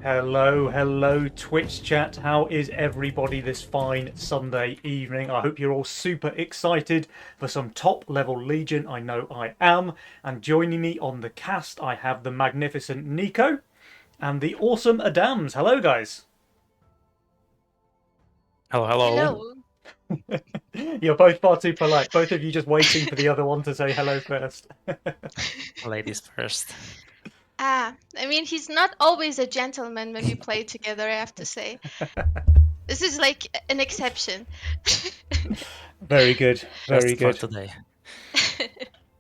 Hello, Twitch chat. How is everybody this fine Sunday evening? I hope you're all super excited for some top level Legion. I know I am. And joining me on the cast, I have the magnificent Nico and the awesome Adams. Hello, guys. Hello, hello. Hello. You're both far too polite. Both of you just waiting for the other one to say hello first. Ladies first. I mean, he's not always a gentleman when we play together, I have to say. This is like an exception. Very good, very Just for good. today.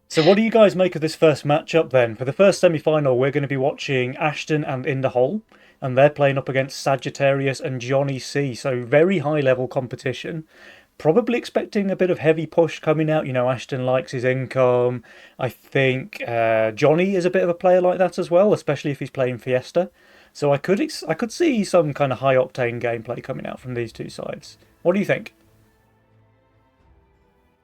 So, what do you guys make of this first matchup then? For the first semi final, we're going to be watching Ashton and In the Hole, and they're playing up against Sagittarius and Johnny C. So, very high level competition. Probably expecting a bit of heavy push coming out. You know, Ashton likes his income. I think Johnny is a bit of a player like that as well, especially if he's playing Fiesta. So, I could see some kind of high octane gameplay coming out from these two sides. What do you think?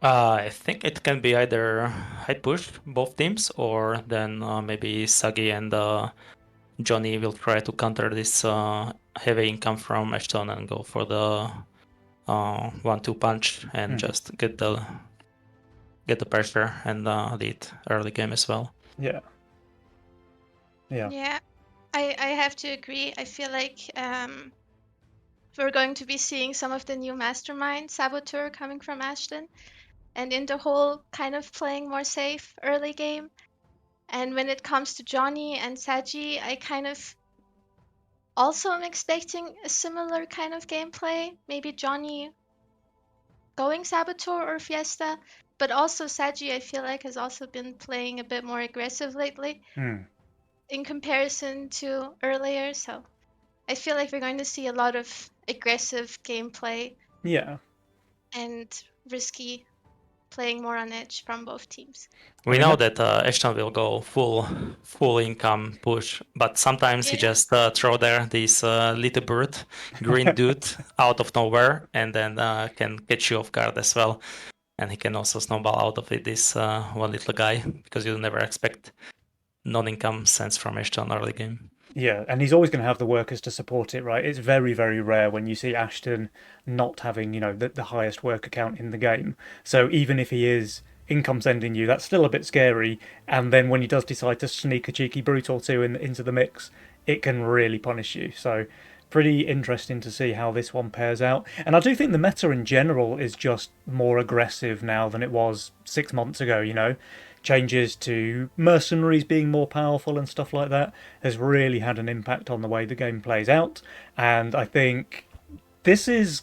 I think it can be either high push, both teams, or then maybe Sagi and Johnny will try to counter this heavy income from Ashton and go for the 1-2 punch and just get the pressure and lead early game as well. Yeah. Yeah, I have to agree. I feel like we're going to be seeing some of the new mastermind Saboteur coming from Ashton, and in the whole kind of playing more safe early game. And when it comes to Johnny and Saji, I kind of also am expecting a similar kind of gameplay. Maybe Johnny going Saboteur or Fiesta, but also Saji, I feel like, has also been playing a bit more aggressive lately in comparison to earlier. So I feel like we're going to see a lot of aggressive gameplay Yeah. and risky playing more on edge from both teams. We know that Ashton will go full income push, but sometimes he just throw there this little bird, green dude out of nowhere, and then can catch you off guard as well. And he can also snowball out of it, this one little guy, because you never expect non-income sense from Ashton early game. Yeah, and he's always going to have the workers to support it, right? It's very, very rare when you see Ashton not having, the highest worker count in the game. So even if he is income sending you, that's still a bit scary. And then when he does decide to sneak a cheeky brute or two into the mix, it can really punish you. So pretty interesting to see how this one pairs out. And I do think the meta in general is just more aggressive now than it was 6 months ago. Changes to mercenaries being more powerful and stuff like that has really had an impact on the way the game plays out. And I think this is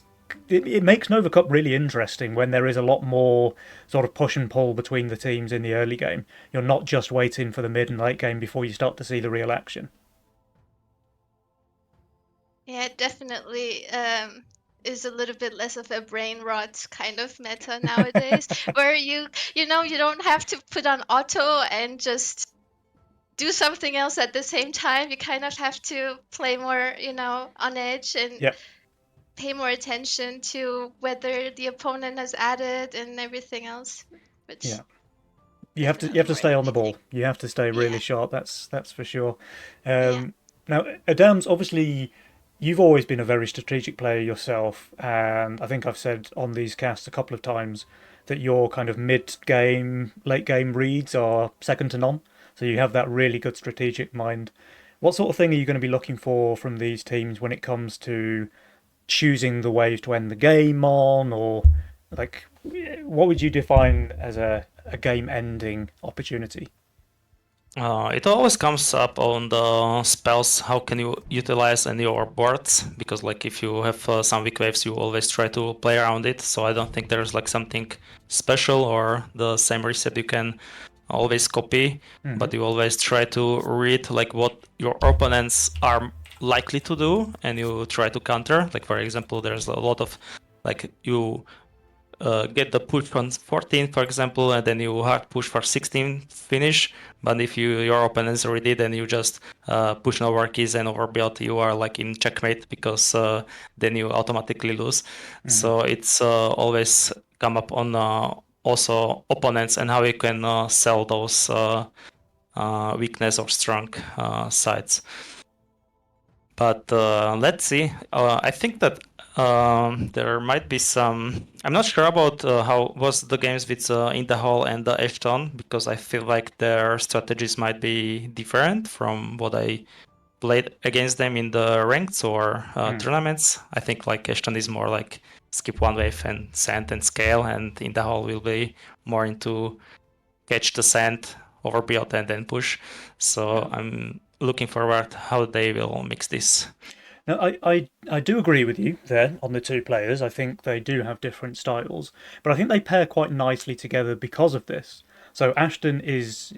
it makes Nova Cup really interesting when there is a lot more sort of push and pull between the teams in the early game. You're not just waiting for the mid and late game before you start to see the real action. Yeah, it definitely is a little bit less of a brain rot kind of meta nowadays, where you don't have to put on auto and just do something else at the same time. You kind of have to play more, on edge and Yep. pay more attention to whether the opponent has added and everything else. Which Yeah. You have to stay on the ball. You have to stay really Yeah. sharp. That's for sure. Yeah. Now, Adams, obviously, you've always been a very strategic player yourself, and I think I've said on these casts a couple of times that your kind of mid-game, late-game reads are second to none. So you have that really good strategic mind. What sort of thing are you going to be looking for from these teams when it comes to choosing the ways to end the game on, or like what would you define as a game-ending opportunity? It always comes up on the spells, how can you utilize in your boards, because like if you have some weak waves, you always try to play around it, so I don't think there's like something special or the same reset you can always copy, but you always try to read like what your opponents are likely to do and you try to counter. Like for example, there's a lot of like you get the push on 14, for example, and then you hard push for 16 finish. But if your opponents already did, then you just push over keys and overbuild, you are like in checkmate because then you automatically lose. So it's always come up on also opponents and how you can sell those weakness or strong sides. But let's see. I think that there might be some. I'm not sure about how was the games with In the Hall and Ashton, because I feel like their strategies might be different from what I played against them in the ranked or tournaments. I think like Ashton is more like skip one wave and sand and scale, and In the Hall will be more into catch the sand, overbuild, and then push. So I'm looking forward how they will mix this. Now, I do agree with you there on the two players. I think they do have different styles, but I think they pair quite nicely together because of this. So Ashton is,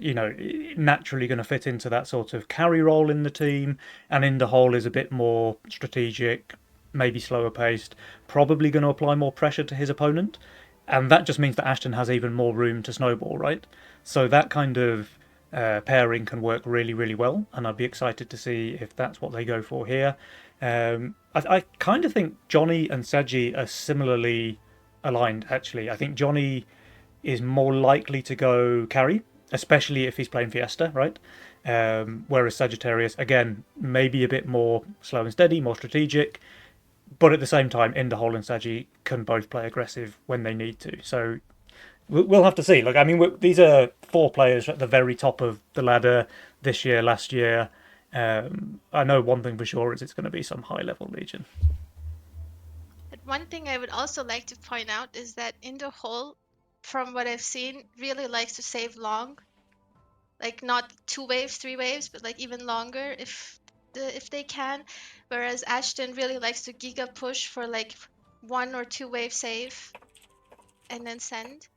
naturally going to fit into that sort of carry role in the team, and Inderhole is a bit more strategic, maybe slower paced, probably going to apply more pressure to his opponent, and that just means that Ashton has even more room to snowball, right? So that kind of pairing can work really, really well, and I'd be excited to see if that's what they go for here. I kind of think Johnny and Saji are similarly aligned, actually. I think Johnny is more likely to go carry, especially if he's playing Fiesta, right? Whereas Sagittarius, again, maybe a bit more slow and steady, more strategic, but at the same time, Inderhole and Saji can both play aggressive when they need to. So we'll have to see. Like, I mean, these are four players at the very top of the ladder this year, last year. I know one thing for sure is it's going to be some high-level Legion. But one thing I would also like to point out is that In the Hole, from what I've seen, really likes to save long. Like not 2 waves, 3 waves, but like even longer if they can. Whereas Ashton really likes to giga push for like 1 or 2 wave save and then send.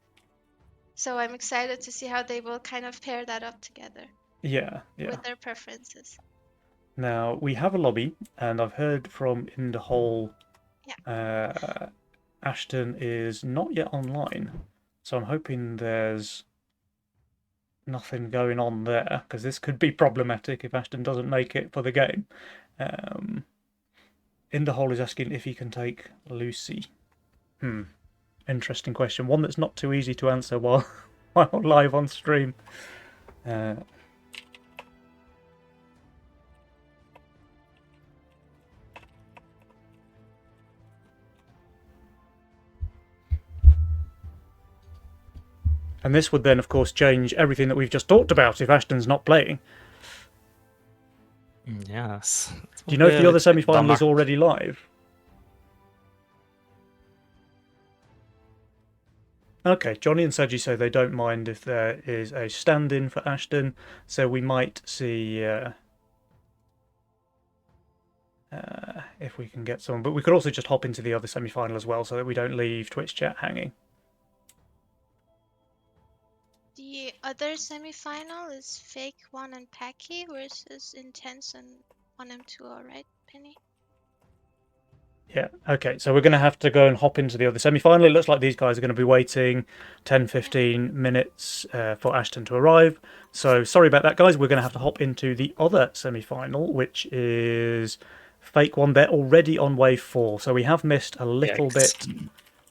So I'm excited to see how they will kind of pair that up together Yeah. with their preferences. Now, we have a lobby, and I've heard from Inderhole Ashton is not yet online. So I'm hoping there's nothing going on there, because this could be problematic if Ashton doesn't make it for the game. Inderhole is asking if he can take Lucy. Interesting question. One that's not too easy to answer while live on stream. And this would then, of course, change everything that we've just talked about if Ashton's not playing. Yes. Do you know if the other semi-final is already live? Okay, Johnny and Saji say they don't mind if there is a stand-in for Ashton, so we might see if we can get someone. But we could also just hop into the other semi-final as well, so that we don't leave Twitch chat hanging. The other semi-final is Fake One and Packy versus Intense and 1M2, alright, Penny? Yeah, okay, so we're going to have to go and hop into the other semi-final. It looks like these guys are going to be waiting 10-15 minutes for Ashton to arrive. So sorry about that, guys. We're going to have to hop into the other semi-final, which is Fake One. They're already on wave 4, so we have missed a little bit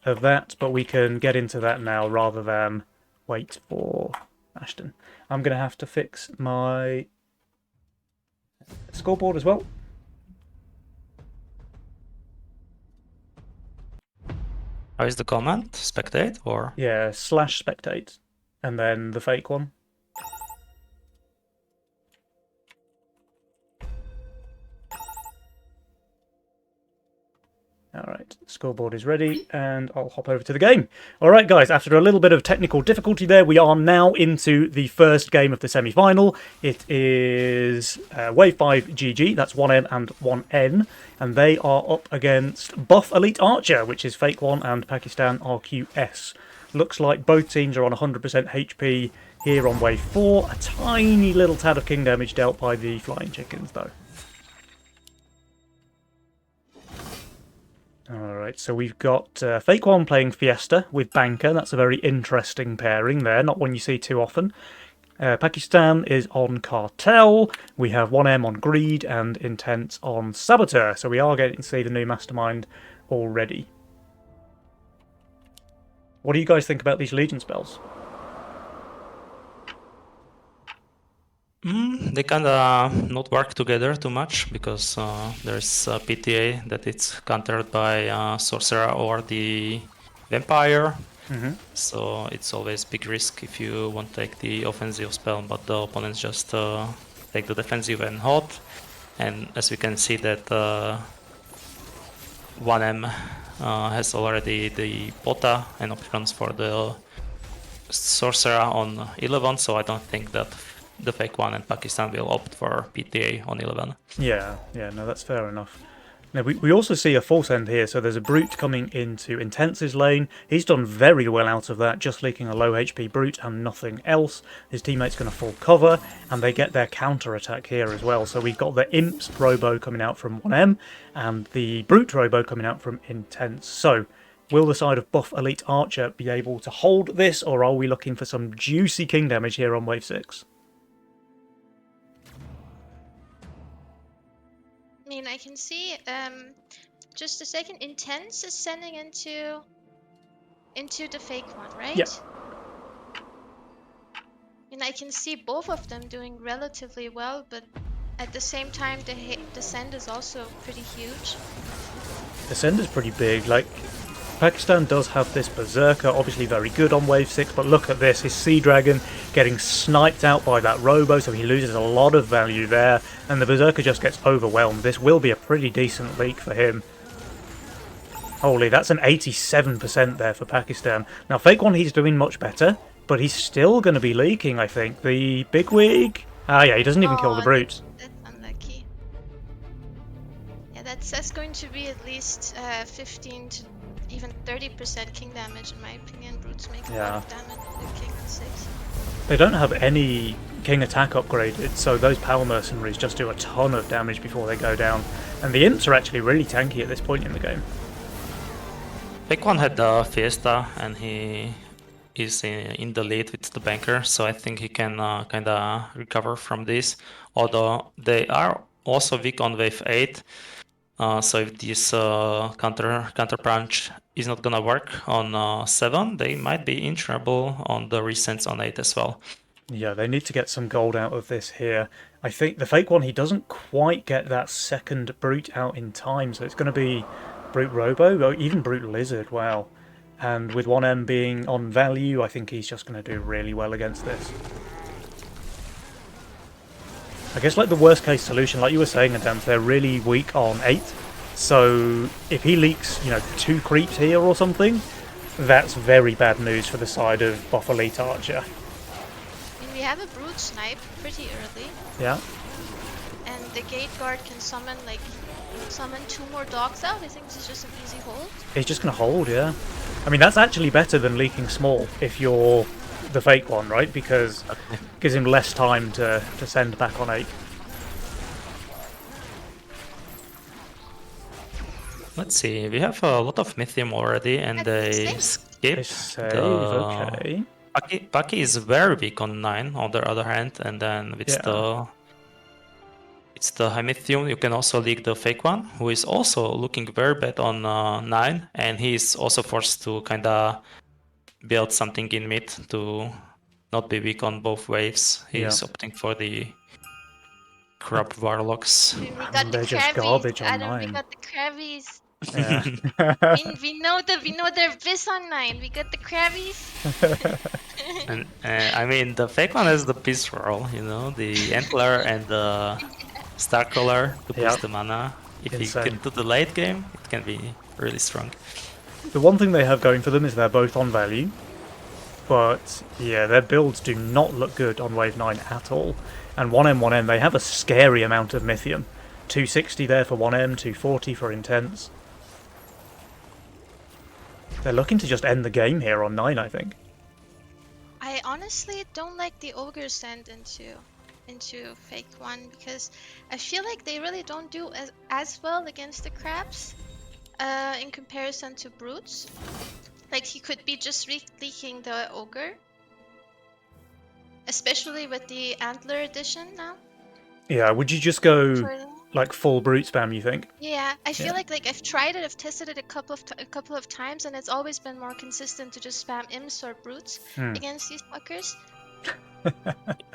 of that, but we can get into that now rather than wait for Ashton. I'm going to have to fix my scoreboard as well. How is the command? Spectate or? Yeah, /spectate, and then the fake one. Alright, scoreboard is ready, and I'll hop over to the game. Alright guys, after a little bit of technical difficulty there, we are now into the first game of the semi-final. It is Wave 5 GG, that's 1M and 1N, and they are up against Buff Elite Archer, which is Fake One, and Pakistan RQS. Looks like both teams are on 100% HP here on Wave 4. A tiny little tad of king damage dealt by the Flying Chickens, though. Alright, so we've got Fake One playing Fiesta with Banker. That's a very interesting pairing there, not one you see too often. Pakistan is on Cartel. We have 1M on Greed and Intense on Saboteur. So we are getting to see the new Mastermind already. What do you guys think about these Legion spells? They kinda not work together too much because there's PTA that it's countered by Sorcerer or the Vampire. So it's always big risk if you want to take the offensive spell, but the opponents just take the defensive and hold. And as we can see that 1M has already the Pota and options for the Sorcerer on 11, so I don't think that the Fake One and Pakistan will opt for PTA on 11. Yeah, no, that's fair enough. Now, we also see a Force End here, so there's a Brute coming into Intense's lane. He's done very well out of that, just leaking a low HP Brute and nothing else. His teammate's going to fall cover, and they get their counter-attack here as well. So we've got the Imps Robo coming out from 1M, and the Brute Robo coming out from Intense. So, will the side of Buff Elite Archer be able to hold this, or are we looking for some juicy king damage here on wave 6? I mean, I can see, just a second, Intense is sending into the Fake One, right? Yeah. And I can see both of them doing relatively well, but at the same time, the send is also pretty huge. The send is pretty big. Like, Pakistan does have this Berserker, obviously very good on wave 6, but look at this, his Sea Dragon getting sniped out by that Robo, so he loses a lot of value there, and the Berserker just gets overwhelmed. This will be a pretty decent leak for him. Holy, that's an 87% there for Pakistan. Now, Fake One, he's doing much better, but he's still going to be leaking, I think. The Bigwig? Ah, yeah, he doesn't even kill the Brute. That's unlucky. Yeah, that's going to be at least 15 to even 30% king damage, in my opinion. Brutes make a lot of damage with king on 6. They don't have any king attack upgraded, so those power mercenaries just do a ton of damage before they go down. And the imps are actually really tanky at this point in the game. Fake One had the Fiesta and he is in the lead with the banker, so I think he can kinda recover from this. Although they are also weak on wave 8. So if this counter punch is not gonna work on 7, they might be in trouble on the resets on 8 as well. Yeah, they need to get some gold out of this here. I think the Fake One, he doesn't quite get that second Brute out in time, so it's going to be Brute Robo, or even Brute Lizard, wow. And with 1M being on value, I think he's just going to do really well against this. I guess like the worst case solution, like you were saying, Adams, they're really weak on 8. So if he leaks, 2 creeps here or something, that's very bad news for the side of Buff Elite Archer. I mean, we have a Brute snipe pretty early. Yeah. And the Gate Guard can summon 2 more dogs out. I think this is just an easy hold. He's just going to hold, yeah. I mean, that's actually better than leaking small if you're the Fake One, right? Because it gives him less time to send back on 8. Let's see, we have a lot of Mythium already, and they skip Save, the... okay. Paki is very weak on 9 on the other hand, and then with the High Mythium you can also leak the Fake One, who is also looking very bad on 9, and he is also forced to kinda build something in mid to not be weak on both waves. He's opting for the Crab Warlocks. We got They're the just garbage on Adam, 9. we got the Krabbies. Yeah. we know their Vis on 9. We got the Krabbies. And I mean, the Fake One has the Beast Roll, the Antler and the Starcaller to boost the mana. If you get to the late game, it can be really strong. The one thing they have going for them is they're both on value. But, yeah, their builds do not look good on Wave 9 at all. And 1M, they have a scary amount of Mythium. 260 there for 1M, 240 for Intense. They're looking to just end the game here on 9, I think. I honestly don't like the Ogre send into Fake One because I feel like they really don't do as well against the Crabs in comparison to Brutes. Like, he could be just leaking the Ogre. Especially with the Antler edition now. Yeah, would you just go like full Brute spam, you think? Yeah, I feel like I've tried it, I've tested it a couple of times, and it's always been more consistent to just spam Imps or Brutes against these fuckers.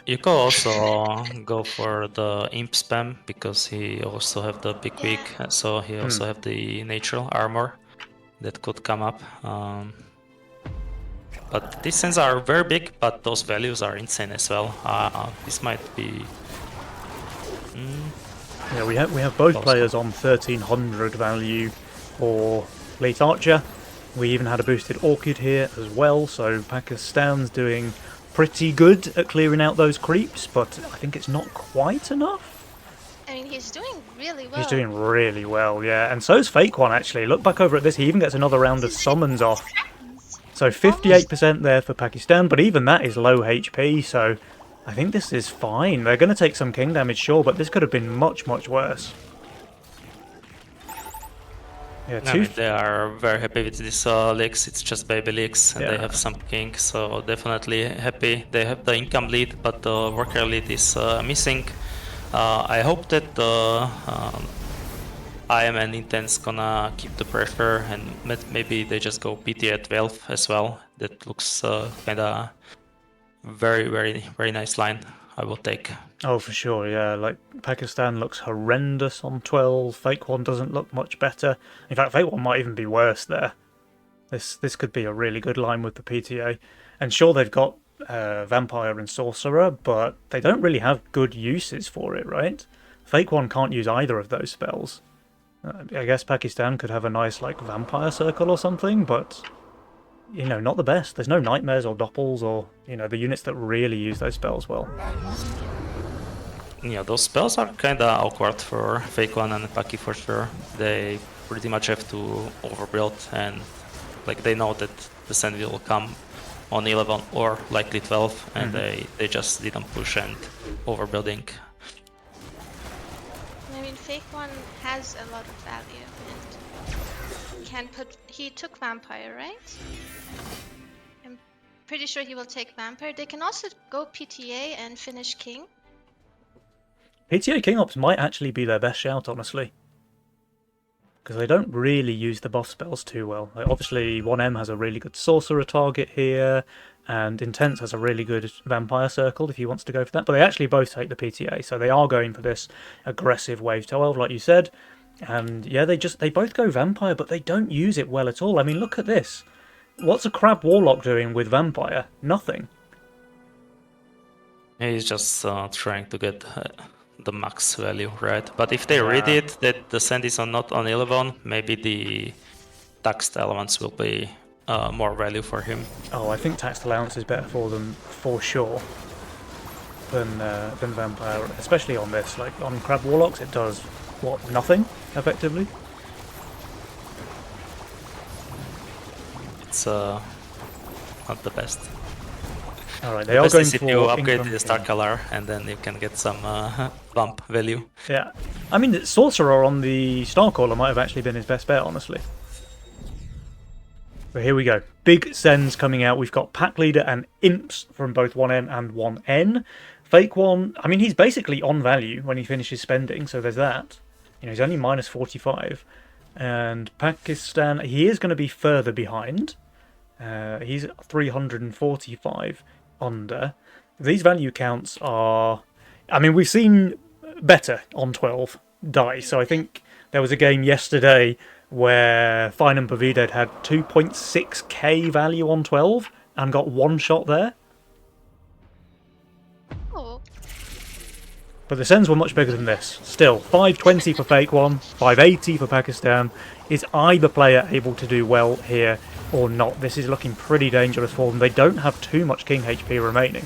You could also go for the imp spam because he also have the big Yeah. weak, so he also have the natural armor that could come up. But these sends are very big, but those values are insane as well. This might be. Yeah, we have both Close players on 1300 value for Late Archer. We even had a boosted Orchid here as well, so Pakistan's doing pretty good at clearing out those creeps, but I think it's not quite enough. I mean, he's doing really well. He's doing really well, yeah, and so's Fake One actually. Look back over at this, he even gets another round of summons off. So 58% there for Pakistan, but even that is low HP, so I think this is fine. They're going to take some king damage, sure, but this could have been much, much worse. Yeah, I mean, they are very happy with this leaks. It's just baby leaks, and they Yeah. have some king, so definitely happy. They have the income lead, but the worker lead is missing. I hope that the IM and Intense gonna keep the pressure, and maybe they just go PT at 12 as well. That looks kinda very, very, very nice line. I will take. Oh, for sure, yeah. Like, Pakistan looks horrendous on 12. Fake One doesn't look much better. In fact, Fake One might even be worse there. This could be a really good line with the PTA. And sure, they've got Vampire and Sorcerer, but they don't really have good uses for it, right? Fake One can't use either of those spells. I guess Pakistan could have a nice, like, Vampire Circle or something, but, you know, not the best. There's no Nightmares or Doppels or, you know, the units that really use those spells well. Yeah, those spells are kinda awkward for Fake One and Paki for sure. They pretty much have to overbuild, and like they know that the send will come on 11 or likely 12, and they just didn't push and overbuilding. I mean, Fake One has a lot of value and can put. He took Vampire, right? I'm pretty sure he will take Vampire. They can also go PTA and finish King. PTA King Ops might actually be their best shout, honestly. Because they don't really use the buff spells too well. Like, obviously, 1M has a really good Sorcerer target here, and Intense has a really good Vampire Circle if he wants to go for that. But they actually both take the PTA, so they are going for this aggressive Wave 12, like you said. And yeah, they both go Vampire, but they don't use it well at all. I mean, look at this. What's a Crab Warlock doing with Vampire? Nothing. He's just trying to get the max value, right? But if they Yeah. read it that the send is not on 11, maybe the taxed elements will be more value for him. Oh, I think Taxed Allowance is better for them, for sure, than Vampire, especially on this. Like, on Crab Warlocks, it does, what, nothing, effectively? It's not the best. Alright, they are Best going is if for you upgrade income the star king. color, and then you can get some bump value. Yeah. I mean, Sorcerer on the Starcaller might have actually been his best bet, honestly. But here we go. Big sends coming out. We've got Pack Leader and Imps from both 1M and 1N. Fake One, I mean, he's basically on value when he finishes spending, so there's that. You know, he's only minus 45. And Pakistan, he is going to be further behind. He's 345 under. These value counts are... I mean, we've seen better on 12 dice. So I think there was a game yesterday where Fine and Pavided had 2.6k value on 12 and got one shot there. Oh, But the sends were much bigger than this. Still, 520 for Fake One, 580 for Pakistan. Is either player able to do well here or not? This is looking pretty dangerous for them. They don't have too much King HP remaining.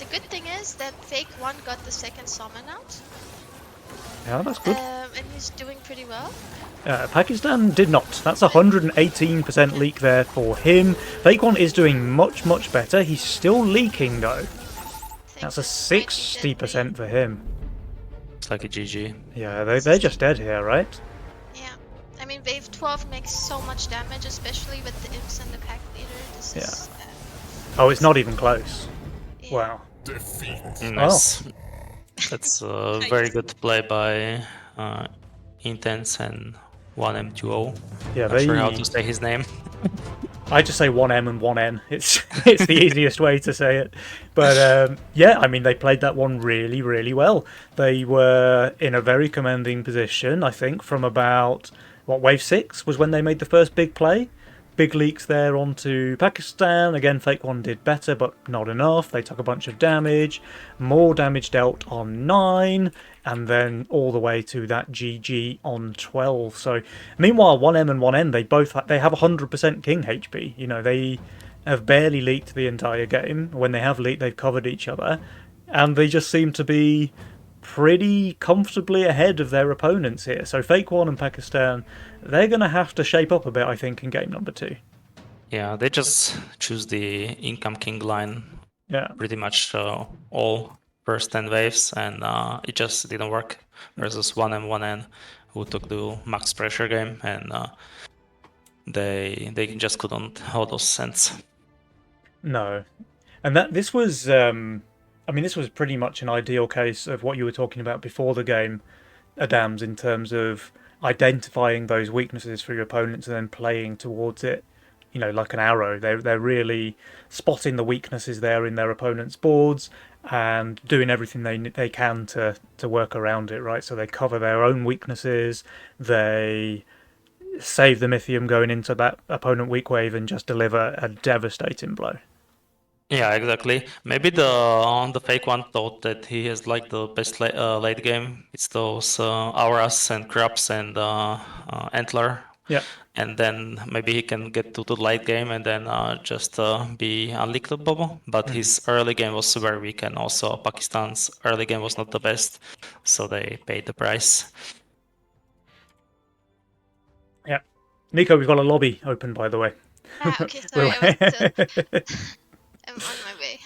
the good thing is that Fake One got the second summon out, Yeah, that's good. and he's doing pretty well. Pakistan did not. That's 118% leak there for him. Fake One is doing much, much better. He's still leaking though. That's a 60% for him. It's like a GG. Yeah, they're just dead here, right? Yeah, I mean, Wave 12 makes so much damage, especially with the Imps and the Pack Leader. This is... Oh, it's not even close. yeah. Wow. Nice. That's a very good play by Intense and 1M2O. Yeah, Not sure how to say his name. I just say 1M and 1N. It's the easiest way to say it. But yeah, I mean, they played that one really, really well. They were in a very commanding position, I think, from about, wave 6 was when they made the first big play. Big leaks there onto Pakistan. Again, Fake One did better, but not enough. They took a bunch of damage. More damage dealt on 9, and then all the way to that GG on 12. So, meanwhile, 1M and 1N, they have 100% King HP. You know, they have barely leaked the entire game. When they have leaked, they've covered each other. And they just seem to be pretty comfortably ahead of their opponents here. So Fake One and Pakistan, they're going to have to shape up a bit, I think, in game number 2. Yeah, they just choose the income king line Yeah. pretty much all first 10 waves, and it just didn't work versus 1M, 1N, who took the max pressure game, and they just couldn't hold those cents. No. And this was this was pretty much an ideal case of what you were talking about before the game, Adams, in terms of identifying those weaknesses for your opponents and then playing towards it, you know, like an arrow. They're really spotting the weaknesses there in their opponent's boards and doing everything they can to work around it, right? So they cover their own weaknesses, they save the Mythium going into that opponent weak wave and just deliver a devastating blow. Yeah, exactly. Maybe the Fake One thought that he has like the best late game. It's those auras and crops and antler. Yeah. And then maybe he can get to the late game and then just be unlickable. But his early game was super weak, and also Pakistan's early game was not the best, so they paid the price. Yeah. Nico, we've got a lobby open, by the way. Okay, sorry, I'm on my way.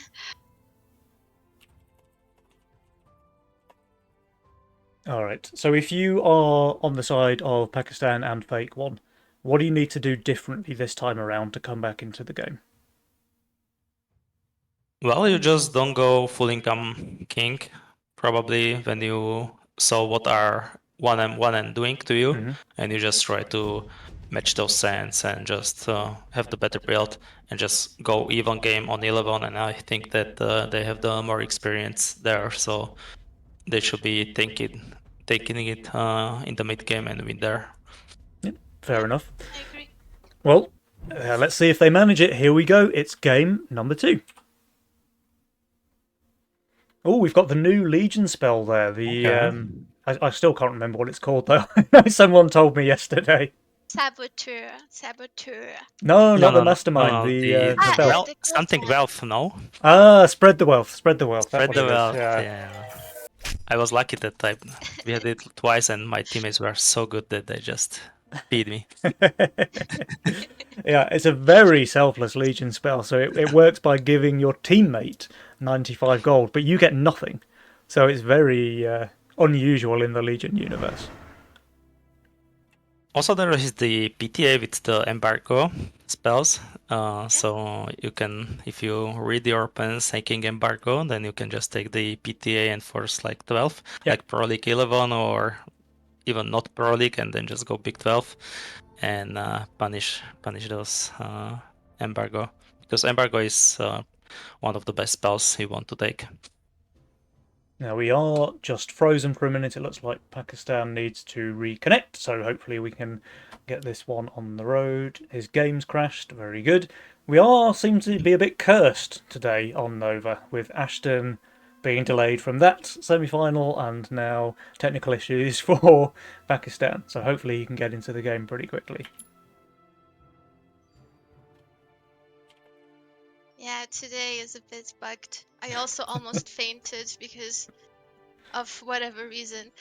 All right. So if you are on the side of Pakistan and Fake One, what do you need to do differently this time around to come back into the game? Well, you just don't go full income king. Probably when you saw what are 1M, 1N doing to you, and you just try to match those sands and just have the better build and just go even game on 11. And I think that they have the more experience there, so they should be taking it in the mid game and win there. Yep, fair enough. I agree. Well, let's see if they manage it. Here we go. It's game number 2. Oh, we've got the new Legion spell there. I still can't remember what it's called though. Someone told me yesterday. Saboteur. No, not the mastermind. The spell. Something wealth, no? Spread the wealth. Spread the wealth. Spread the wealth. Yeah. I was lucky that time. We had it twice, and my teammates were so good that they just beat me. Yeah, it's a very selfless Legion spell. So it works by giving your teammate 95 gold, but you get nothing. So it's very unusual in the Legion universe. Also, there is the PTA with the embargo spells. So you can, if you read your opponent's King embargo, then you can just take the PTA and force like 12, like Pro League 11 or even not Pro League, and then just go Big 12 and punish those embargo, because embargo is one of the best spells you want to take. Now we are just frozen for a minute. It looks like Pakistan needs to reconnect, so hopefully we can get this one on the road. His game's crashed. Very good. We seem to be a bit cursed today on Nova, with Ashton being delayed from that semi-final and now technical issues for Pakistan. So hopefully he can get into the game pretty quickly. Yeah, today is a bit bugged. I also almost fainted because of whatever reason.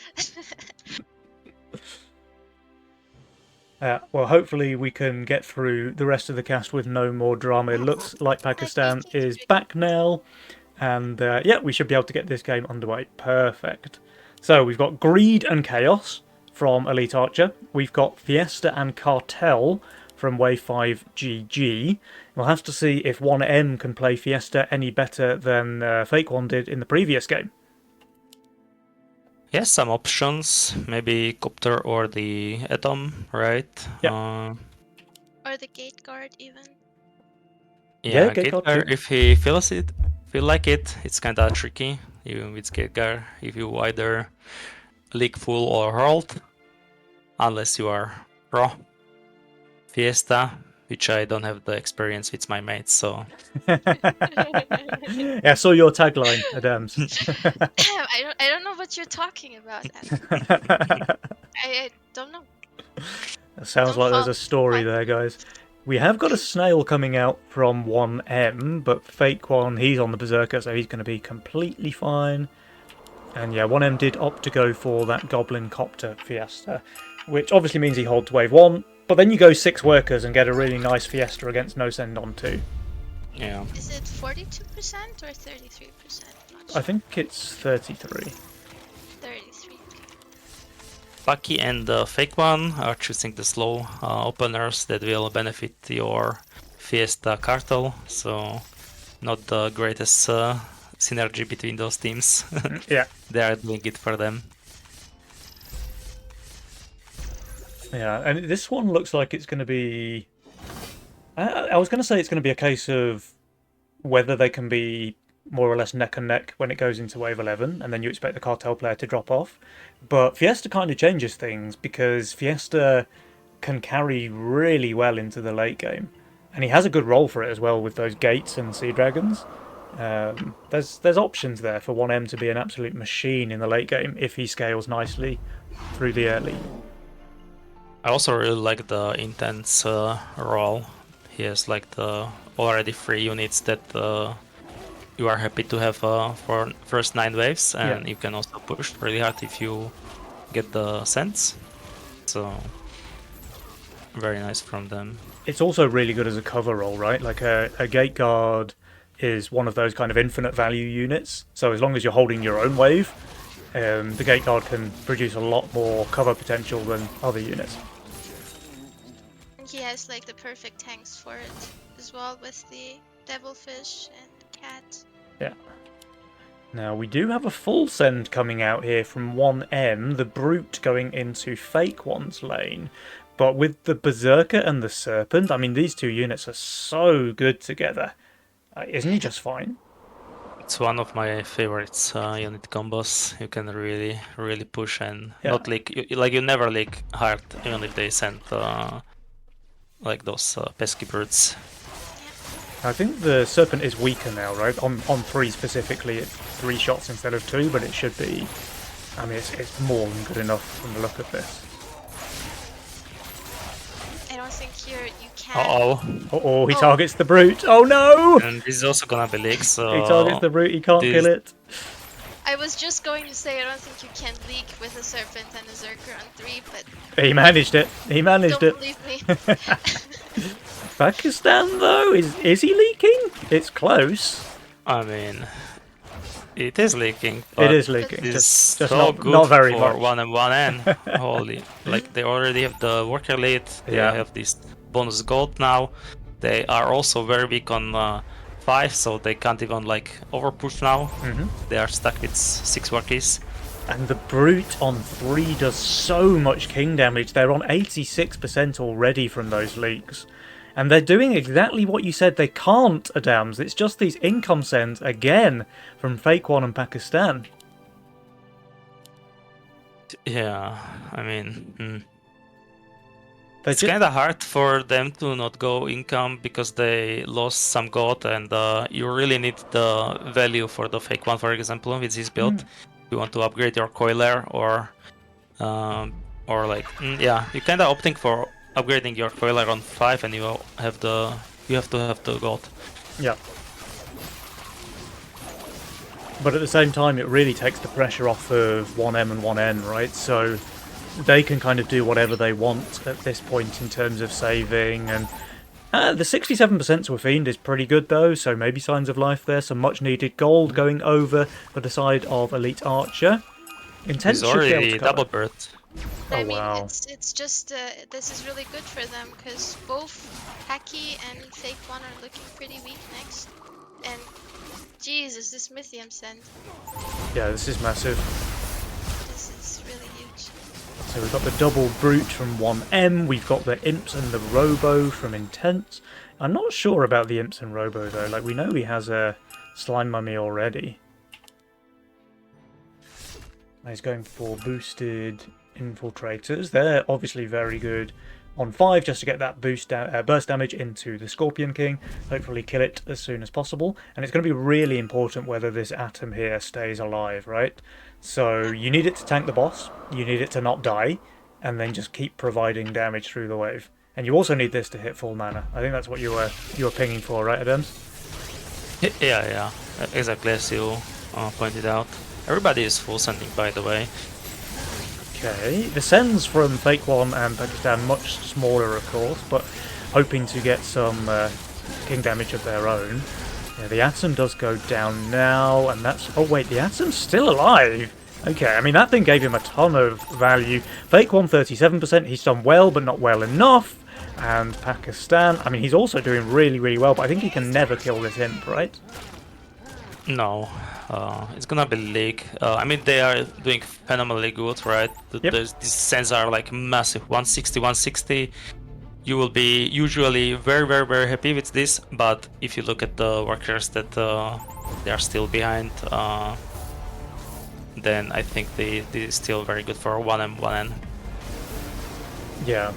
Well, hopefully we can get through the rest of the cast with no more drama. It looks like Pakistan is back now. And yeah, we should be able to get this game underway. Perfect. So we've got Greed and Chaos from Elite Archer. We've got Fiesta and Cartel from Wave 5 GG. We'll have to see if 1M can play Fiesta any better than Fake One did in the previous game. Yes, some options. Maybe Copter or the Atom, right? Yeah. Or the Gate Guard even. Yeah, Gatecard Gatecard, too. if he feel like it, it's kinda tricky. Even with Gatecard, if you either leak full or hold, unless you are pro Fiesta, which I don't have the experience with my mates, so Yeah, I saw your tagline, Adams. I don't know what you're talking about. I don't know. Sounds Don't like there's fall. a story there, guys. We have got a snail coming out from 1M, but Fake One, he's on the Berserker, so he's going to be completely fine. And yeah, 1M did opt to go for that Goblin Copter Fiesta, which obviously means he holds wave 1, but then you go 6 workers and get a really nice Fiesta against no send on 2. yeah. Is it 42% or 33%? Not I sure. think it's 33. 33. Lucky and the Fake One are choosing the slow openers that will benefit your Fiesta cartel, so not the greatest synergy between those teams. Yeah. They are doing it for them. Yeah, and this one looks like it's going to be... I was going to say it's going to be a case of whether they can be more or less neck and neck when it goes into wave 11, and then you expect the cartel player to drop off. But Fiesta kind of changes things, because Fiesta can carry really well into the late game. And he has a good role for it as well with those gates and sea dragons. There's options there for 1M to be an absolute machine in the late game if he scales nicely through the early. I also really like the intense role. He has like the already 3 units that you are happy to have for first 9 waves, and Yeah. you can also push really hard if you get the sense. So very nice from them. It's also really good as a cover role, right? Like a gate guard is one of those kind of infinite value units. So as long as you're holding your own wave, the gate guard can produce a lot more cover potential than other units. And he has like the perfect tanks for it as well with the Devilfish and Cat. Yeah. Now we do have a full send coming out here from 1M, the Brute going into Fake One's lane. But with the Berserker and the Serpent, I mean, these two units are so good together. Isn't he just fine? It's one of my favorites unit combos. You can really push and Yeah. not leak. You never leak hard, even if they send like those pesky birds. I think the Serpent is weaker now, right? On 3 specifically, it's 3 shots instead of 2, but it should be... I mean, it's more than good enough from the look of this. I don't think you can. Uh-oh. He targets the Brute. Oh no! And this is also gonna be leaked, so... He targets the Brute, he can't this- kill it. I was just going to say I don't think you can leak with a Serpent and a Zerker on 3, but He managed it. He managed don't it. believe me. Pakistan, though? Is he leaking? It's close. I mean, it is leaking. It But is leaking. it's Just so not, good not very for much. 1 and 1N. Holy, like they already have the worker lead. They Yeah. have this bonus gold now. They are also very weak on 5, so they can't even like overpush now. They are stuck with 6 workies. And the Brute on 3 does so much king damage. They're on 86% already from those leaks. And they're doing exactly what you said they can't, Adams. It's just these income sends again from Fake One and Pakistan. Yeah, I mean, They're it's ju- kind of hard for them to not go income because they lost some gold, and you really need the value for the Fake One, for example, with this build. You want to upgrade your coiler or like yeah, you kind of opting for upgrading your coiler on 5, and you have to have the gold. Yeah. But at the same time, it really takes the pressure off of 1M and 1N, right? So they can kind of do whatever they want at this point in terms of saving. And the 67% to a Fiend is pretty good, though, so maybe signs of life there. Some much-needed gold going over for the side of Elite Archer. Intense It's should be able already to cover. double bird. I Oh, mean, wow. it's just this is really good for them because both Hacky and Fake One are looking pretty weak next. And Jesus, this Mythium send, Yeah, this is massive. this is really huge. So we've got the double Brute from 1M, we've got the Imps and the Robo from Intense. I'm not sure about the Imps and Robo, though. Like, we know he has a Slime Mummy already. He's going for boosted Infiltrators. They're obviously very good on 5, just to get that burst damage into the Scorpion King. Hopefully kill it as soon as possible. And it's going to be really important whether this Atom here stays alive, right? So you need it to tank the boss, you need it to not die, and then just keep providing damage through the wave. And you also need this to hit full mana. I think that's what you were pinging for, right, Adams? Yeah, exactly as you pointed out. Everybody is full sending, by the way. Okay, the sends from Fake One and Pakistan much smaller, of course, but hoping to get some king damage of their own. Yeah, the Atom does go down now, and that's... Oh wait, the Atom's still alive! Okay, I mean, that thing gave him a ton of value. Fake One, 37%, he's done well, but not well enough. And Pakistan, I mean, he's also doing really, really well, but I think he can never kill this Imp, right? No, it's gonna be League. I mean, they are doing phenomenally good, right? Yep. These sends are like massive, 160, 160. You will be usually very, very, very happy with this, but if you look at the workers that they are still behind, then I think they is still very good for 1M, 1N. Yeah.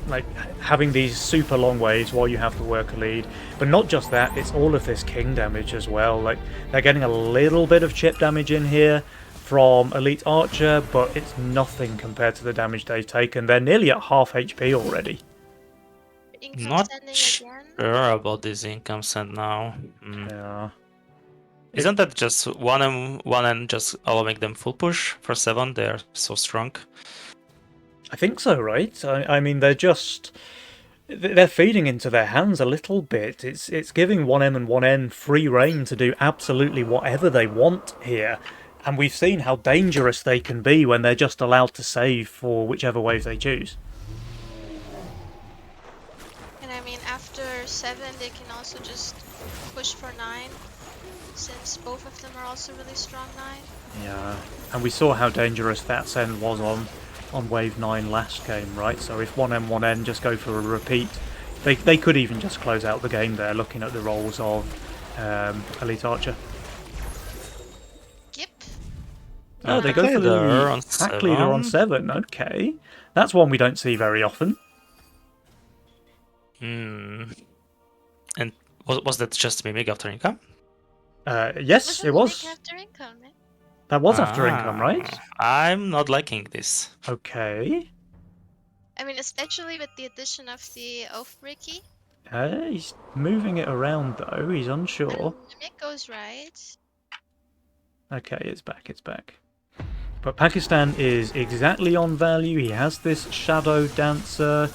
Like, having these super long waves while you have the worker lead. But not just that, it's all of this king damage as well. Like, they're getting a little bit of chip damage in here from Elite Archer, but it's nothing compared to the damage they've taken. They're nearly at half HP already. Income Not sending again. sure about this income send now. Yeah. Isn't that just 1M, 1N just allowing them full push for 7? They're so strong. I think so, right? I mean, they're feeding into their hands a little bit. It's giving 1M and 1N free reign to do absolutely whatever they want here. And we've seen how dangerous they can be when they're just allowed to save for whichever wave they choose. And I mean, after 7, they can also just push for 9, since both of them are also really strong 9. Yeah, and we saw how dangerous that send was on wave 9 last game, right? So if 1M, 1N just go for a repeat, they could even just close out the game there, looking at the rolls of Elite Archer. Yep. Oh, they go for the on Pack Leader on 7, okay. That's one we don't see very often. And was that just Mimic after income? Yes, it was. After income, eh? That was after income, right? I'm not liking this. Okay. I mean, especially with the addition of the Oathbreaky. He's moving it around, though. He's unsure. Mimic goes right. Okay, it's back. But Pakistan is exactly on value. He has this Shadow Dancer.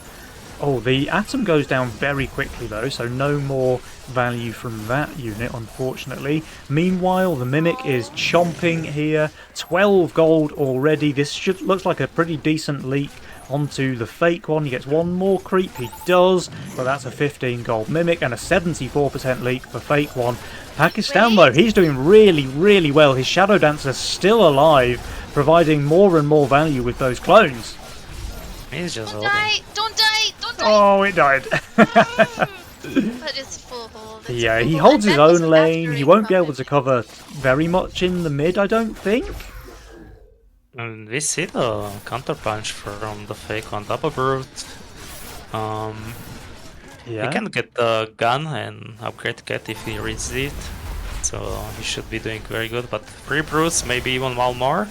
Oh, the Atom goes down very quickly, though, so no more value from that unit, unfortunately. Meanwhile, the Mimic is chomping here. 12 gold already. This looks like a pretty decent leak onto the Fake One. He gets one more creep. He does, but that's a 15 gold Mimic and a 74% leak for Fake One. Pakistan, though, he's doing really, really well. His Shadow Dancer's still alive, providing more and more value with those clones. He's just Don't holding. die! Don't die! Don't die! Oh, it died. But it's full hold. It's Yeah, full he hold. holds And his that was own lane. after He won't be income, able to cover very much in the mid, I don't think. And we see the counter punch from the Fake on Double Brute. He Yeah. can get the gun and upgrade Cat if he reads it. So he should be doing very good, but 3 brutes, maybe even one more.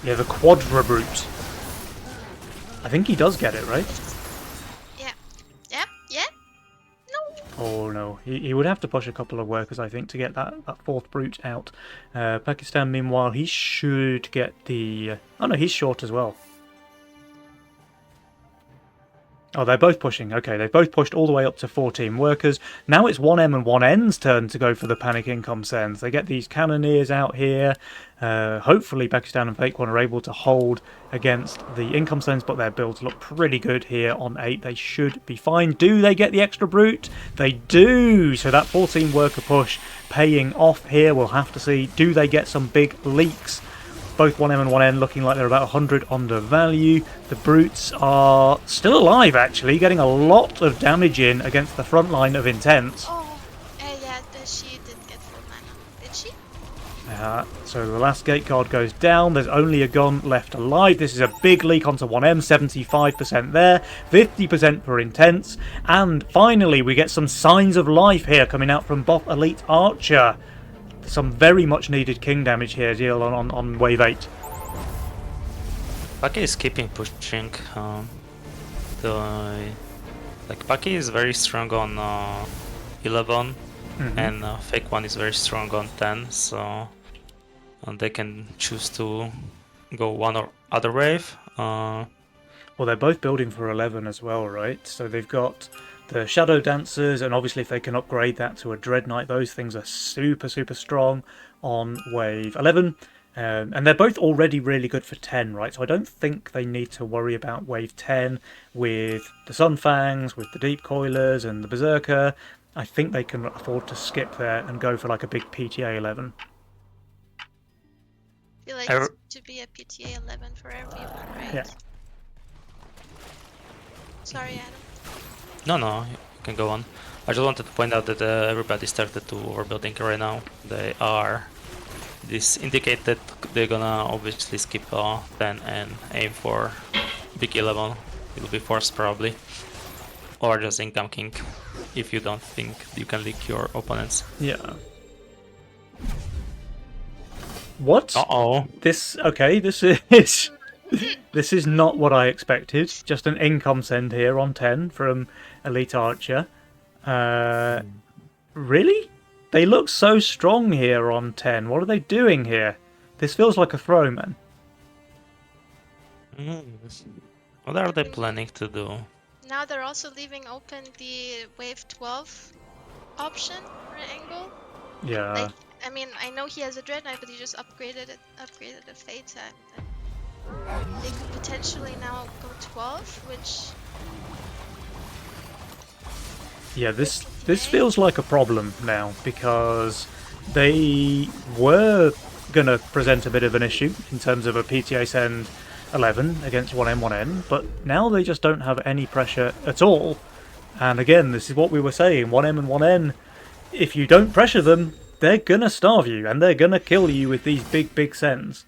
Yeah, the Quadra Brute. I think he does get it, right? Yeah. No. Oh no, he would have to push a couple of workers, I think, to get that 4th brute out. Pakistan, meanwhile, he should get the... Oh no, he's short as well. Oh, they're both pushing. Okay, they've both pushed all the way up to 14 workers. Now it's 1M and 1N's turn to go for the panic income sends. They get these cannoneers out here. Hopefully Pakistan and Fake One are able to hold against the income sends, but their builds look pretty good here on 8. They should be fine. Do they get the extra brute? They do! So that 14 worker push paying off here. We'll have to see. Do they get some big leaks? both 1M and 1N looking like they're about 100 under value. The Brutes are still alive, actually, getting a lot of damage in against the front line of Intense. Oh, yeah, she didn't get full mana. Did she? So the last gate guard goes down. There's only a gun left alive. This is a big leak onto 1M, 75% there, 50% for Intense. And finally, we get some signs of life here coming out from Buff Elite Archer. Some very much needed king damage here, deal on wave 8. Paki is keeping pushing. Paki is very strong on 11, and Fake One is very strong on 10, so they can choose to go one or other wave. Well, they're both building for 11 as well, right? So they've got the Shadow Dancers, and obviously if they can upgrade that to a Dread Knight, those things are super, super strong on wave 11. And they're both already really good for 10, right? So I don't think they need to worry about wave 10 with the Sunfangs, with the Deep Coilers and the Berserker. I think they can afford to skip there and go for like a big PTA 11. I feel like it's to be a PTA 11 for everyone, right? Yeah. Sorry, Adam. No, you can go on. I just wanted to point out that everybody started to overbuilding right now. They are. This indicates that they're gonna obviously skip 10 and aim for big 11. It'll be forced probably. Or just income king, if you don't think you can leak your opponents. Yeah. What? Uh-oh. This is not what I expected. Just an income send here on 10 from Elite Archer. Really? They look so strong here on 10. What are they doing here? This feels like a throw, man. What are they planning to do? Now they're also leaving open the wave 12 option for Angle. Yeah. Like, I mean, I know he has a Dread Knight, but he just upgraded a Fate. They could potentially now go 12, which... Yeah, this feels like a problem now, because they were going to present a bit of an issue in terms of a PTA send 11 against 1M, 1N, but now they just don't have any pressure at all. And again, this is what we were saying, 1M and 1N, if you don't pressure them, they're going to starve you, and they're going to kill you with these big, big sends.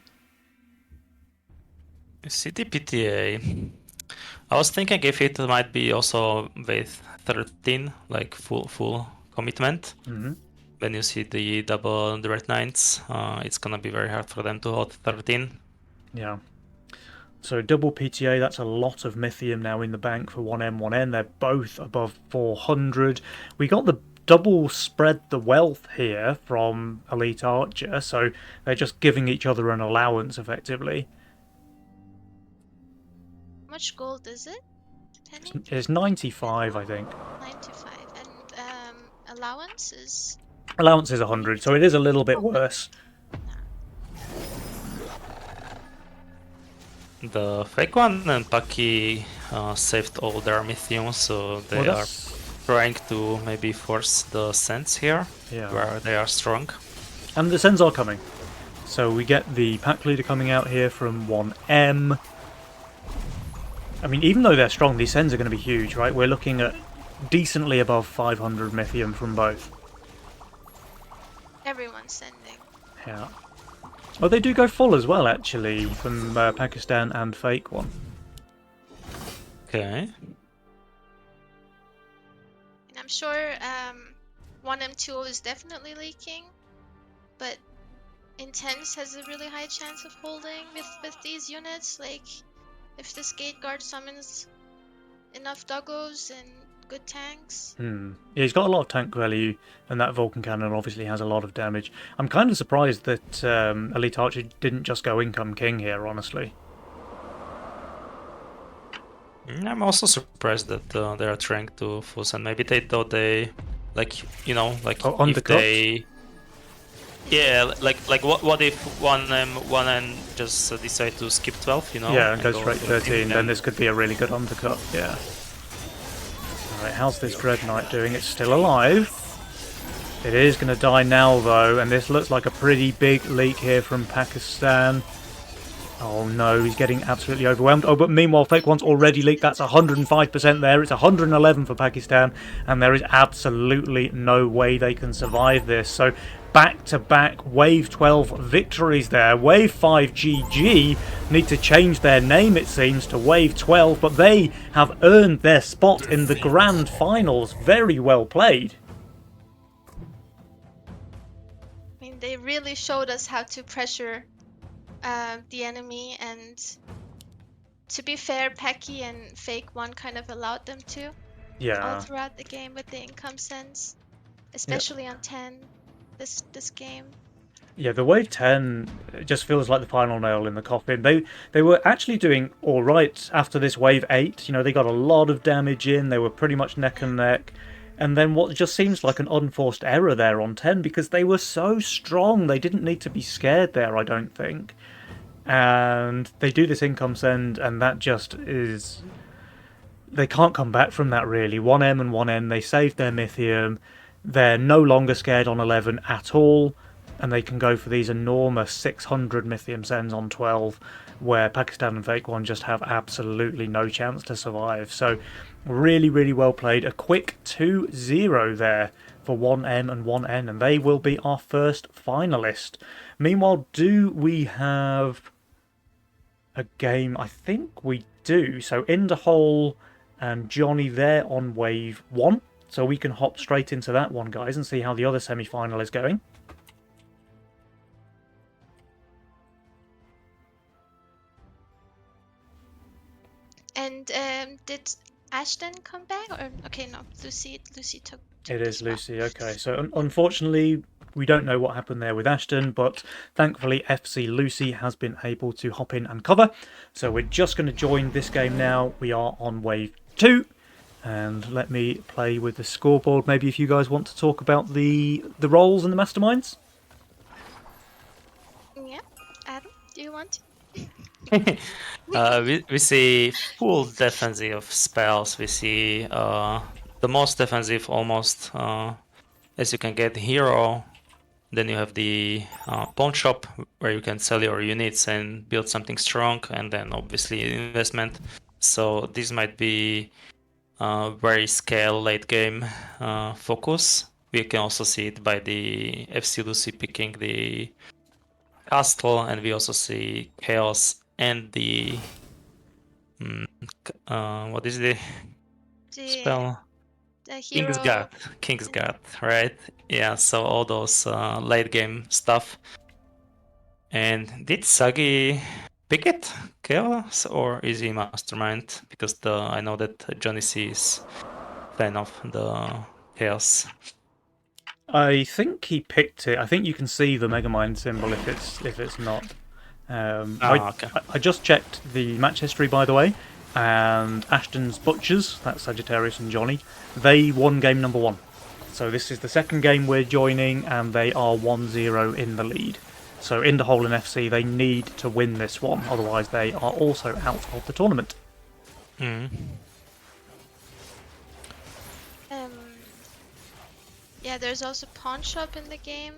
City PTA. I was thinking if it might be also with 13, like full commitment. When you see the double Dread Knights, it's gonna be very hard for them to hold 13. Yeah. So double PTA, that's a lot of Mythium now in the bank for 1M, 1N. They're both above 400. We got the double spread the wealth here from Elite Archer, so they're just giving each other an allowance effectively. How much gold is it? Penny? It's 95, I think. 95. And allowance is... Allowance is 100, so it is a little bit worse. The Fake One and Paki saved all their Mythium, so they are trying to maybe force the Sens here, where they are strong. And the Sens are coming. So we get the pack leader coming out here from 1M. I mean, even though they're strong, these Sens are going to be huge, right? We're looking at decently above 500 Mythium from both. Everyone's sending. Yeah. Oh, they do go full as well, actually, from Pakistan and Fake One. Okay. And I'm sure 1M2 is definitely leaking, but Intense has a really high chance of holding with these units. Like, if this Gate Guard summons enough doggos and good tanks. Yeah, he's got a lot of tank value, and that Vulcan Cannon obviously has a lot of damage. I'm kind of surprised that Elite Archer didn't just go Income King here, honestly. I'm also surprised that they are trying to full send. Maybe they thought they, like, you know, like if they... Yeah, like what if 1M just decide to skip 12, you know? Yeah, and go straight 13, then this could be a really good undercut, yeah. Alright, how's this Dread Knight doing? It's still alive. It is going to die now, though, and this looks like a pretty big leak here from Pakistan. Oh no, he's getting absolutely overwhelmed. Oh, but meanwhile, Fake One's already leaked. That's 105% there. It's 111 for Pakistan, and there is absolutely no way they can survive this. So back-to-back Wave 12 victories there. Wave 5 GG need to change their name, it seems, to Wave 12, but they have earned their spot in the Grand Finals. Very well played. I mean, they really showed us how to pressure the enemy, and to be fair, Paki and Fake One kind of allowed them to all Yeah. throughout the game with the income sense, especially on 10 this game. Yeah, the Wave 10 just feels like the final nail in the coffin. They were actually doing all right after this Wave 8. You know, they got a lot of damage in. They were pretty much neck and neck. And then what just seems like an unforced error there on 10, because they were so strong. They didn't need to be scared there, I don't think. And they do this income send, and that just is... They can't come back from that, really. 1M and 1N, they saved their Mythium. They're no longer scared on 11 at all, and they can go for these enormous 600 Mythium sends on 12, where Pakistan and Fake One just have absolutely no chance to survive. So really, really well played. A quick 2-0 there for 1M and 1N, and they will be our first finalist. Meanwhile, do we have a game? I think we do. So Inderhole and Johnny, they're on Wave 1. So we can hop straight into that one, guys, and see how the other semi-final is going. And did Ashton come back? Or okay, no, Lucy took It the is spot. Lucy, okay. So unfortunately, we don't know what happened there with Ashton, but thankfully FC Lucy has been able to hop in and cover. So we're just going to join this game now. We are on Wave 2. And let me play with the scoreboard. Maybe if you guys want to talk about the roles and the masterminds. Yeah, Adam, do you want to? We see full defensive spells. We see the most defensive almost as you can get hero. Then you have the pawn shop where you can sell your units and build something strong, and then obviously investment. So this might be very scale late game focus. We can also see it by the FC Lucy picking the castle, and we also see chaos and the what is the spell? The hero. Kingsguard, right? Yeah, so all those late game stuff. And did Sagi pick it, chaos, or is he mastermind? Because I know that Johnny C is fan of the chaos. I think he picked it. I think you can see the Megamind symbol if it's not. Okay. I just checked the match history, by the way, and Ashton's Butchers, that's Sagittarius and Johnny, they won game number 1. So this is the second game we're joining, and they are 1-0 in the lead. So Inderhole and FC, they need to win this one, otherwise they are also out of the tournament. Yeah, there's also pawn shop in the game,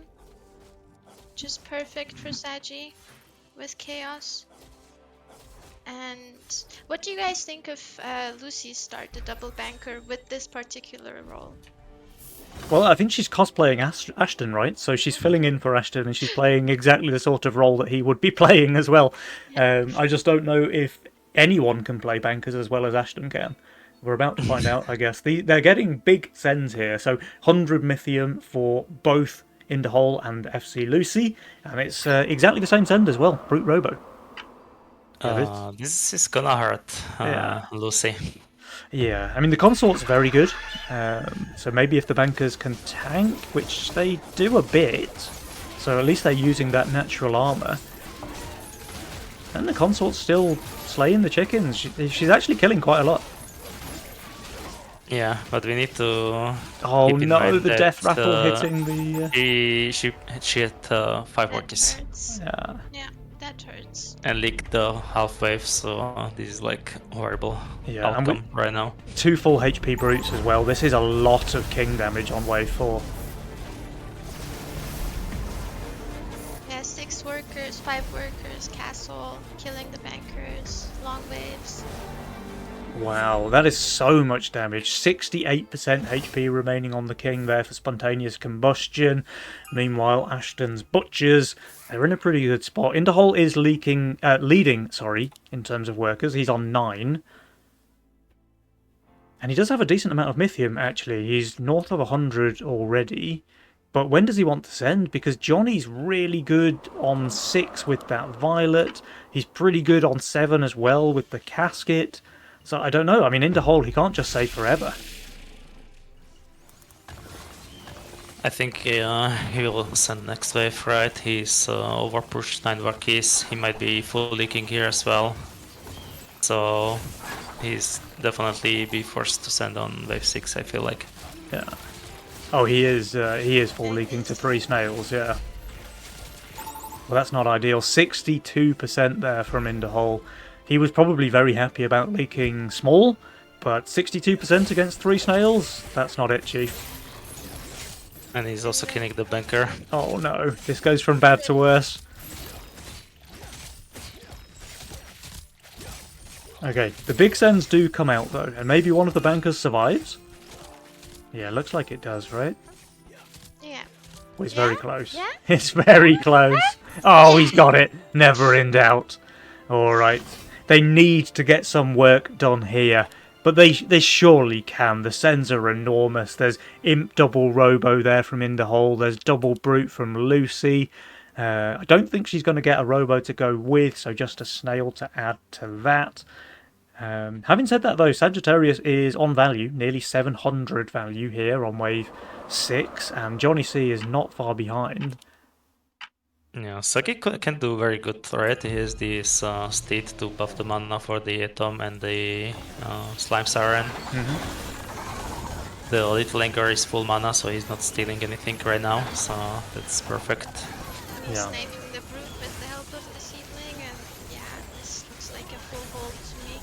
which is perfect for Sagi with chaos. And what do you guys think of Lucy's start, the double banker, with this particular role? Well, I think she's cosplaying Ashton, right? So she's filling in for Ashton, and she's playing exactly the sort of role that he would be playing as well. I just don't know if anyone can play bankers as well as Ashton can. We're about to find out, I guess. They're getting big sends here. So 100 Mythium for both Inderhole and FC Lucy. And it's exactly the same send as well, Brute Robo. This is gonna hurt Lucy. Yeah, I mean, the consort's very good. So maybe if the bankers can tank, which they do a bit, so at least they're using that natural armor. And the consort's still slaying the chickens. She's actually killing quite a lot. Yeah, but we need to. Oh keep in no, mind the that, death rattle hitting the. She had 5 That workers hurts. Yeah. Yeah, that hurts. and leaked the half wave, so this is like horrible Yeah, and outcome right now. 2 full HP brutes as well. This is a lot of king damage on wave 4. Yeah, 6 workers, 5 workers. Sagittarius castle, killing the bankers, long waves. Wow, that is so much damage. 68% HP remaining on the king there for spontaneous combustion. Meanwhile, Ashton's butchers, they're in a pretty good spot. Interhol is leading, in terms of workers. He's on 9. And he does have a decent amount of Mythium, actually. He's north of 100 already. But when does he want to send? Because Johnny's really good on 6 with that Violet. He's pretty good on 7 as well with the Casket. So I don't know. I mean, Interhol, he can't just say forever. I think he will send next wave, right? He's overpushed 9 Varkis. He might be full leaking here as well. So he's definitely be forced to send on wave 6, I feel like. Yeah. Oh, he is full leaking to 3 snails, yeah. Well, that's not ideal. 62% there from Interhol. He was probably very happy about leaking small, but 62% against 3 snails? That's not it, Chief. And he's also killing the banker. Oh no, this goes from bad to worse. Okay, the big sends do come out though, and maybe one of the bankers survives? Yeah, looks like it does, right? Yeah. Well, it's Yeah? very close. Yeah? It's very close. Oh, he's got it. Never in doubt. Alright. They need to get some work done here. But they surely can. The sends are enormous. There's Imp double Robo there from Interhol. There's double Brute from Lucy. I don't think she's going to get a Robo to go with, so just a Snail to add to that. Having said that, though, Sagittarius is on value, nearly 700 value here on wave 6, and Johnny C is not far behind. Yeah, Sagi can do very good, right? He has this state to buff the mana for the Atom and the Slime Siren. The Little Anger is full mana, so he's not stealing anything right now, so that's perfect. He's Yeah. sniping the brute with the help of the seedling, and yeah, this looks like a full hold to me.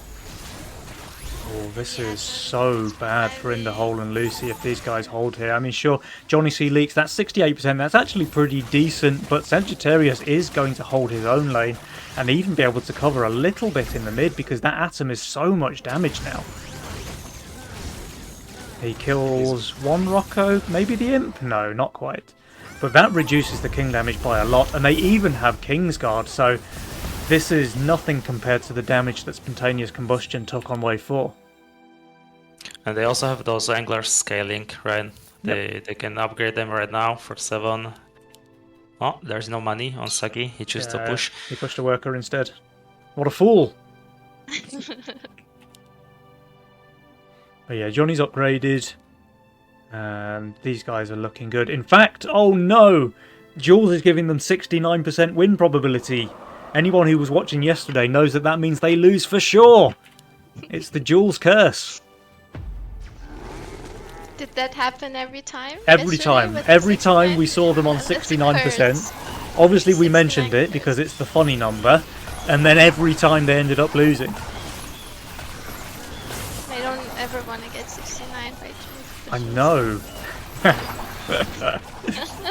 Oh, this is so bad for Interhol and Lucy if these guys hold here. I mean, sure, Johnny C leaks, that's 68%. That's actually pretty decent, but Sagittarius is going to hold his own lane and even be able to cover a little bit in the mid because that Atom is so much damage now. He kills one Rocco, maybe the Imp? No, not quite. But that reduces the King damage by a lot, and they even have Kingsguard, so this is nothing compared to the damage that Spontaneous Combustion took on wave 4. And they also have those Anglers scaling, right? Yep. They can upgrade them right now for 7. Oh, there's no money on Sagi. He chose to push. He pushed a worker instead. What a fool! But yeah, Johnny's upgraded. And these guys are looking good. In fact, oh no! Jules is giving them 69% win probability. Anyone who was watching yesterday knows that that means they lose for sure. It's the Jules curse. Did that happen every time? Every yesterday time. with the Every time 69? we saw them on That's a 69%. curse. Obviously we mentioned it 69%. because it's the funny number. And then every time they ended up losing. I don't ever want to get 69 by truth. I know.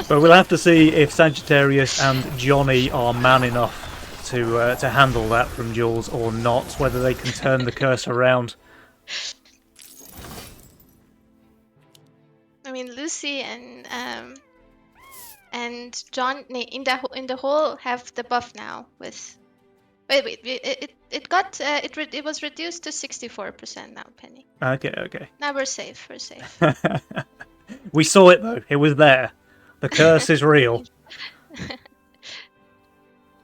But we'll have to see if Sagittarius and Johnny are man enough to handle that from Jules or not, whether they can turn the curse around. I mean, Lucy and John in the whole have the buff now with. Wait, it was reduced to 64% now, Penny. Okay. Now we're safe. We're safe. We saw it though. It was there. The curse is real.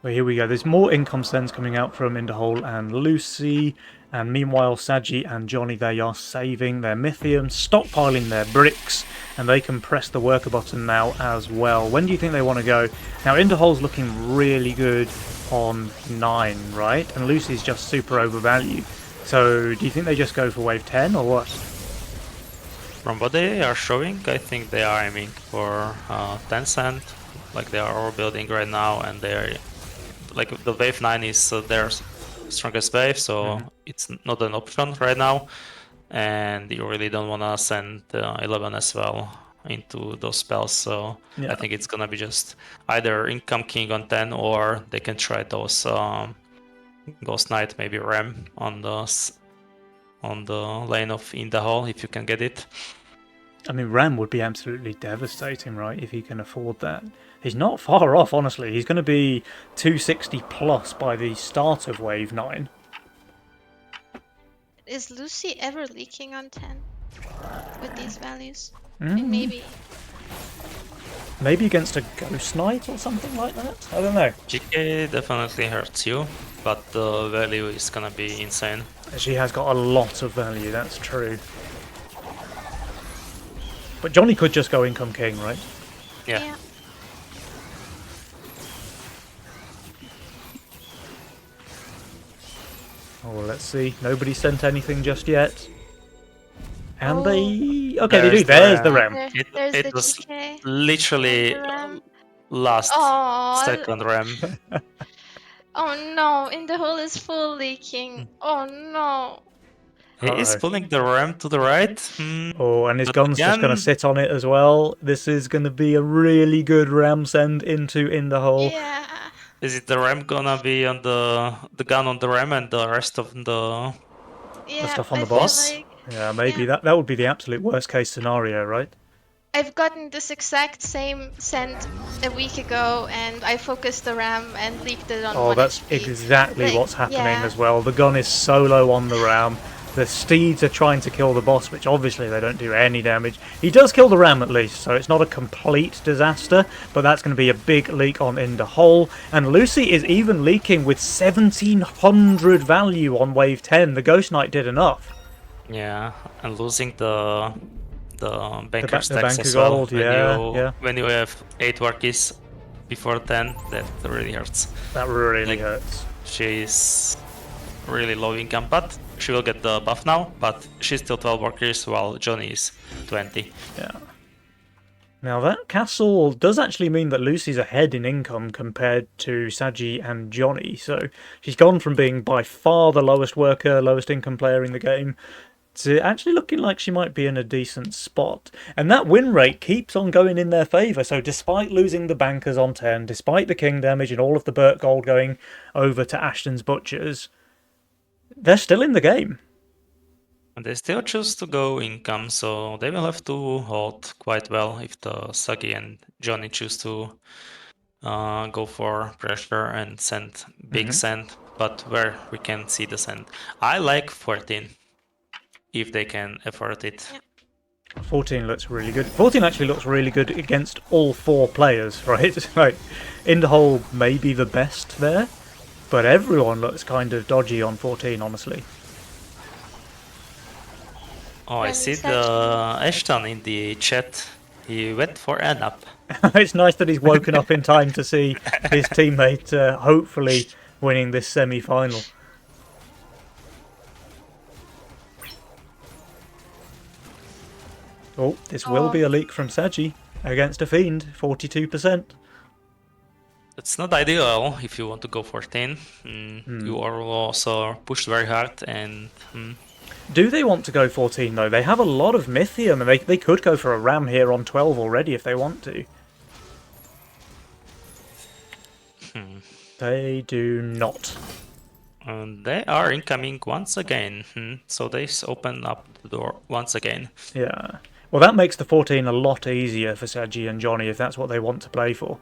Well, here we go. There's more income sends coming out from Interhol and Lucy. And meanwhile, Saggy and Johnny, they are saving their Mythium, stockpiling their bricks, and they can press the worker button now as well. When do you think they want to go? Now, Interhol's looking really good on 9, right? And Lucy's just super overvalued. So, do you think they just go for wave 10 or what? From what they are showing, I think they are aiming for 10 cent. Like they are all building right now, and they are like the wave 9 is their strongest wave, so it's not an option right now. And you really don't want to send 11 as well. into those spells. So Yeah. I think it's gonna be just either income king on 10, or they can try those Ghost Knight, maybe Ram on the lane of in the hall if you can get it. I mean, Ram would be absolutely devastating, right, if he can afford that. He's not far off, honestly. He's going to be 260 plus by the start of Wave 9. Is Lucy ever leaking on 10 with these values? Mm. And maybe. Maybe against a Ghost Knight or something like that? I don't know. GK definitely hurts you, but the value is gonna be insane. She has got a lot of value, that's true. But Johnny could just go Income King, right? Yeah. Oh, let's see. Nobody sent anything just yet. And Oh. they... Okay, they There's do. There's the the Ram. There's It the was GK. literally and the Ram. last Oh, second Ram. oh no, in the hole is full leaking. Oh no. He is Uh-oh. pulling the Ram to the right. Oh, and his But gun's just going to again- sit on it as well. This is going to be a really good Ram send into In the Hole. Yeah. Is it the Ram gonna be on the gun on the Ram and the rest of the... Yeah. stuff on I the feel boss? like Yeah, maybe Yeah. that would be the absolute worst case scenario, right? I've gotten this exact same send a week ago, and I focused the RAM and leaked it on Oh, 1 that's HP. exactly Like, what's happening yeah. as well. The gun is solo on the Ram. The Steeds are trying to kill the boss, which obviously they don't do any damage. He does kill the Ram at least, so it's not a complete disaster, but that's going to be a big leak on In the Hole. And Lucy is even leaking with 1700 value on Wave 10. The Ghost Knight did enough. Yeah, and losing the banker the stacks banker as well. gold, yeah, yeah. When you have 8 workies before 10, that really hurts. That really Like- hurts. She's really low income, but she will get the buff now, but she's still 12 workers while Johnny is 20. Yeah. Now that castle does actually mean that Lucy's ahead in income compared to Saji and Johnny, so she's gone from being by far the lowest worker, lowest income player in the game, to actually looking like she might be in a decent spot. And that win rate keeps on going in their favour, so despite losing the bankers on 10, despite the king damage and all of the Burt gold going over to Ashton's butchers, they're still in the game. And they still choose to go income, so they will have to hold quite well if the Sagi and Johnny choose to go for pressure and send big send, but where we can see the send. I like 14, if they can afford it. Yeah. 14 looks really good. 14 actually looks really good against all 4 players, right? Like, In the Hole may be the best there, but everyone looks kind of dodgy on 14, honestly. Oh, I And see Saji- the Ashton in the chat. He went for an up. It's nice that he's woken up in time to see his teammate hopefully winning this semi-final. Oh, this will be a leak from Saji against a Fiend, 42%. It's not ideal if you want to go 14. You are also pushed very hard, and Do they want to go 14 though? They have a lot of Mythium, and they could go for a Ram here on 12 already if they want to. They do not. they are incoming once again. So they open up the door once again. Yeah. Well, that makes the 14 a lot easier for Saji and Johnny if that's what they want to play for.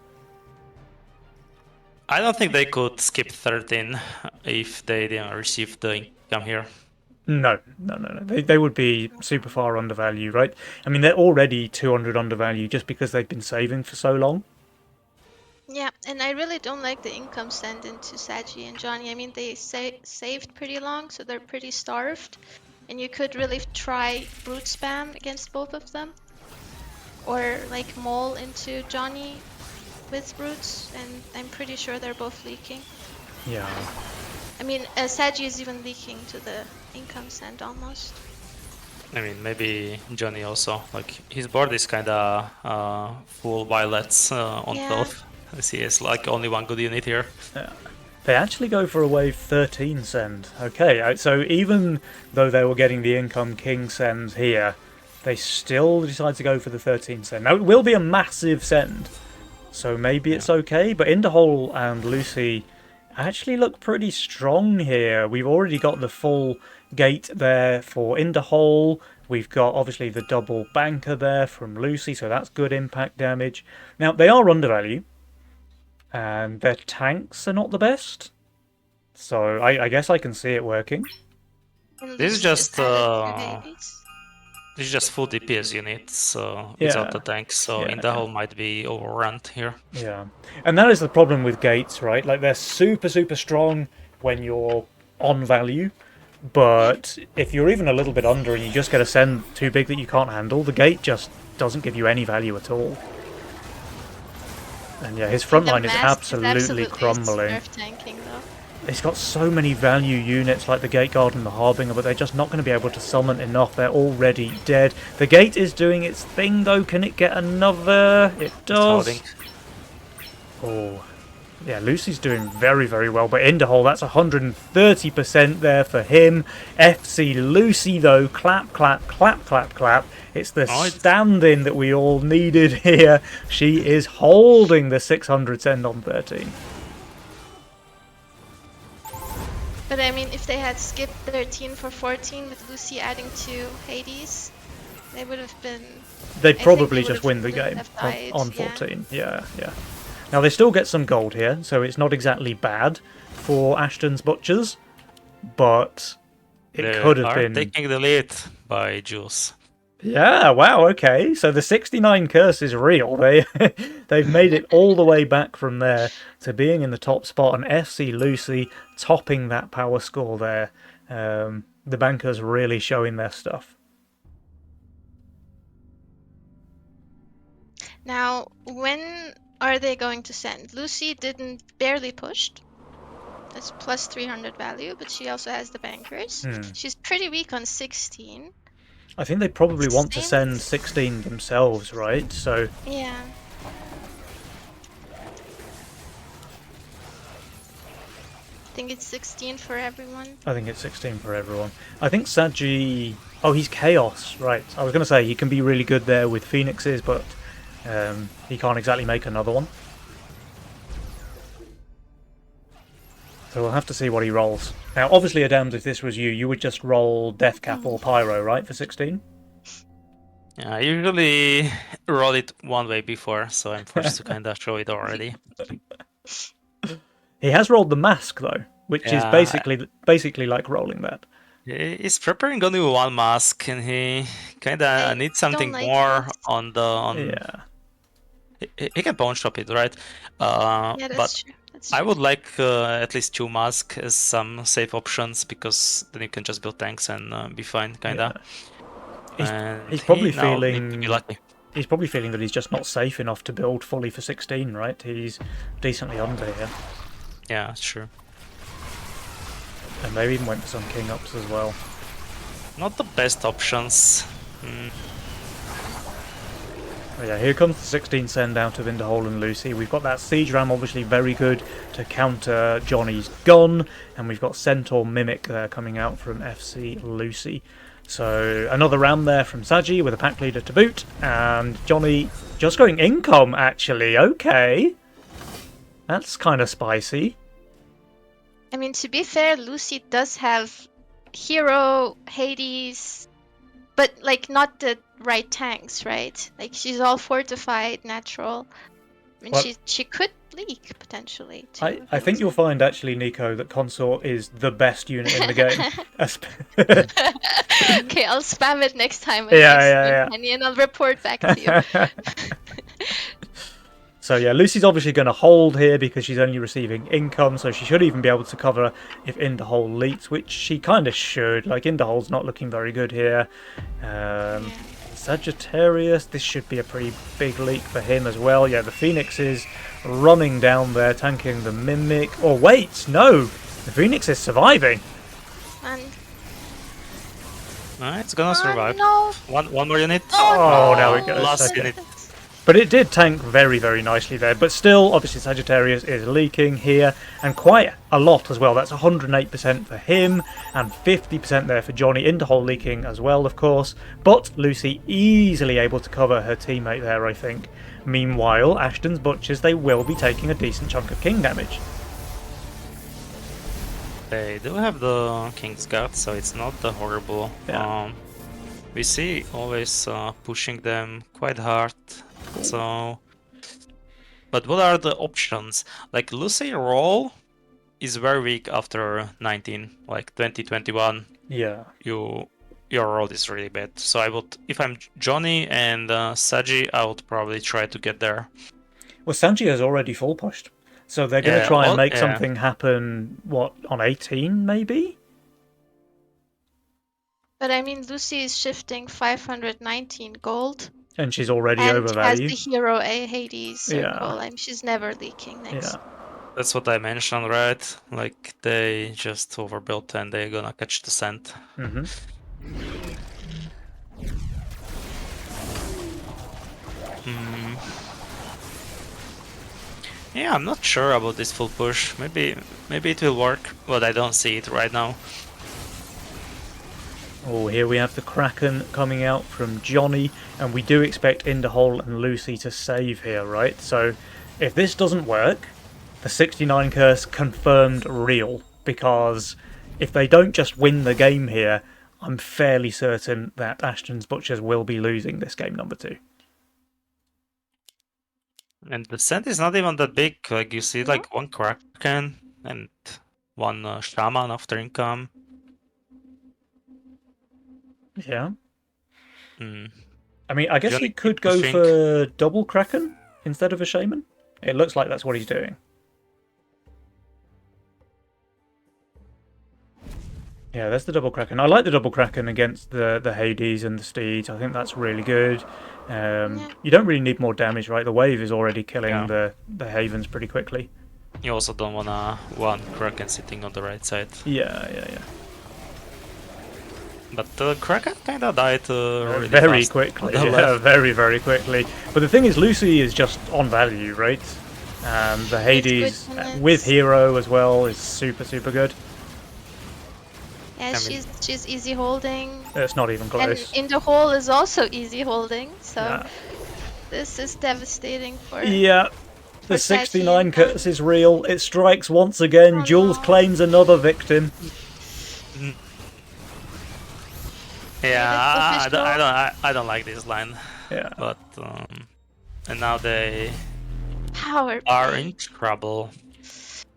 I don't think they could skip 13 if they didn't receive the income here. No. They would be super far undervalued, right? I mean, they're already 200 undervalued just because they've been saving for so long. Yeah, and I really don't like the income send into Saji and Johnny. I mean, they saved pretty long, so they're pretty starved. And you could really try brute spam against both of them. Or like maul into Johnny with brutes, and I'm pretty sure they're both leaking. Yeah. I mean, Saji is even leaking to the income send almost. I mean, maybe Johnny also. Like, his board is kinda full violets on Yeah. 12. I see it's like only one good unit here. They actually go for a wave 13 send. Okay, so even though they were getting the income king sends here, They still decide to go for the 13 send. Now, it will be a massive send, so maybe it's okay, but Interhole and Lucy actually look pretty strong here. We've already got the full gate there for Interhole. We've got, obviously, the double banker there from Lucy, so that's good impact damage. Now, they are undervalue, and their tanks are not the best, so I guess I can see it working. And This is Lucy just added 2 babies. this is just full DPS units Yeah. without the tanks, so Yeah. Interhole might be overrun here. Yeah, and that is the problem with gates, right? Like, they're super, super strong when you're on value, but if you're even a little bit under and you just get a send too big that you can't handle, the gate just doesn't give you any value at all. And yeah, his front The line is mask absolutely crumbling. nerf tanking though. It's got so many value units like the Gate Guard and the Harbinger, but they're just not going to be able to summon enough. They're already dead. The Gate is doing its thing, though. Can it get another? It does. Holding. Oh, yeah, Lucy's doing very, very well. But Interhole, that's 130% there for him. FC Lucy, though, clap, clap, clap, clap, clap. It's the stand-in that we all needed here. She is holding the 600 send on 13. But I mean, if they had skipped 13 for 14 with Lucy adding 2 Hades, they would have been. They'd I probably think they just win the would've game have died, on yeah. 14. Yeah, yeah. Now, they still get some gold here, so it's not exactly bad for Ashton's Butchers, but it could have been... taking the lead by Jules. Yeah, wow, okay. So the 69 curse is real. They've made it all the way back from there to being in the top spot, and FC Lucy topping that power score there. The bankers really showing their stuff. Now, when are they going to send? Lucy didn't barely pushed. That's plus 300 value, but she also has the bankers. She's pretty weak on 16. I think they probably want to 16? send 16 themselves, right? So Yeah. I think it's 16 for everyone. I think it's 16 for everyone. I think Saji... Oh, he's Chaos, right. I was going to say he can be really good there with Phoenixes, but he can't exactly make another one. So we'll have to see what he rolls. Now, obviously, Adams, if this was you, you would just roll Deathcap or Pyro, right, for 16? Yeah, I usually roll it one way before, so I'm forced to kind of show it already. He has rolled the Mask, though, which is basically like rolling that. He's preparing only one mask, and he kind of needs something don't like more it. on the... Yeah. He can pawn shop it, right? Yeah, that's but true. I would like at least 2 masks as some safe options, because then you can just build tanks and be fine, kinda. He's probably now needs to feeling be lucky. he's probably feeling that he's just not safe enough to build fully for 16, right? He's decently under here. Yeah, sure. And they even went for some king ups as well. Not the best options. Oh yeah, here comes the 16 send out of Interhole and Lucy. We've got that Siege Ram, obviously very good to counter Johnny's gun, and we've got Centaur Mimic there coming out from FC Lucy. So another ram there from Saji with a pack leader to boot, and Johnny just going income actually. Okay, that's kind of spicy. I mean, to be fair, Lucy does have Hero, Hades, but like not the right tanks, right? Like she's all fortified, natural. I mean, Well, she could leak potentially. Too, I think you'll find actually, Nico, that Consort is the best unit in the game. Okay, I'll spam it next time. Yeah. And I'll report back to you. So yeah, Lucy's obviously going to hold here because she's only receiving income, so she should even be able to cover if Interhole leaks, which she kind of should. Like, Interhole's not looking very good here. Sagittarius, this should be a pretty big leak for him as well. Yeah, the Phoenix is running down there, tanking the Mimic. Oh wait, no! The Phoenix is surviving! And It's gonna survive. no! One more unit. Oh, now it goes. Last Okay. unit. But it did tank very, very nicely there. But still, obviously, Sagittarius is leaking here, and quite a lot as well. That's 108% for him, and 50% there for Johnny. Interhole leaking as well, of course. But Lucy easily able to cover her teammate there, I think. Meanwhile, Ashton's Butchers, they will be taking a decent chunk of king damage. They do have the King's Guard, so it's not that horrible. Yeah. We see always pushing them quite hard. So, but what are the options? Like Lucy roll is very weak after 19, like 2021. Yeah. Your roll is really bad. So I would, if I'm Johnny and Saji, I would probably try to get there. Well, Sanji has already full pushed. So they're going to try and make yeah. something happen, what, on 18 maybe? But I mean, Lucy is shifting 519 gold. And she's already And overvalued. has the hero a Hades circle. Yeah. I mean, she's never leaking next. Yeah. That's what I mentioned, right? Like they just overbuilt and they're gonna catch the scent. Mm-hmm. Yeah, I'm not sure about this full push. Maybe it will work, but I don't see it right now. Oh, here we have the Kraken coming out from Johnny, and we do expect Interhole and Lucy to save here, right? So if this doesn't work, the 69 curse confirmed real, because if they don't just win the game here, I'm fairly certain that Ashton's Butchers will be losing this game number 2. And the scent is not even that big. Like you see, like one Kraken and one Shaman after income. Yeah. Hmm. I mean, I guess Johnny he could keep go pushing. for double Kraken instead of a Shaman. It looks like that's what he's doing. Yeah, there's the double Kraken. I like the double Kraken against the Hades and the Steeds. I think that's really good. You don't really need more damage, right? The wave is already killing the Havens pretty quickly. You also don't wanna one Kraken sitting on the right side. Yeah. But the Kraken kinda died really Very fast quickly. on the Yeah, left. very, very quickly. But the thing is, Lucy is just on value, right? And the Hades with Hero as well is super, super good. Yeah, she's easy holding. It's not even close. And Interhole is also easy holding, so Yeah. this is devastating for Yeah. The for 69 Saji. curse is real. It strikes once again. Oh, Jules no. claims another victim. Yeah, Official. I don't like this line. Yeah. But and now they Power are play. in trouble.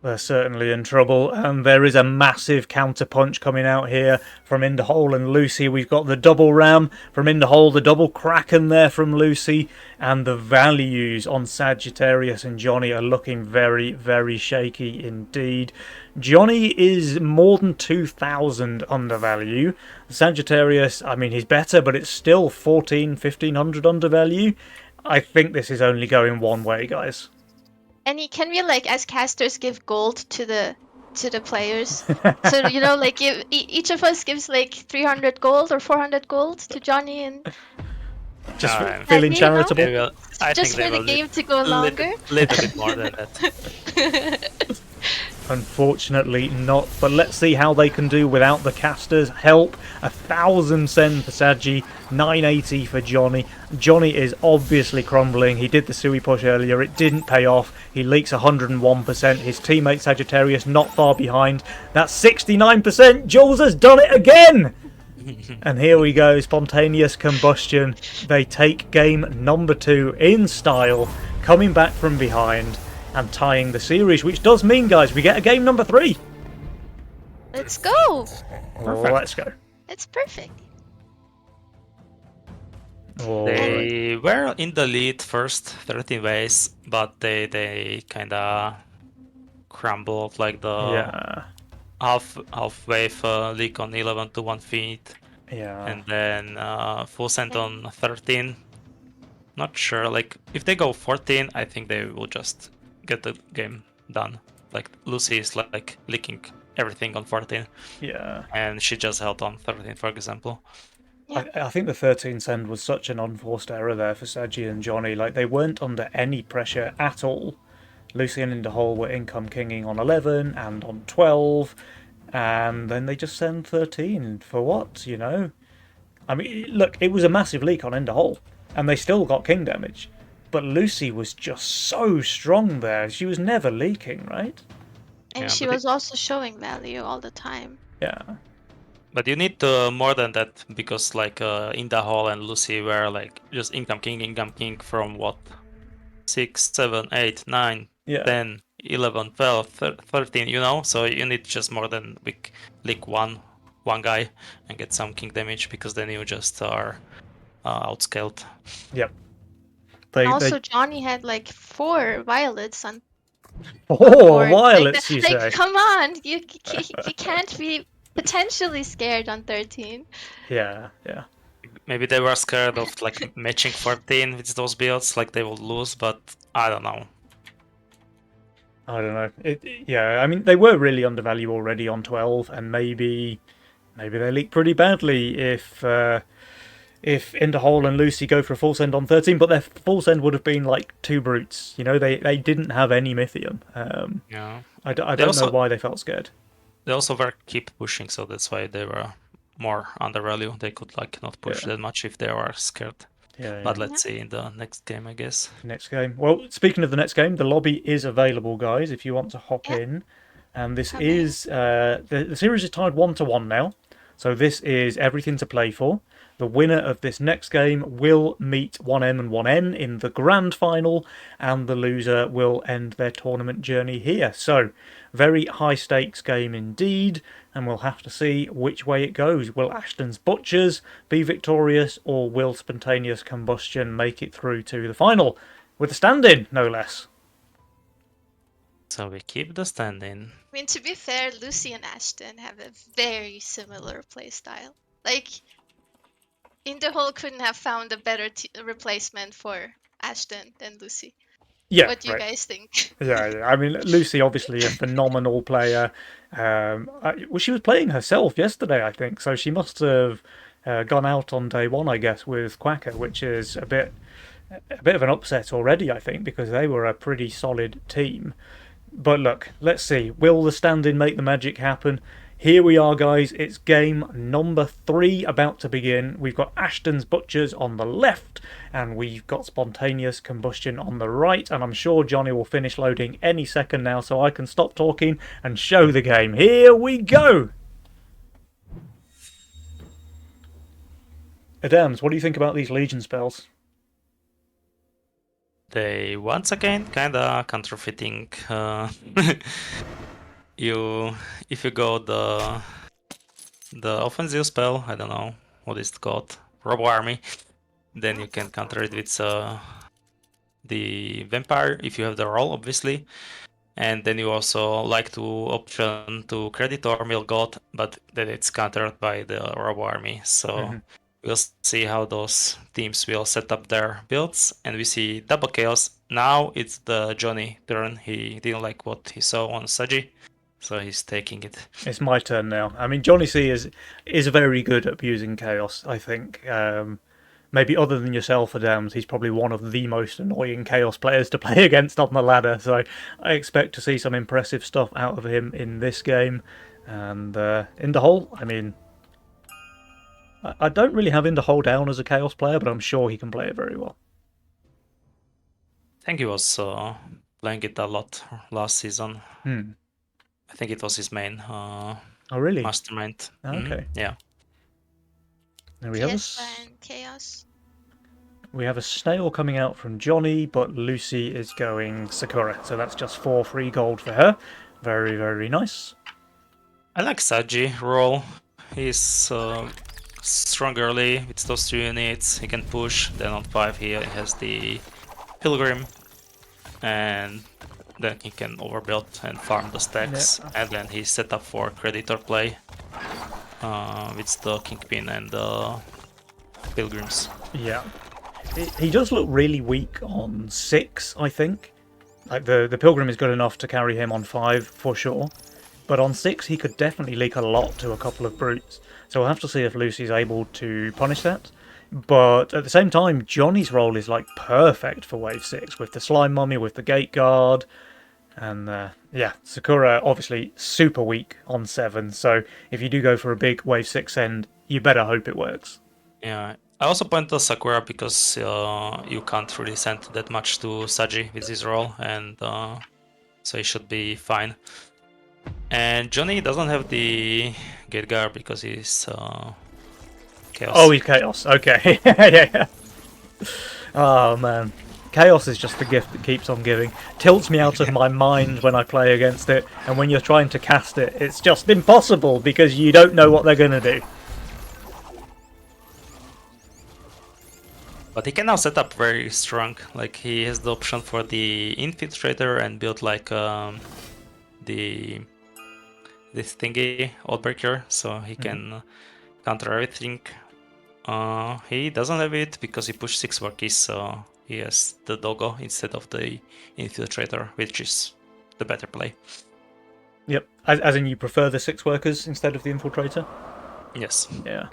They're certainly in trouble, and there is a massive counter-punch coming out here from Interhole and Lucy. We've got the double Ram from Interhole, the double Kraken there from Lucy, and the values on Sagittarius and Johnny are looking very, very shaky indeed. Johnny is more than 2,000 undervalue. Sagittarius, I mean, he's better, but it's still 1,1500 undervalue. I think this is only going one way, guys. And can we, like, as casters, give gold to the players? So, you know, like, give, each of us gives like 300 gold or 400 gold to Johnny and Just Alright. feeling Like, you know? charitable. They will, I just think for they the will game to go longer. little bit more than that. Unfortunately not, but let's see how they can do without the casters' help. 1,000 send for Saji, 980 for Johnny. Johnny is obviously crumbling. He did the Sui push earlier, it didn't pay off. He leaks 101%. His teammate Sagittarius not far behind. That's 69%. Jules has done it again! And here we go, spontaneous combustion. They take game number 2 in style, coming back from behind and tying the series, which does mean, guys, we get a game number 3. Let's go. Let's go. It's perfect. They were in the lead first 13 ways, but they kinda crumbled like the Yeah. half wave leak on 11 to 1 feet, Yeah. and then full send on 13. Not sure, like if they go 14, I think they will just get the game done. Like Lucy is like leaking everything on 14, Yeah. and she just held on 13, for example. Yeah. I think the 13 send was such an unforced error there for Seji and Johnny. Like, they weren't under any pressure at all. Lucy and Interhole were income kinging on 11 and on 12, and then they just send 13 for what, you know? I mean, look, it was a massive leak on Interhole, and they still got king damage. But Lucy was just so strong there. She was never leaking, right? And Yeah, she but was also showing value all the time. Yeah. But you need more than that, because like Indahol and Lucy were like just income king from what? 6, 7, 8, 9, Yeah. 10, 11, 12, 13, you know? So you need just more than leak one guy and get some king damage, because then you just are outscaled. Yep. Also, Johnny had like 4 violets on Oh, board. violets, you say? Come on, you can't be potentially scared on 13. Yeah, yeah. Maybe they were scared of like matching 14 with those builds, like they will lose, but I don't know. I don't know. Yeah, I mean, they were really undervalued already on 12, and maybe they leak pretty badly if Interhole and Lucy go for a full send on 13, but their full send would have been like 2 brutes. You know, they didn't have any Mythium. Yeah. I don't know why they felt scared. They also were keep pushing, so that's why they were more undervalued. They could like not push that much if they were scared. Yeah, But let's see in the next game, I guess. Next game. Well, speaking of the next game, the lobby is available, guys, if you want to hop in. And this is the series is tied 1-1 now, so this is everything to play for. The winner of this next game will meet 1M and 1N in the grand final, and the loser will end their tournament journey here. So, very high stakes game indeed, and we'll have to see which way it goes. Will Ashton's Butchers be victorious, or will Spontaneous Combustion make it through to the final? With a stand-in, no less. So we keep the stand-in. I mean, to be fair, Lucy and Ashton have a very similar playstyle. Like, Interhole couldn't have found a better replacement for Ashton than Lucy. Yeah, what do you guys think? Yeah. I mean, Lucy, obviously a phenomenal player. Well, she was playing herself yesterday, I think, so she must have gone out on day one, I guess, with Quacker, which is a bit of an upset already, I think, because they were a pretty solid team. But look, let's see. Will the stand-in make the magic happen? Here we are, guys. It's game number 3 about to begin. We've got Ashton's Butchers on the left, and we've got Spontaneous Combustion on the right. And I'm sure Johnny will finish loading any second now, so I can stop talking and show the game. Here we go! Adams, what do you think about these Legion spells? They once again kinda counterfeiting. If you go the offensive spell, I don't know what is it called, Robo Army, then you can counter it with the Vampire if you have the roll, obviously, and then you also like to option to Creditor Mill God, but then it's countered by the Robo Army. So we'll see how those teams will set up their builds, and we see double chaos. Now it's the Johnny turn. He didn't like what he saw on Seji, so he's taking it. It's my turn now. I mean, Johnny C is very good at abusing chaos, I think. Maybe other than yourself, Adams, he's probably one of the most annoying chaos players to play against on the ladder. So I expect to see some impressive stuff out of him in this game. And Interhole, I mean, I don't really have Interhole down as a chaos player, but I'm sure he can play it very well. I think he was playing it a lot last season. I think it was his main really? mastermind. Okay. Yeah. There we have Chaos. We have a snail coming out from Johnny, but Lucy is going Sakura. So that's just 4 free gold for her. Very, very nice. I like Seji roll. He's strong early with those 2 units. He can push. Then on 5 he has the Pilgrim. And then he can overbuild and farm the stacks. Yeah. And then he's set up for Creditor play with the Kingpin and the Pilgrims. Yeah. He does look really weak on 6, I think. Like the Pilgrim is good enough to carry him on 5 for sure. but on 6 he could definitely leak a lot to a couple of brutes. So we'll have to see if Lucy's able to punish that. But at the same time, Johnny's role is like perfect for wave 6 with the slime mummy, with the gate guard. And yeah, Sakura obviously super weak on 7, so if you do go for a big wave 6 end, you better hope it works. Yeah, I also point to Sakura because you can't really send that much to Saji with his role, and so he should be fine. And Johnny doesn't have the gate guard because he's chaos. Oh, he's chaos. Okay. Yeah. Oh man, chaos is just the gift that keeps on giving. Tilts me out of my mind when I play against it, and when you're trying to cast it, it's just impossible because you don't know what they're gonna do. But he can now set up very strong. Like he has the option for the infiltrator and build like this thingy Oathbreaker, so he can counter everything. He doesn't have it because he pushed 6 workies, so he has the doggo instead of the infiltrator, which is the better play. Yep, as in you prefer the 6 workers instead of the infiltrator? Yes. Yeah,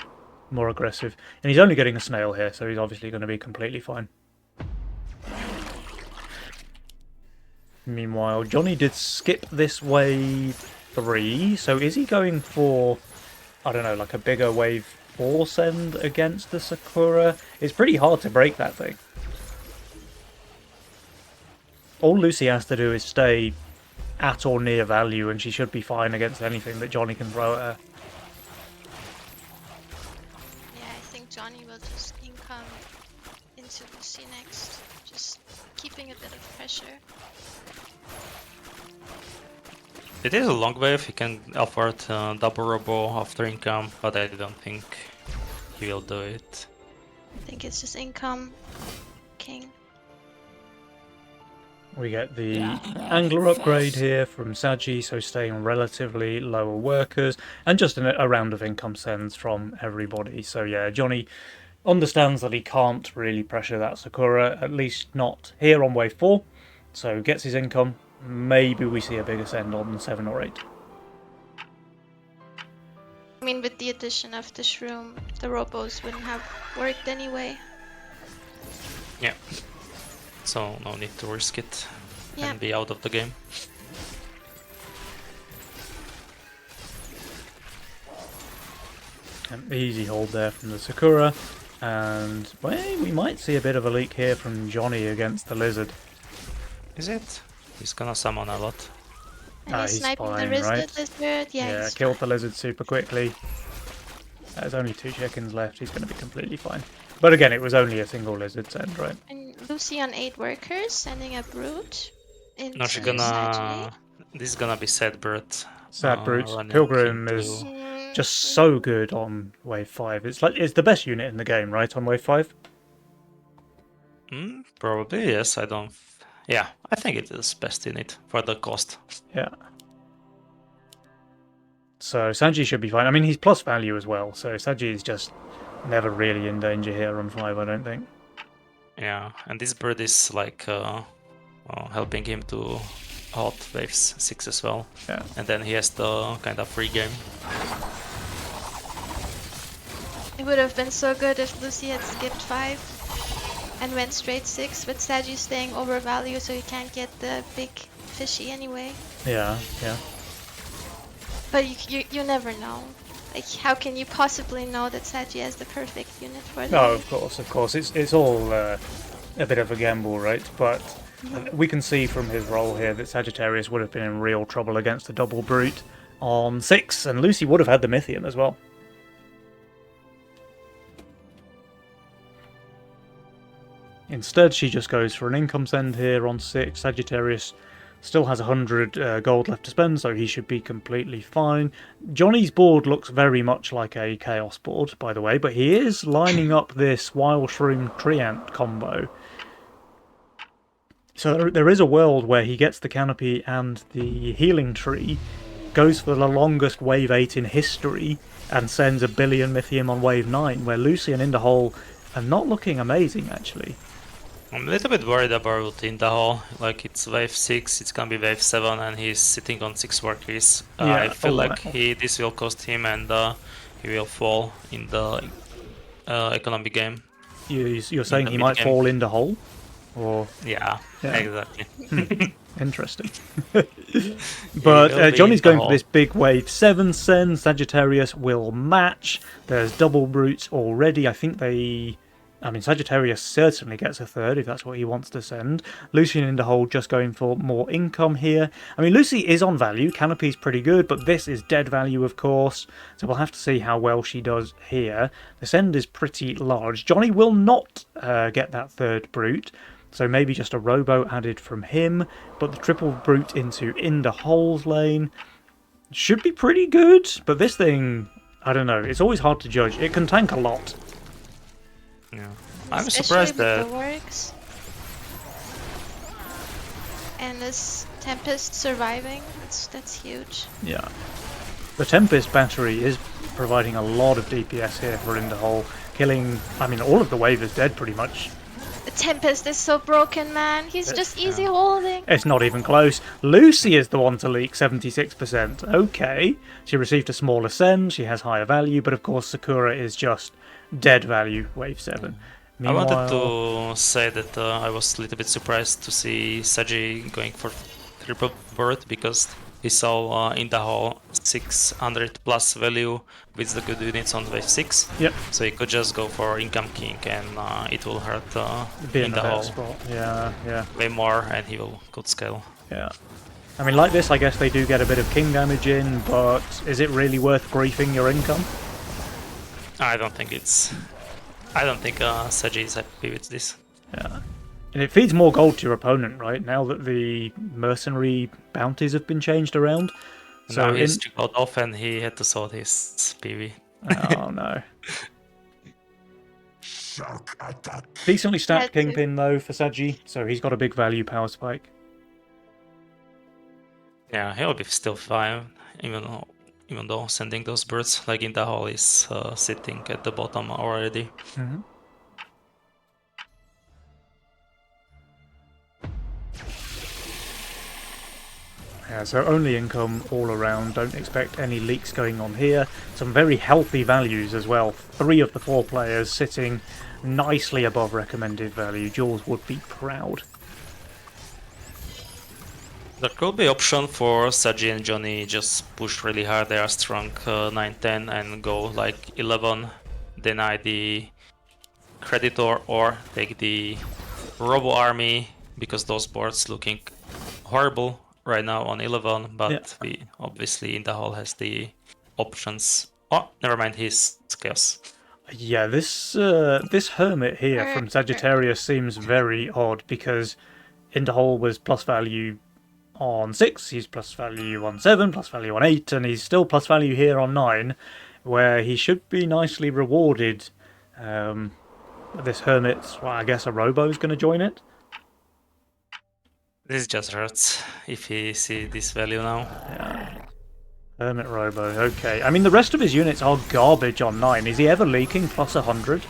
more aggressive. And he's only getting a snail here, so he's obviously going to be completely fine. Meanwhile, Johnny did skip this wave 3, so is he going for, I don't know, like a bigger wave 4 send against the Sakura? It's pretty hard to break that thing. All Lucy has to do is stay at or near value, and she should be fine against anything that Johnny can throw at her. Yeah, I think Johnny will just income into Lucy next, just keeping a bit of pressure. It is a long wave, he can afford double robo after income, but I don't think he will do it. I think it's just income king. We get the angler upgrade here from Saji, so staying on relatively lower workers, and just a round of income sends from everybody. So yeah, Johnny understands that he can't really pressure that Sakura, at least not here on wave 4, so gets his income. Maybe we see a bigger send on 7 or 8. I mean, with the addition of the shroom, the robos wouldn't have worked anyway. Yeah. So no need to risk it Yeah. and be out of the game. An easy hold there from the Sakura, and well, we might see a bit of a leak here from Johnny against the lizard. Is it? He's gonna summon a lot. And he's he's sniping fine, the right? lizard. Yeah, he's killed fine. the lizard super quickly. There's only 2 chickens left, he's going to be completely fine. But again, it was only a single lizard send, right? And Lucy on 8 workers, sending a brute. No, she's into gonna. Saji. This is gonna be sad bird. Sad brute. running Pilgrim into- is just so good on wave 5. It's the best unit in the game, right? On wave 5. Probably yes. I don't. Yeah, I think it is best unit for the cost. Yeah. So Saji should be fine. I mean, he's plus value as well, so Saji is just never really in danger here on 5, I don't think. Yeah, and this bird is like helping him to halt waves 6 as well. Yeah. And then he has the kind of free game. It would have been so good if Lucy had skipped 5 and went straight 6, with Saji staying over value so you can't get the big fishy anyway. Yeah, yeah. But you never know. Like, how can you possibly know that Saji has the perfect unit for No, them? of course. It's all a bit of a gamble, right? But we can see from his role here that Sagittarius would have been in real trouble against the double brute on 6, and Lucy would have had the Mythium as well. Instead, she just goes for an income send here on 6. Sagittarius still has 100 gold left to spend, so he should be completely fine. Johnny's board looks very much like a Chaos board, by the way, but he is lining up this Wild Shroom Treant combo. So there is a world where he gets the Canopy and the Healing Tree, goes for the longest Wave 8 in history, and sends a billion Mythium on Wave 9, where Lucy and Inderhole are not looking amazing, actually. I'm a little bit worried about Indahol. Like it's wave 6, it's gonna be wave 7, and he's sitting on 6 workers. I Yeah. feel Oh, like wow. this will cost him, and he will fall in the economy game. You're saying the he mid might game. fall into hole, or Yeah, Yeah. exactly. interesting. will But be Johnny's in the going for hole. this big wave 7 send. Sagittarius will match. There's double brutes already. I think I mean, Sagittarius certainly gets a third if that's what he wants to send. Lucian in the hole just going for more income here. I mean, Lucy is on value. Canopy's pretty good, but this is dead value, of course. So we'll have to see how well she does here. The send is pretty large. Johnny will not get that third brute. So maybe just a robo added from him. But the triple brute into in the holes lane should be pretty good. But this thing, I don't know. It's always hard to judge. It can tank a lot. Yeah. I'm Especially surprised with that the works. And this Tempest surviving, that's huge. Yeah. The Tempest battery is providing a lot of DPS here for in the hole. Killing, I mean, all of the wave is dead pretty much. The Tempest is so broken, man. He's just easy holding. It's not even close. Lucy is the one to leak 76%. Okay. She received a smaller send, she has higher value, but of course Sakura is just dead value, wave 7. I wanted to say that I was a little bit surprised to see Saji going for triple bird because he saw in the hole 600 plus value with the good units on wave 6. Yep. So he could just go for income king and it will hurt Be in the better hole spot. Yeah. way more and he will could scale. Yeah. I mean, like this, I guess they do get a bit of king damage in, but is it really worth griefing your income? I don't think Saji is happy with this. Yeah. And it feeds more gold to your opponent, right? Now that the mercenary bounties have been changed around. So now he's got off and he had to sort his PV. Oh no. Decently stacked Kingpin though for Saji, so he's got a big value power spike. Yeah, he'll be still fine, even though sending those birds like in the hole is sitting at the bottom already. Mm-hmm. Yeah, so only income all around. Don't expect any leaks going on here. Some very healthy values as well. 3 of the 4 players sitting nicely above recommended value. Jules would be proud. There could be option for Saji and Johnny just push really hard. They are strong 9-10 and go like 11, deny the Creditor or take the Robo Army because those boards looking horrible right now on 11, but we obviously in the hole has the options. Oh, never mind, he's Chaos. Yeah, this Hermit here from Sagittarius seems very odd because in the hole was plus value on 6, he's plus value on 7, plus value on 8, and he's still plus value here on 9, where he should be nicely rewarded. This Hermit, well, I guess a Robo is going to join it. This just hurts if he see this value now. Yeah. Hermit Robo, okay. I mean, the rest of his units are garbage on 9. Is he ever leaking plus 100?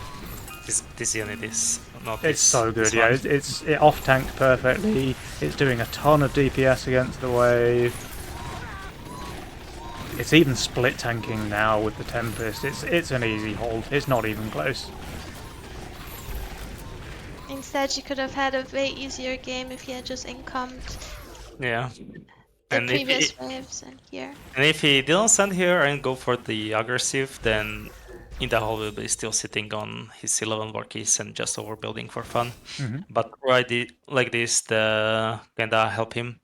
This unit is not. It's so good, yeah. It off-tanked perfectly. It's doing a ton of DPS against the wave. It's even split tanking now with the Tempest. It's an easy hold. It's not even close. Instead, you could have had a way easier game if you had just incomed Yeah. the And previous waves and here. And if he didn't send here and go for the aggressive, then in the hole will be still sitting on his 11 workies and just overbuilding for fun. Mm-hmm. But like this, the kinda help him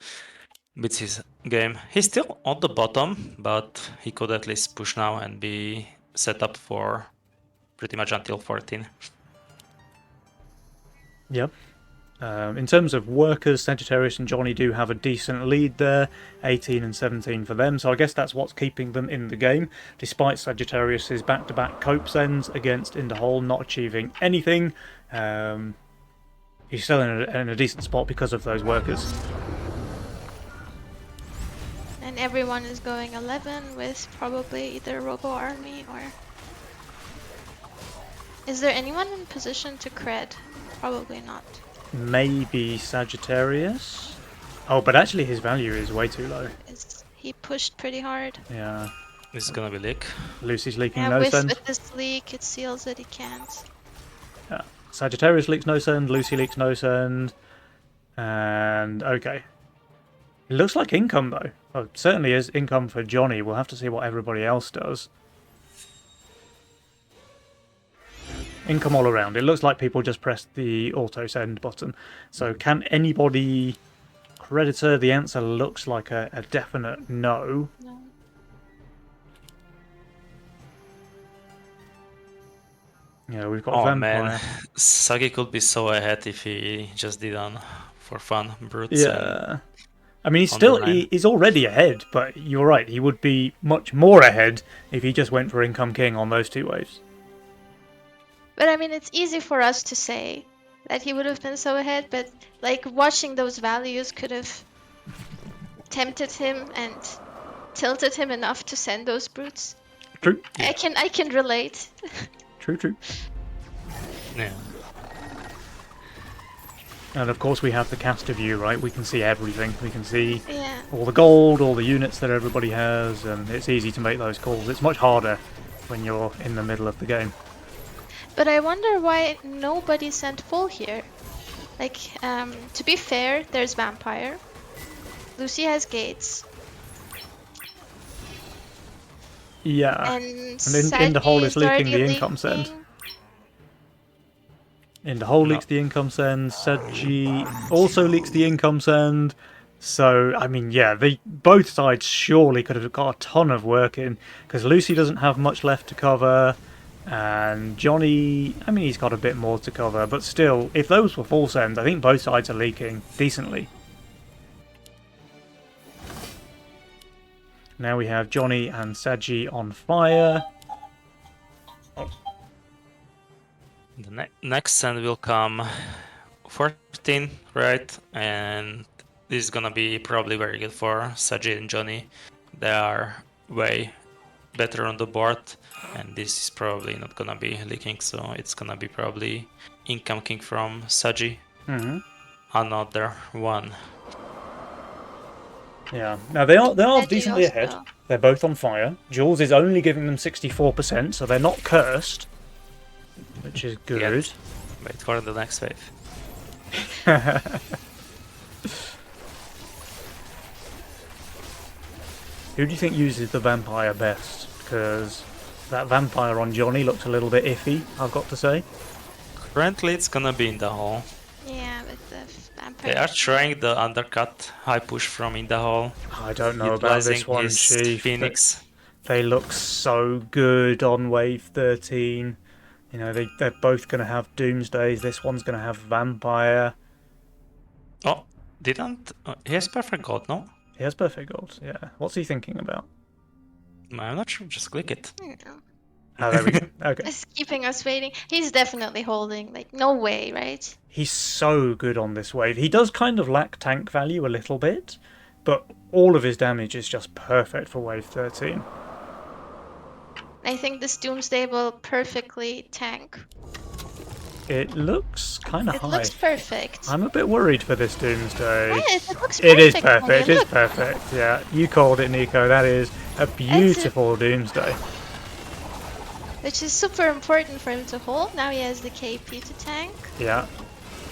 with his game. He's still on the bottom, but he could at least push now and be set up for pretty much until 14. Yep. In terms of workers, Sagittarius and Johnny do have a decent lead there, 18 and 17 for them, so I guess that's what's keeping them in the game, despite Sagittarius's back-to-back cope sends against In the Hole not achieving anything. He's still in a decent spot because of those workers. And everyone is going 11 with probably either Robo Army or... Is there anyone in position to cred? Probably not. maybe Sagittarius. Oh, but actually his value is way too low. He pushed pretty hard. Yeah. This is gonna be leak. Lucy's leaking Yeah, no with send. this leak, it seals that he can't. Yeah. Sagittarius leaks no send, Lucy leaks no send. And okay. It looks like income though. Oh, it certainly is income for Johnny. We'll have to see what everybody else does. Income all around. It looks like people just pressed the auto send button. So can anybody... Creditor, the answer looks like a definite no. No. Yeah, we've got Oh Vampire. man, Sagi could be so ahead if he just did on for fun brutes. And Yeah. I mean, on the line. he's already ahead, but you're right. He would be much more ahead if he just went for Income King on those 2 waves. But I mean, it's easy for us to say that he would have been so ahead, but like watching those values could have tempted him and tilted him enough to send those brutes. True. I can relate. True. Yeah. And of course we have the caster view, right? We can see everything. We can see Yeah. all the gold, all the units that everybody has, and it's easy to make those calls. It's much harder when you're in the middle of the game. But I wonder why nobody sent full here. Like, to be fair, there's Vampire. Lucy has Gates. Yeah. And in the hole is leaking already the income send. leaking. In the hole No. leaks the income send. Seji also leaks the income send. So, I mean, yeah, both sides surely could have got a ton of work in, because Lucy doesn't have much left to cover, and Johnny, I mean, he's got a bit more to cover, but still, if those were full sends, I think both sides are leaking decently. Now we have Johnny and Seji on fire. The next send will come 14, right? And this is gonna be probably very good for Saji and Johnny. They are way better on the board, and this is probably not gonna be leaking, so it's gonna be probably income king from Saji. Another one. Yeah. Now they are Seji decently also. ahead. They're both on fire. Jules is only giving them 64%, so they're not cursed, which is good. Yet. Wait for the next wave. Who do you think uses the vampire best? Because that vampire on Johnny looked a little bit iffy, I've got to say. Currently it's gonna be in the hole. Yeah, with the Vampire. They are trying the undercut high push from in the hole. I don't know about this utilizing one, his Chief. Phoenix. They look so good on wave 13. You know, they're both going to have Doomsdays. This one's going to have Vampire. Oh, didn't... he has perfect gold, no? He has perfect gold, yeah. What's he thinking about? I'm not sure, just click it. No. Oh, there we go. Okay. It's keeping us waiting. He's definitely holding. Like, no way, right? He's so good on this wave. He does kind of lack tank value a little bit, but all of his damage is just perfect for wave 13. I think this Doomsday will perfectly tank. It looks kind of It high. looks perfect. I'm a bit worried for this Doomsday. Yeah, it looks perfect. It is perfect. Tony, It is look. perfect. Yeah, you called it, Nico. That is a beautiful Doomsday. Which is super important for him to hold. Now he has the KP to tank. Yeah.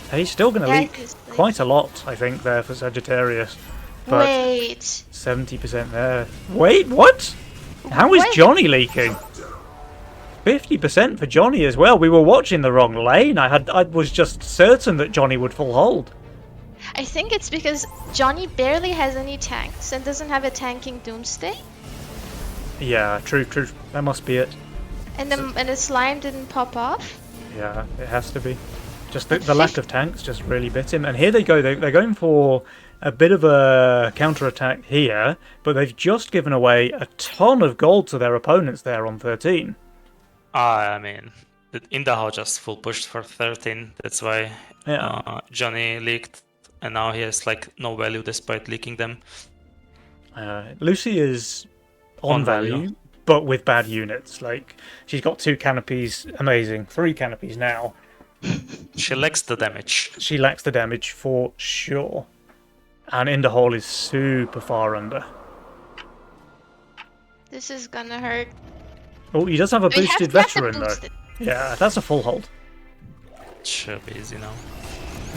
And he's still going to Yeah, leak he's like- quite a lot, I think, there for Sagittarius. But Wait. 70% there. Wait, what? How is Wait. Johnny leaking? 50% for Johnny as well. We were watching the wrong lane. I was just certain that Johnny would full hold. I think it's because Johnny barely has any tanks and doesn't have a tanking Doomsday. Yeah, true. That must be it. And the slime didn't pop off. Yeah, it has to be. Just the lack of tanks just really bit him. And here they go. They're going for a bit of a counterattack here, but they've just given away a ton of gold to their opponents there on 13. I mean, Indaho just full pushed for 13. That's why Yeah. Johnny leaked, and now he has like no value despite leaking them. Lucy is on value, but with bad units. Like, she's got 2 canopies, amazing. 3 canopies now, She lacks the damage. She lacks the damage for sure. And Inderhall is super far under. This is gonna hurt. Oh, he does have a We have boosted to have the veteran, though. boosted. Yeah, that's a full hold. Should be easy now.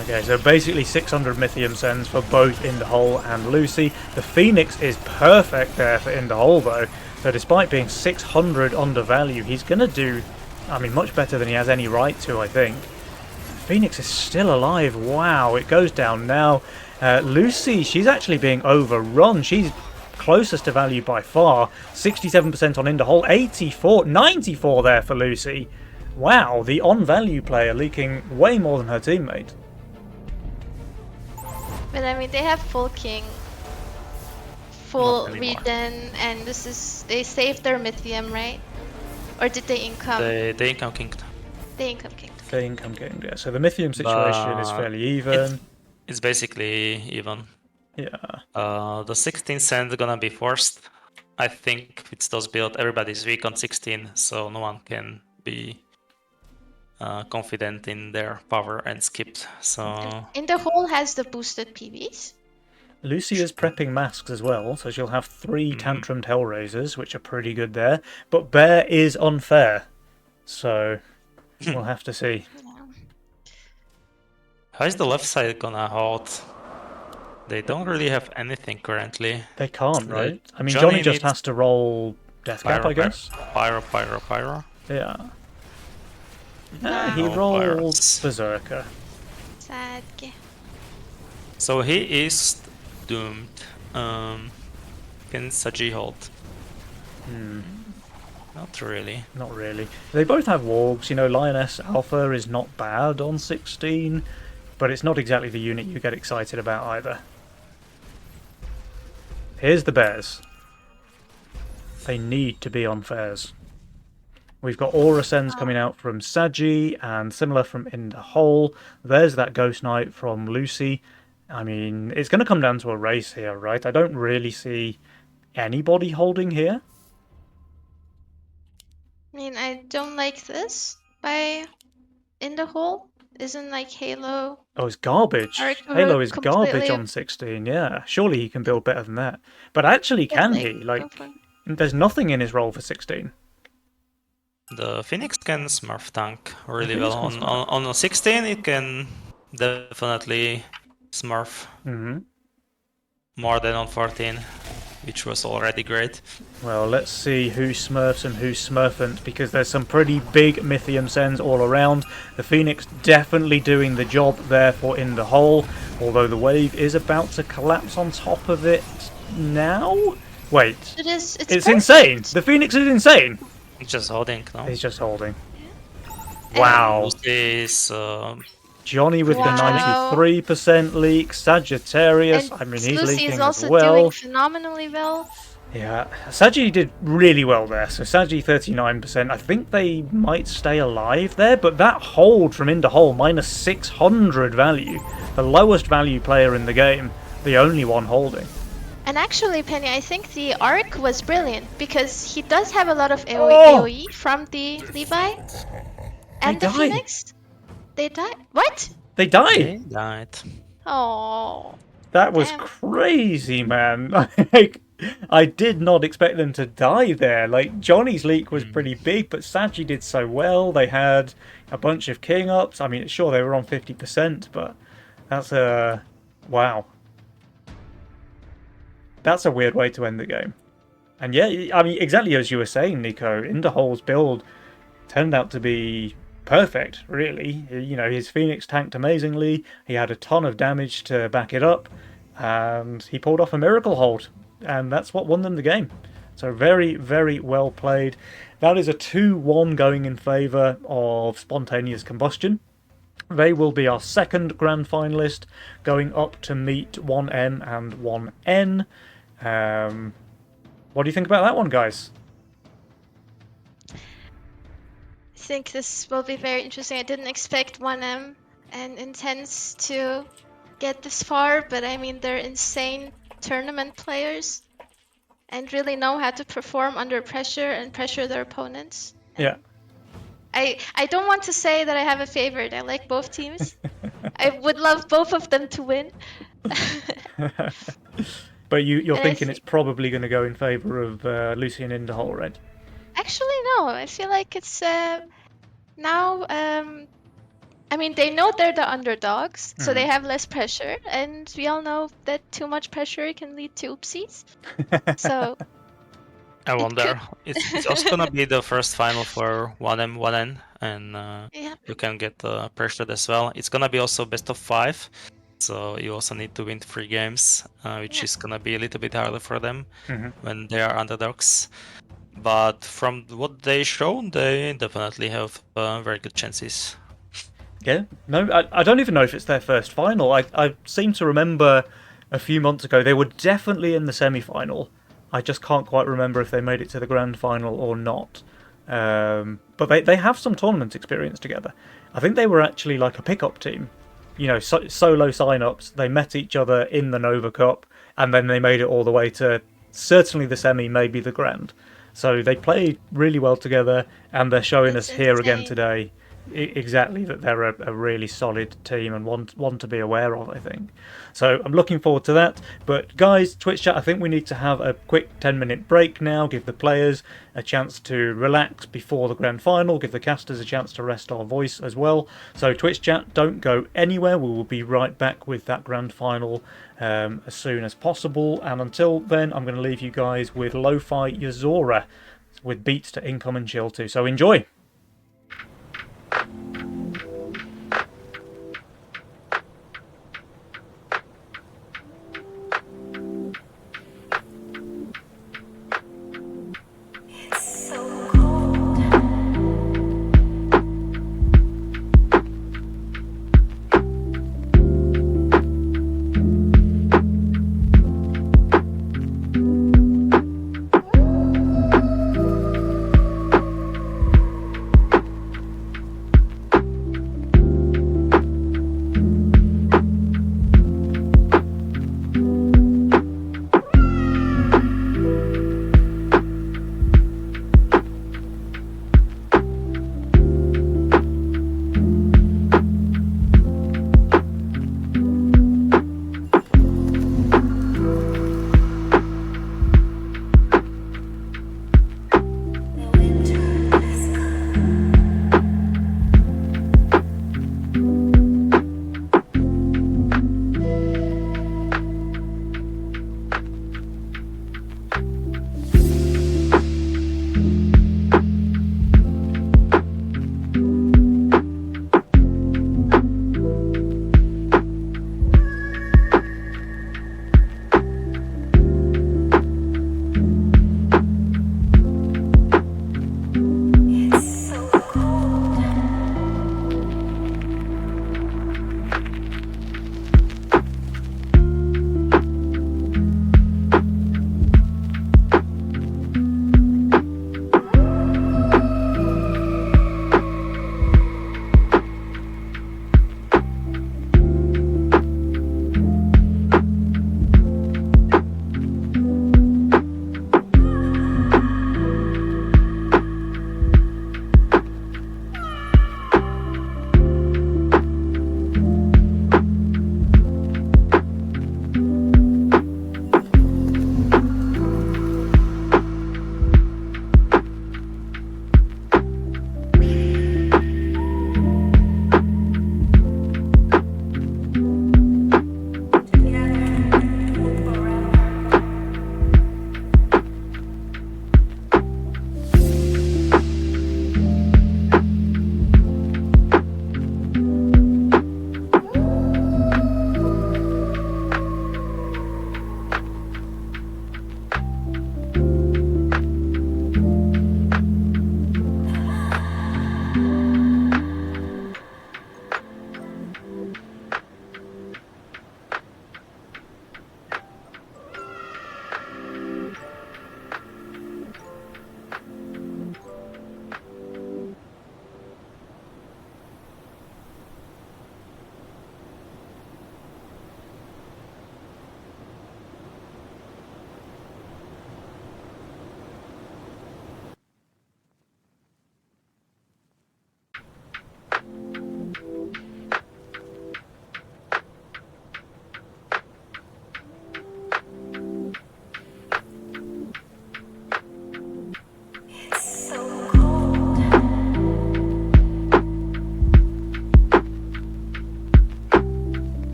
Okay, so basically 600 Mythium Sends for both Inderhall and Lucy. The Phoenix is perfect there for Inderhall, though. So despite being 600 undervalue, he's going to do, I mean, much better than he has any right to, I think. Phoenix is still alive. Wow, it goes down now. Lucy, she's actually being overrun. She's closest to value by far. 67% on Inderhall, 84, 94 there for Lucy. Wow, the on-value player leaking way more than her teammate. But I mean, they have full king, full Not anymore. regen, and this is they saved their Mythium, right? Or did they income? They income kinked. They income king. The income game, yeah. So the Mythium situation is But fairly even. It's basically even. Yeah. The 16 cent gonna be forced. I think with those build, everybody's weak on 16, so no one can be confident in their power and skipped. So Inderhall has the boosted PVs. Lucy is prepping masks as well, so she'll have 3 Tantrumed Hellraisers, which are pretty good there. But Bear is unfair, so we'll have to see. how is the left side gonna hold? They don't really have anything currently. They can't, So right? I mean, Johnny Johnny just needs has to roll Deathcap, I guess. Pyro. Yeah. He No rolled pirates. Berserker. Sad. So he is doomed. Can Saji hold? Not really. Not really. They both have wargs. You know, Lioness Alpha is not bad on 16, but it's not exactly the unit you get excited about either. Here's the Bears. They need to be on fairs. We've got Aura Sends coming out from Saji, and similar from Inderhall. There's that Ghost Knight from Lucy. I mean, it's going to come down to a race here, right? I don't really see anybody holding here. I mean, I don't like this by Inderhall. Isn't like Halo. Oh, it's garbage. Or Halo is garbage completely- on 16, yeah. Surely he can build better than that. But actually, can he? Like, there's nothing in his role for 16. The Phoenix can Smurf tank really Phoenix well. can On a 16, it can definitely Smurf Mm-hmm. more than on 14, which was already great. Well, let's see who smurfs and who smurfant, because there's some pretty big Mythium Sends all around. The Phoenix definitely doing the job there for Inderhall, although the wave is about to collapse on top of it now? Wait, It is. It's it's perfect. insane! The Phoenix is insane! It's just holding, no? He's just holding. Wow. Lucy is Johnny with Wow. the 93% leak, Sagittarius, And I mean, he's Lucy leaking is also as well. doing phenomenally well. Yeah, Saji did really well there. So Saji 39%. I think they might stay alive there, but that hold from Inderhall minus 600 value, the lowest value player in the game, the only one holding. And actually, Penny, I think the arc was brilliant because he does have a lot of Oh! AoE from the Levi and the died. Phoenix. They died. What? They died. they died. Oh. That was Damn. crazy, man. Like, I did not expect them to die there. Like, Johnny's leak was pretty big, but Saji did so well. They had a bunch of king ups. I mean, sure, they were on 50%, but that's a... wow. That's a weird way to end the game. And yeah, I mean, exactly as you were saying, Nico, Inderhall's build turned out to be perfect, really. You know, his Phoenix tanked amazingly. He had a ton of damage to back it up. And he pulled off a miracle hold. And that's what won them the game. So very, very well played. That is a 2-1 going in favour of Spontaneous Combustion. They will be our second grand finalist, going up to meet 1M and 1N. What do you think about that one, guys? I think this will be very interesting. I didn't expect 1M and Intense to get this far, but I mean, they're insane tournament players and really know how to perform under pressure and pressure their opponents. Yeah. I don't want to say that I have a favorite. I like both teams. I would love both of them to win. But you're And I thinking it's think- probably going to go in favour of Lucian Inderhole, right? Actually, no. I feel like it's now. I mean, they know they're the underdogs, so they have less pressure, and we all know that too much pressure can lead to oopsies. So I It wonder. It's also gonna be the first final for 1M, 1N, and yeah, you can get pressured as well. It's gonna be also best of 5, so you also need to win 3 games, which Yeah. is gonna be a little bit harder for them Mhm. when they are underdogs. But from what they shown, they definitely have very good chances. Yeah, no, I don't even know if it's their first final. I seem to remember a few months ago they were definitely in the semi-final. I just can't quite remember if they made it to the grand final or not. But they have some tournament experience together. I think they were actually like a pickup team. You know, solo sign-ups. They met each other in the Nova Cup, and then they made it all the way to certainly the semi, maybe the grand. So they played really well together, and they're showing That's us here again insane. today exactly that they're a really solid team and one to be aware of, I think. So I'm looking forward to that. But guys, Twitch chat, I think we need to have a quick 10-minute break now, give the players a chance to relax before the grand final, give the casters a chance to rest our voice as well. So Twitch chat, don't go anywhere. We will be right back with that grand final as soon as possible. And until then, I'm going to leave you guys with Lo-Fi Yozora with beats to Income and Chill to. So enjoy!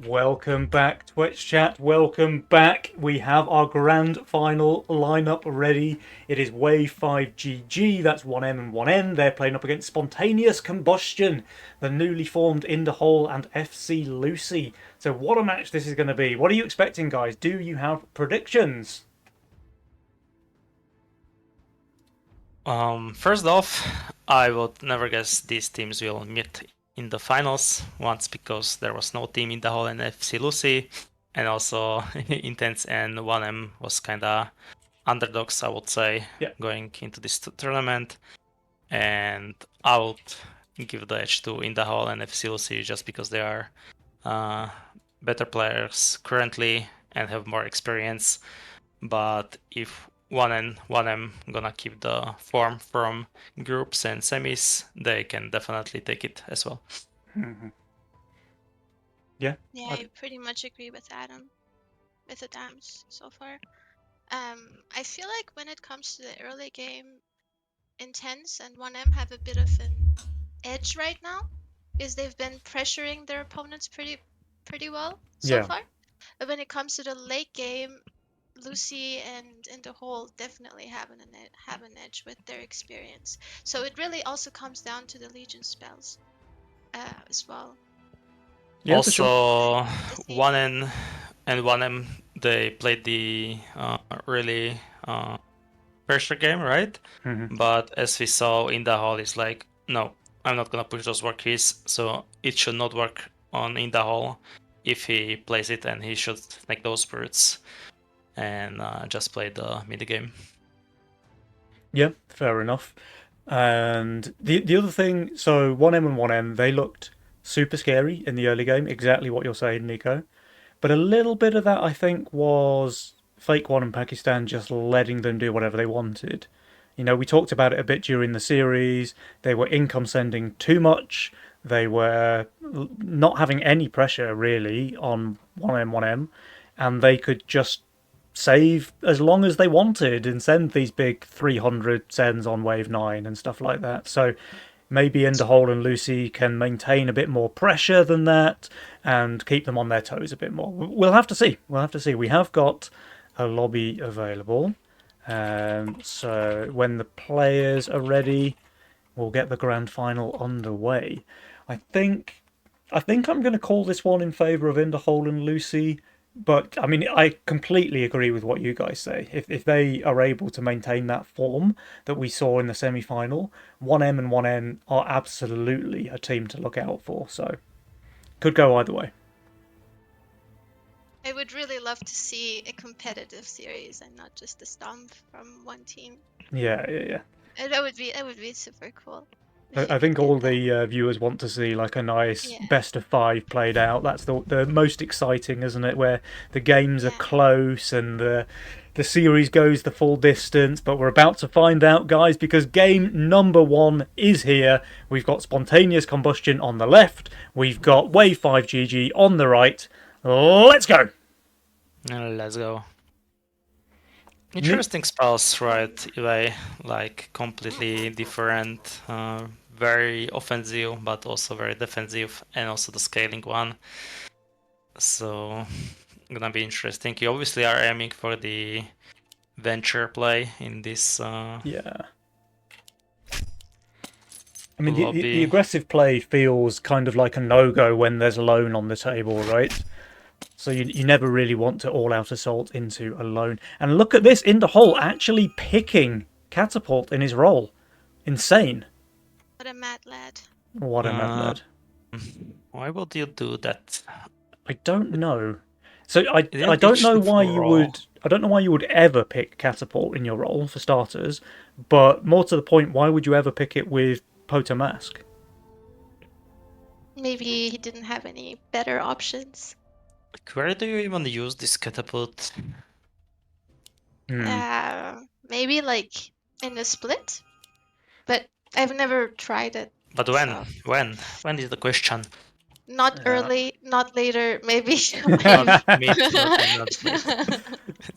Welcome back, Twitch chat. Welcome back. We have our grand final lineup ready. It is Wave 5 GG. That's 1M and 1N. They're playing up against Spontaneous Combustion, the newly formed Inderhall and FC Lucy. So what a match this is going to be. What are you expecting, guys? Do you have predictions? First off, I would never guess these teams will meet in the finals, once because there was no team in the whole and FC Lucy, and also Intense and 1M was kinda underdogs, I would say, going into this tournament. And I would give the edge to Inderhall and FC Lucy just because they are better players currently and have more experience. But if 1M gonna keep the form from groups and semis, they can definitely take it as well. Yeah, I pretty much agree with Adam, with the Dams so far. I feel like when it comes to the early game, Intense and 1M have a bit of an edge right now, because they've been pressuring their opponents pretty well so far. But when it comes to the late game, Lucy and Inderhall definitely have an edge with their experience. So it really also comes down to the Legion spells as well. Yeah, also, 1N and 1M, they played the really pressure game, right? But as we saw, Inderhall is like, no, I'm not gonna push those work keys, so it should not work on Inderhall if he plays it, and he should take those spirits and just play the mid game. Yeah, fair enough. And the other thing, so 1M and 1M, they looked super scary in the early game, exactly what you're saying, Nico. But a little bit of that, I think, was Fake One and Pakistan just letting them do whatever they wanted. You know, we talked about it a bit during the series. They were income sending too much. They were not having any pressure, really, on 1M, 1M. And they could just save as long as they wanted and send these big 300 sends on Wave 9 and stuff like that. So maybe Inderhall and Lucy can maintain a bit more pressure than that and keep them on their toes a bit more. We'll have to see. We have got a lobby available. So when the players are ready, we'll get the grand final underway. I think I'm going to call this one in favour of Inderhall and Lucy. But, I mean, I completely agree with what you guys say. If they are able to maintain that form that we saw in the semi-final, 1M and 1N are absolutely a team to look out for. So, could go either way. I would really love to see a competitive series and not just a stomp from one team. Yeah. That would be super cool. I think all the viewers want to see like a nice best of 5 played out. That's the most exciting, isn't it? Where the games are close and the series goes the full distance. But we're about to find out, guys, because game number 1 is here. We've got Spontaneous Combustion on the left. We've got Wave 5 GG on the right. Let's go. Let's go. Interesting spells, right? Like completely different, very offensive, but also very defensive, and also the scaling one. So, gonna be interesting. You obviously are aiming for the venture play in this. Yeah. I mean, the aggressive play feels kind of like a no-go when there's a loan on the table, right? So you never really want to all-out assault into a loan. And look at this, Inderhall actually picking Catapult in his role. Insane. What a mad lad. What a mad lad. Why would you do that? I don't know. So I don't know why you would. I don't know why you would ever pick Catapult in your role, for starters. But more to the point, why would you ever pick it with Potomask? Maybe he didn't have any better options. Where do you even use this Catapult? Maybe like in a split, but I've never tried it. But when? So. When is the question? Not early, not later, maybe.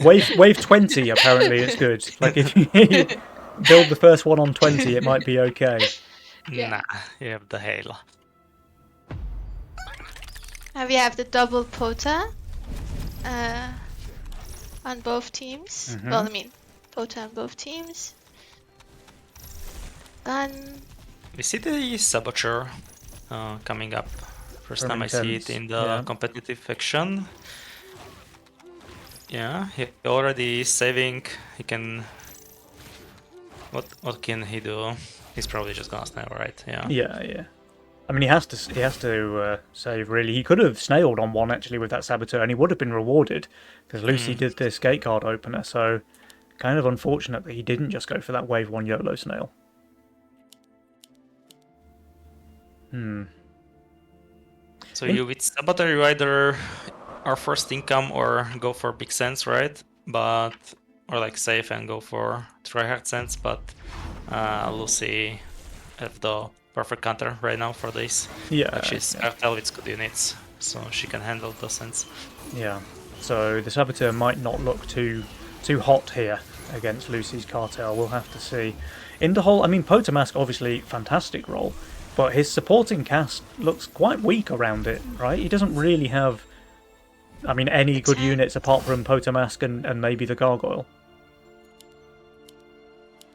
Wave 20, apparently it's good. Like if you build the first one on 20, it might be okay. Nah, you have the Halo. We have the double Pota on both teams. Mhm. Well, I mean, Pota on both teams. Gun. We see the Saboteur coming up. First From time I see Intense, it in the yeah. competitive faction. Yeah, he already is saving. He can. What can he do? He's probably just gonna snail, right? Yeah. Yeah. I mean, he has to save, really. He could have snailed on one, actually, with that Saboteur, and he would have been rewarded, because Lucy did this gate card opener, so kind of unfortunate that he didn't just go for that wave 1 YOLO snail. So you with Saboteur, you either are first income or go for big sense, right? But or like save and go for tryhard sense, but Lucy have the perfect counter right now for this. Yeah, Like she's cartel with good units, so she can handle the sense. yeah. So the Saboteur might not look too hot here against Lucy's cartel. We'll have to see. In the whole, I mean, Potamask obviously fantastic role, but his supporting cast looks quite weak around it, right? He doesn't really have, I mean, any good units apart from Potamask and maybe the Gargoyle.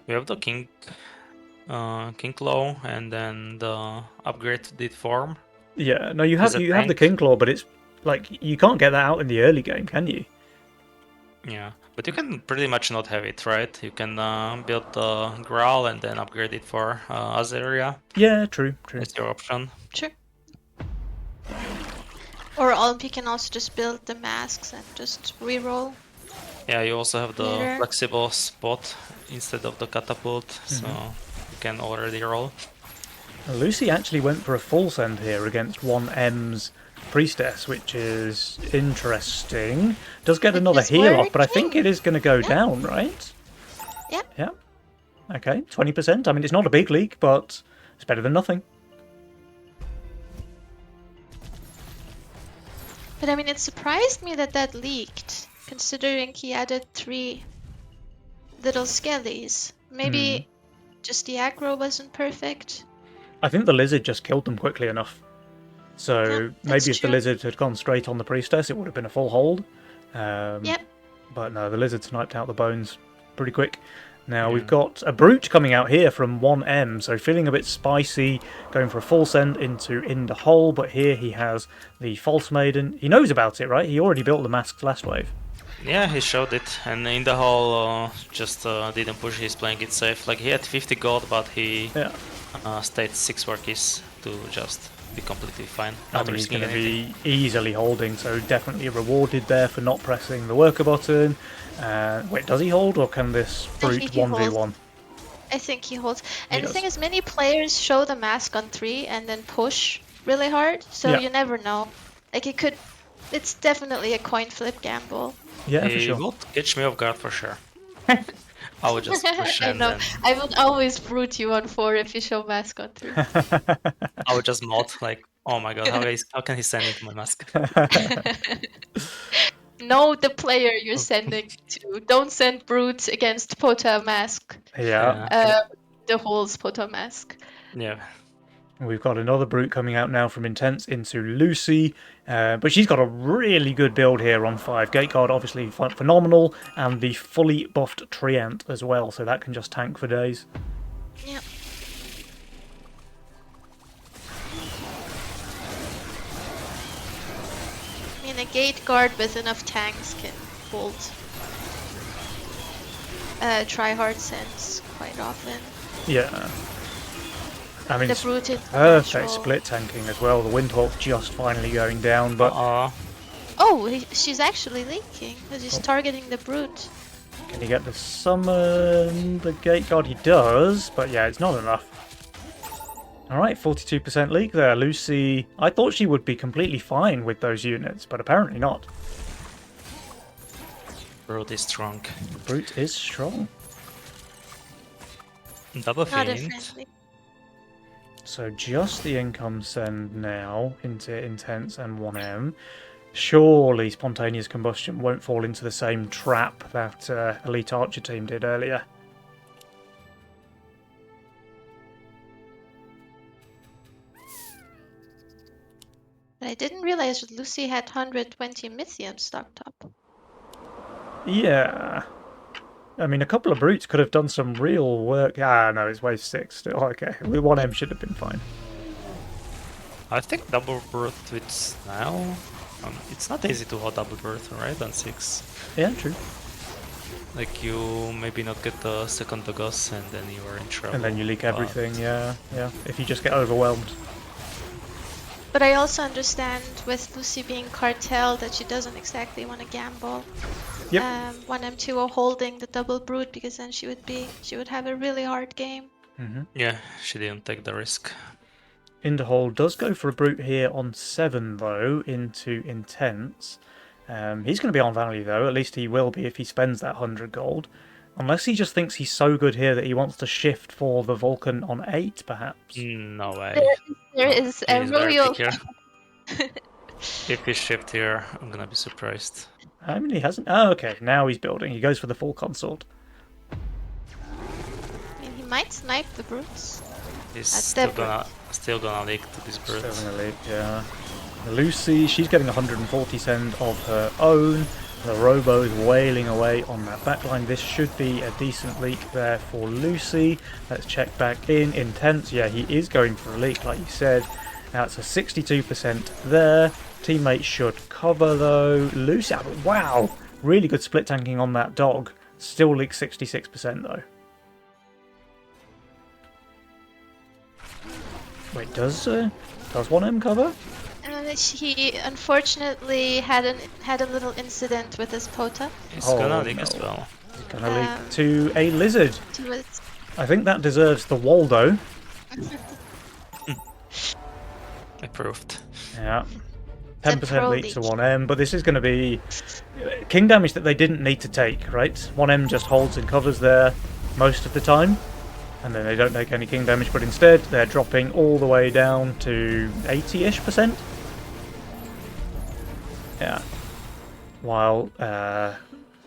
We have the King Claw and then the upgraded form. Yeah, no, you Is have it the tank? King Claw, but it's like you can't get that out in the early game, can you? Yeah, but you can pretty much not have it, right? You can build the Growl and then upgrade it for Azeria. Yeah, true. That's your option. Sure. Or you can also just build the masks and just reroll. Yeah, you also have the Later. flexible spot instead of the catapult, so you can already roll. Lucy actually went for a full send here against 1M's Priestess, which is interesting. Does get It another is heal off, but I think working. it is going to go down, right? Yeah. Yeah. Okay, 20%. I mean, it's not a big leak, but it's better than nothing. But I mean, it surprised me that leaked, considering he added 3 little skellies. Maybe just the aggro wasn't perfect. I think the Lizard just killed them quickly enough. So Yeah, maybe that's if the true. Lizard had gone straight on the Priestess, it would have been a full hold. Yep. But no, the Lizard sniped out the bones pretty quick. Now we've Yeah. got a Brute coming out here from 1M, so feeling a bit spicy, going for a full send into In the Hole, but here he has the False Maiden. He knows about it, right? He already built the masks last wave. Yeah, he showed it, and in the hole just didn't push. He's playing it safe. Like he had 50 gold, but he Yeah, stayed 6 workies to just be completely fine. I Not mean, he's risking going to anything. be easily holding, so definitely rewarded there for not pressing the worker button. Wait, does he hold, or can this I Brute think he 1v1? I think he holds. And the does. thing is, many players show the mask on 3 and then push really hard, so Yeah. you never know. Like it could. It's definitely a coin flip gamble. Yeah, for He sure. would catch me off guard for sure. I would just push I and know. then I would always brute you on 4 if you show mask on 3. I would just mod like, oh my god, how can he send into my mask? Know the player you're sending to. Don't send brutes against Pota mask. Yeah. The hole's Pota mask. Yeah. We've got another Brute coming out now from Intense into Lucy, but she's got a really good build here on 5. Gate Guard obviously phenomenal, and the fully buffed Treant as well, so that can just tank for days. Yep. I mean, a gate guard with enough tanks can hold try-hard sense quite often. Yeah. I mean, The it's brute is perfect natural. split tanking as well. The Windhawk just finally going down, but Oh, she's actually leaking because he's targeting the brute. can he get the summon? The Gate Guard he does, but yeah, it's not enough. Alright, 42% leak there. Lucy, I thought she would be completely fine with those units, but apparently not. Brute is strong. Brute is strong. Double Not a feint. friendly. So just the income send now into Intense and 1M. Surely Spontaneous Combustion won't fall into the same trap that Elite Archer team did earlier. But I didn't realize that Lucy had 120 Mythium stocked up. Yeah. I mean, a couple of brutes could have done some real work. Ah, no, it's wave 6 still. Okay, 1M should have been fine. I think double birth with Snile. It's not easy to hold double birth, right? On 6. Yeah, true. Like you maybe not get the second Dagos and then you are in trouble. And then you leak but- everything, yeah. If you just get overwhelmed. But I also understand with Lucy being cartel that she doesn't exactly want to gamble. Yep. 1M2 holding the double brute because then she would have a really hard game. Yeah, she didn't take the risk. Inderhole does go for a brute here on 7 though, into Intense. He's going to be on value though, at least he will be if he spends that 100 gold. Unless he just thinks he's so good here that he wants to shift for the Vulcan on 8, perhaps. No way. There is a He's very royal. picky. If he shift here, I'm gonna be surprised. I mean, he hasn't. Oh, okay. Now he's building. He goes for the full consort. I mean, he might snipe the brutes. He's That's still gonna leak to this bird. Still gonna leak, yeah. Lucy, she's getting 140 send of her own. The Robo is wailing away on that backline. This should be a decent leak there for Lucy. Let's check back in. Intense, yeah, he is going for a leak, like you said. That's a 62% there. Teammates should cover though. Lucy, wow, really good split tanking on that dog. Still leaks 66% though. Wait, does 1M cover? He unfortunately had a little incident with his Pota. He's Oh, gonna leak no. as well. Gonna leak to a lizard. He was I think that deserves the Waldo. Approved. Yeah. Then 10% pro leak to leech. 1M, but this is going to be king damage that they didn't need to take, right? 1M just holds and covers there most of the time, and then they don't take any king damage, but instead they're dropping all the way down to 80-ish%. Yeah. While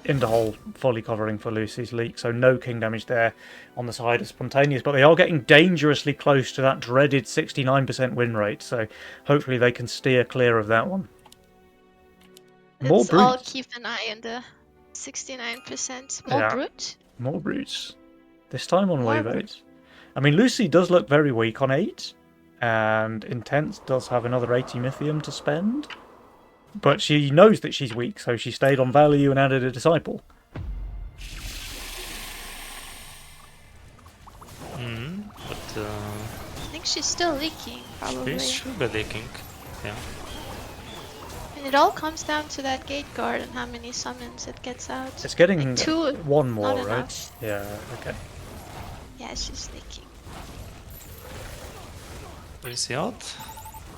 Inderhole fully covering for Lucy's leak, so no king damage there on the side of Spontaneous, but they are getting dangerously close to that dreaded 69% win rate, so hopefully they can steer clear of that one. More Let's all brutes. keep an eye on the 69%. More Yeah. brute? More brutes. This time on More wave brutes. 8. I mean, Lucy does look very weak on 8, and Intense does have another 80 Mythium to spend. But she knows that she's weak, so she stayed on value and added a Disciple. But I think she's still leaking, probably. she should be leaking. Yeah. And it all comes down to that gate guard and how many summons it gets out. It's getting Like two, one more, not right? enough. Yeah, okay. Yeah, she's leaking. Is he out?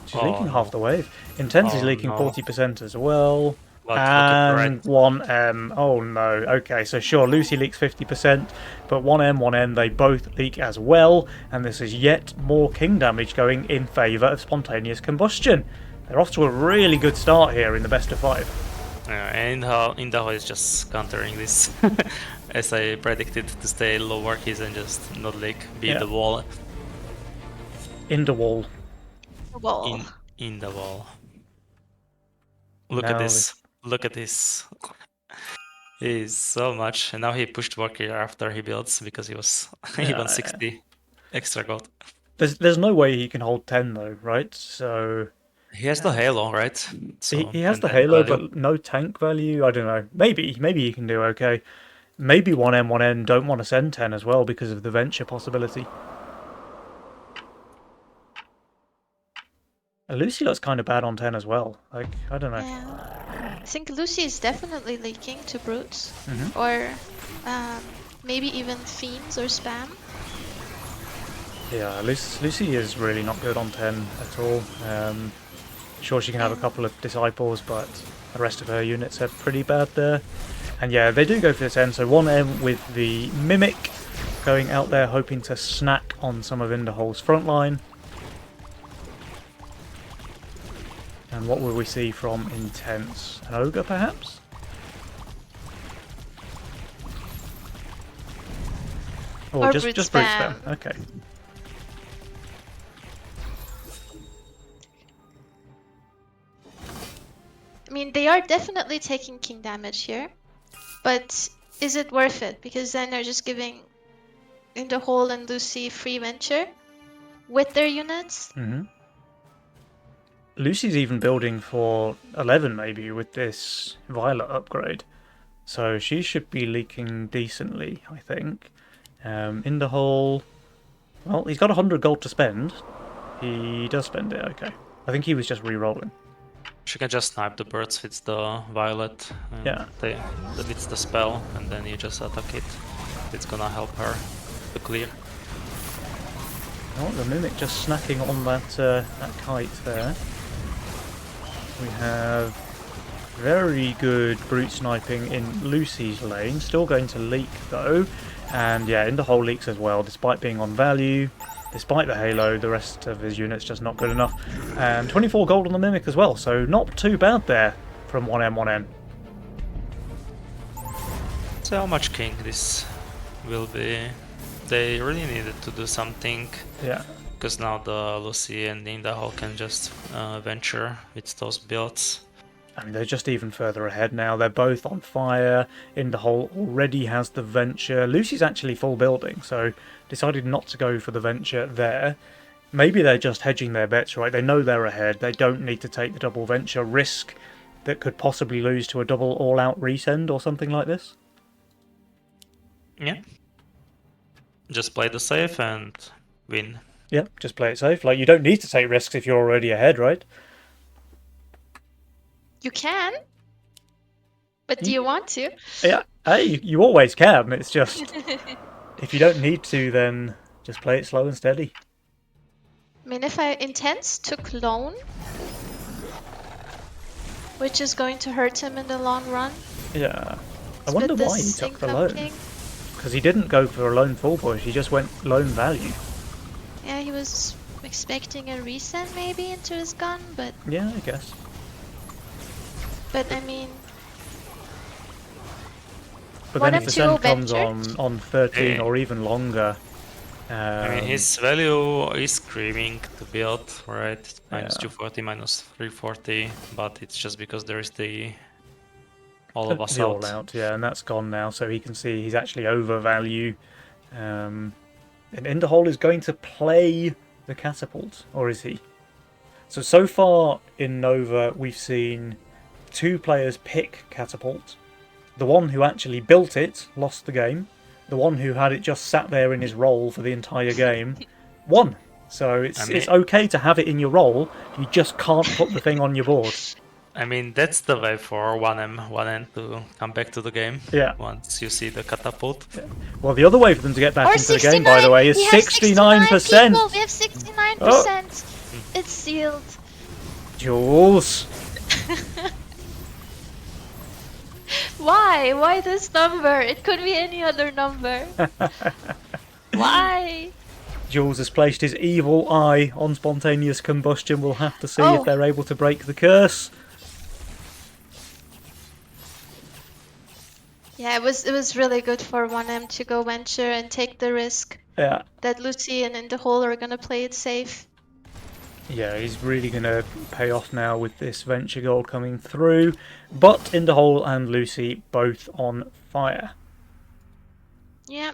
She's Oh, leaking no. half the wave. Intense is Oh, leaking no. 40% as well. But look at And right. 1M. Oh no. Okay, so sure, Lucy leaks 50%, but 1M, they both leak as well, and this is yet more king damage going in favour of Spontaneous Combustion. They're off to a really good start here in the best of 5. And Indaho is just countering this. As I predicted, to stay lower keys and just not leak, beat Yeah. the wall. In the wall. Wall. In the wall. Look Now at this. Look at this. He's so much. And now he pushed Walker after he builds because he was he Yeah, won 60 extra gold. There's no way he can hold 10 though, right? So He has the halo, right? So, he has and the then halo, value. but no tank value. I don't know. Maybe he can do okay. Maybe 1M don't want to send 10 as well because of the venture possibility. Lucy looks kind of bad on 10 as well. Like, I don't know. Yeah. I think Lucy is definitely leaking to brutes. Mhm. Or maybe even fiends or spam. Yeah, Lucy is really not good on 10 at all. Sure, she can have a couple of disciples, but the rest of her units are pretty bad there. And yeah, they do go for the 10, so 1M with the Mimic going out there hoping to snack on some of Inderhole's front line. And what will we see from Intense? An Ogre, perhaps? Or Or just brute brute spam. spam. Okay. mean, they are definitely taking king damage here, but is it worth it? Because then they're just giving In the Hole and Lucy free venture with their units. Hmm. Lucy's even building for 11 maybe with this Violet upgrade. So she should be leaking decently, I think. In the Hole... Well, he's got 100 gold to spend. He does spend it, okay. I think he was just re-rolling. She can just snipe the birds with the Violet. Yeah. It's the spell, and then you just attack it. It's gonna help her to clear. Oh, the Mimic just snacking on that kite there. We have very good brute sniping in Lucy's lane. Still going to leak though. And yeah, In the Hole leaks as well, despite being on value. Despite the halo, the rest of his units just not good enough. And 24 gold on the Mimic as well, so not too bad there from 1M1N. So how much king this will be? They really needed to do something. Yeah. Because now the Lucy and In the Hole can just venture with those builds. I mean, they're just even further ahead now. They're both on fire. In the Hole already has the venture. Lucy's actually full building, so decided not to go for the venture there. Maybe they're just hedging their bets, right? They know they're ahead. They don't need to take the double venture risk that could possibly lose to a double all-out resend or something like this. Yeah. Just play the safe and win. Yeah, just play it safe. Like, you don't need to take risks if you're already ahead, right? You can, but do you want to? Yeah, hey, you always can. It's just, if you don't need to, then just play it slow and steady. I mean, if Intense took Lone, which is going to hurt him in the long run. Yeah. I Split wonder why he this took the income loan. king. Because he didn't go for a lone full push, he just went lone value. Yeah, he was expecting a resend maybe into his gun, but Yeah, I guess. I mean, But One then of if two the send comes ventured? on 13 or even longer... I mean, his value is screaming to build, right? Minus Yeah. 240, minus 340, but it's just because there is the all of us the all out. out, yeah, and that's gone now, so he can see he's actually over value. And In the Hole is going to play the catapult, or is he? So far in Nova, we've seen 2 players pick catapult. The one who actually built it lost the game. The one who had it just sat there in his roll for the entire game won. So it's okay to have it in your roll. You just can't put the thing on your board. I mean, that's the way for 1M to come back to the game. Yeah. Once you see the catapult. Well, the other way for them to get back or into the game, by the way, is we have 69%. people. We have 69%. It's sealed. Jules. Why? Why this number? It could be any other number. Why? Jules has placed his evil eye on spontaneous combustion. We'll have to see Oh. if they're able to break the curse. Yeah, it was really good for 1M to go venture and take the risk Yeah. that Lucy and In the Hole are gonna play it safe. Yeah, he's really going to pay off now with this venture gold coming through. But In the Hole and Lucy both on fire. Yeah.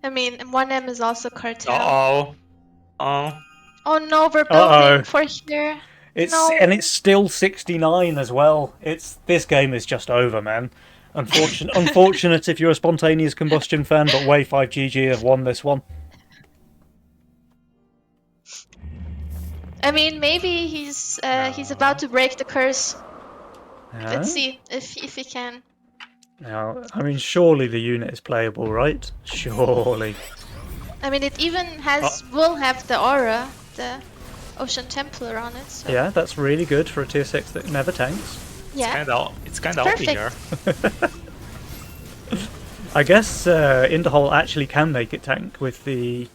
I mean, 1M is also cartel. Uh-oh. Oh. Oh no, we're Uh-oh. building for here. And it's still 69 as well. This game is just over, man. Unfortunate if you're a spontaneous combustion fan, but Way 5GG have won this one. I mean, maybe he's about to break the curse. Let's see if he can. Now, I mean, surely the unit is playable, right? Surely. I mean, it even will have the aura, the Ocean Templar on it. So. Yeah, that's really good for a tier 6 that never tanks. Yeah. It's kind of OP here. I guess In the Hole actually can make it tank with the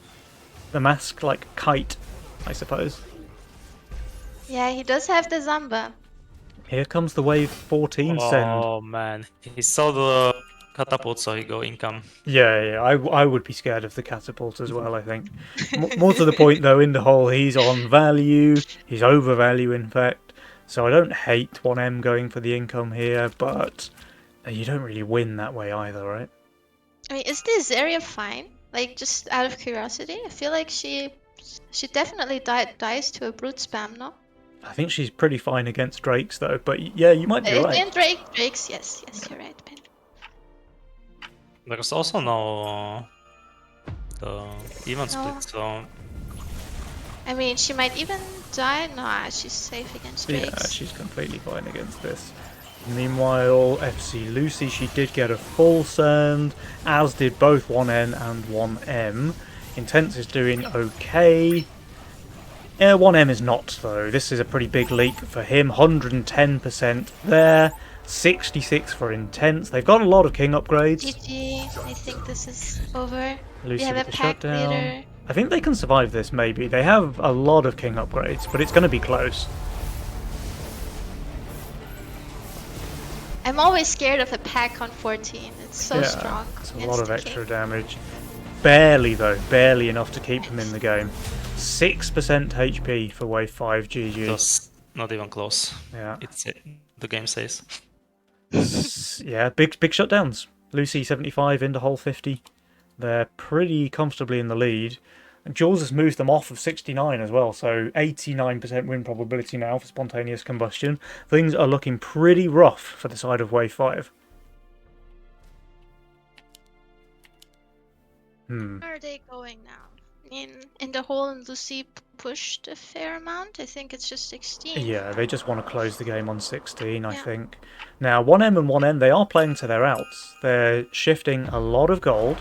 mask like kite, I suppose. Yeah, he does have the Zamba. Here comes the Wave 14 send. Oh man, he saw the catapult, so he go income. Yeah, I would be scared of the catapult as well, I think. More to the point, though, In the Hole, he's on value. He's over value, in fact. So I don't hate 1M going for the income here, but you don't really win that way either, right? I mean, is the Zarya fine? Like, just out of curiosity? I feel like she definitely dies to a brute spam, no? I think she's pretty fine against Drakes though, but yeah, you might be right. In Drakes, yes, you're right, Ben. There's also no the even split, so I mean, she might even die. Nah, she's safe against Drakes. Yeah, she's completely fine against this. Meanwhile, FC Lucy, she did get a full send, as did both 1N and 1M. Intense is doing okay. Yeah, 1M is not, though. This is a pretty big leak for him. 110% there. 66 for Intense. They've got a lot of king upgrades. GG, I think this is over. Lucy we have with a the pack shutdown. leader. I think they can survive this, maybe. They have a lot of king upgrades, but it's going to be close. I'm always scared of a pack on 14. It's so strong. It's a against lot of the extra king. damage. Barely, though. Barely enough to keep them in the game. 6% HP for wave 5, GG. just not even close. Yeah. It's the game says. Yeah, big shutdowns. Lucy 75, Interhole 50. They're pretty comfortably in the lead. And Jules has moved them off of 69 as well, so 89% win probability now for spontaneous combustion. Things are looking pretty rough for the side of wave 5. Where are they going now? In the hole, and Lucy pushed a fair amount. I think it's just 16. Yeah, they just want to close the game on 16, I Yeah. think. Now, 1M and 1N, they are playing to their outs. They're shifting a lot of gold.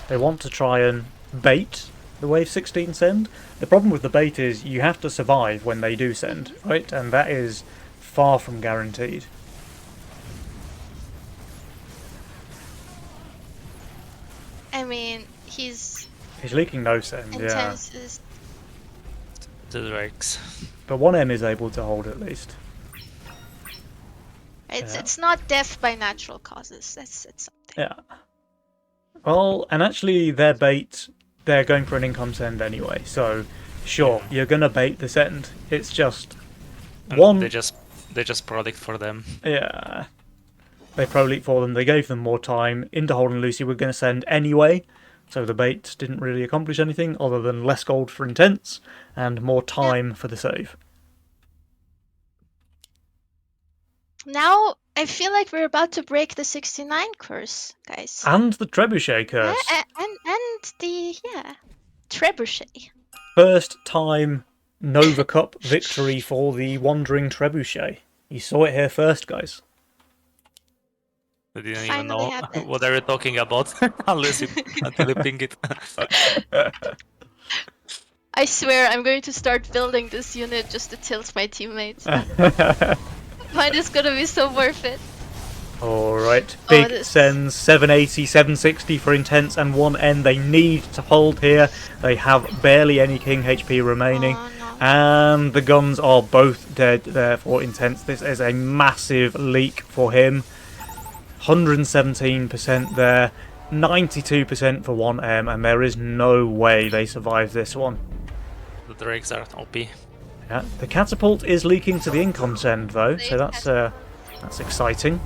They want to try and bait the wave 16 send. The problem with the bait is you have to survive when they do send, right? And that is far from guaranteed. I mean, he's He's leaking no send, yeah. intense is The Drakes. But 1M is able to hold at least. it's not death by natural causes. That's something. Yeah. Well, and actually their bait, they're going for an income send anyway, so sure, you're gonna bait the send. It's just And they just product for them. Yeah. They pro leak for them, they gave them more time. Interhold and Lucy were gonna send anyway, so the bait didn't really accomplish anything other than less gold for Intense and more time for the save. Now I feel like we're about to break the 69 curse, guys. And the Trebuchet curse. And the trebuchet. First time Nova Cup victory for the Wandering Trebuchet. You saw it here first, guys. I didn't even Finally know happened. what are you talking about until you ping it. I swear I'm going to start building this unit just to tilt my teammates. Mine is gonna be so worth it. Alright, big sends, 780, 760 for Intense and 1N. They need to hold here. They have barely any King HP remaining. Oh, no. And the guns are both dead there for Intense. This is a massive leak for him. 117% there, 92% for 1M, and there is no way they survive this one. The Drakes are OP. Yeah, the catapult is leaking to the income send though, so that's exciting.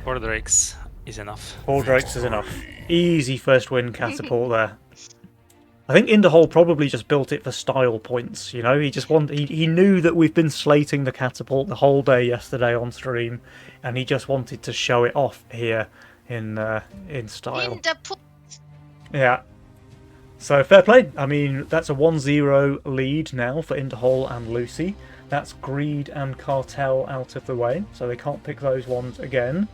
4 Drakes is enough. 4 Drakes is enough. Easy first win catapult there. I think Interhole probably just built it for style points, you know? He knew that we've been slating the catapult the whole day yesterday on stream, and he just wanted to show it off here in style. In the pool. Yeah. So fair play. I mean, that's a 1-0 lead now for Interhole and Lucy. That's Greed and Cartel out of the way, so they can't pick those ones again.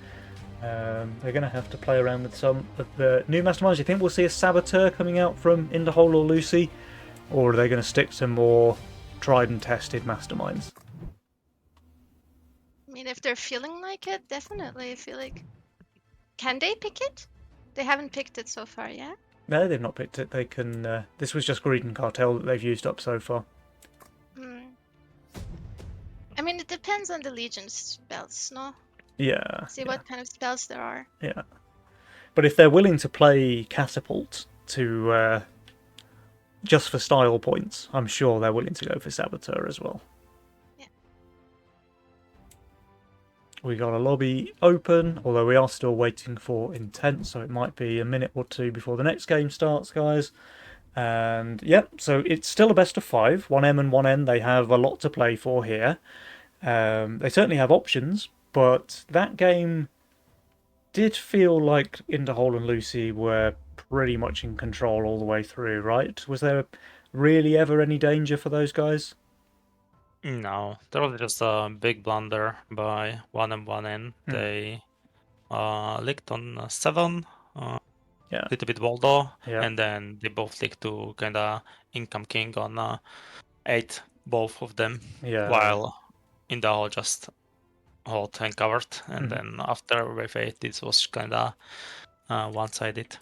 They're going to have to play around with some of the new masterminds. Do you think we'll see a Saboteur coming out from Interhole or Lucy? Or are they going to stick to more tried and tested masterminds? I mean, if they're feeling like it, definitely. I feel like... Can they pick it? They haven't picked it so far, yeah? No, they've not picked it. They can. This was just Greed and Cartel that they've used up so far. I mean, it depends on the Legion spells, no? Yeah. See what kind of spells there are. Yeah. But if they're willing to play Catapult to just for style points, I'm sure they're willing to go for Saboteur as well. Yeah. We got a lobby open, although we are still waiting for intent, so it might be a minute or two before the next game starts, guys. And yep, so it's still a best of 5. 1M and 1N, they have a lot to play for here. They certainly have options, but that game did feel like Interhole and Lucy were pretty much in control all the way through, right? Was there really ever any danger for those guys? No, there was just a big blunder by 1M1N. They licked on 7, Yeah, little bit Waldo, yeah, and then they both licked to kinda income king on 8, both of them, yeah. while in the hall just hold and covered, and Mhm. then after wave 8 this was kinda one-sided.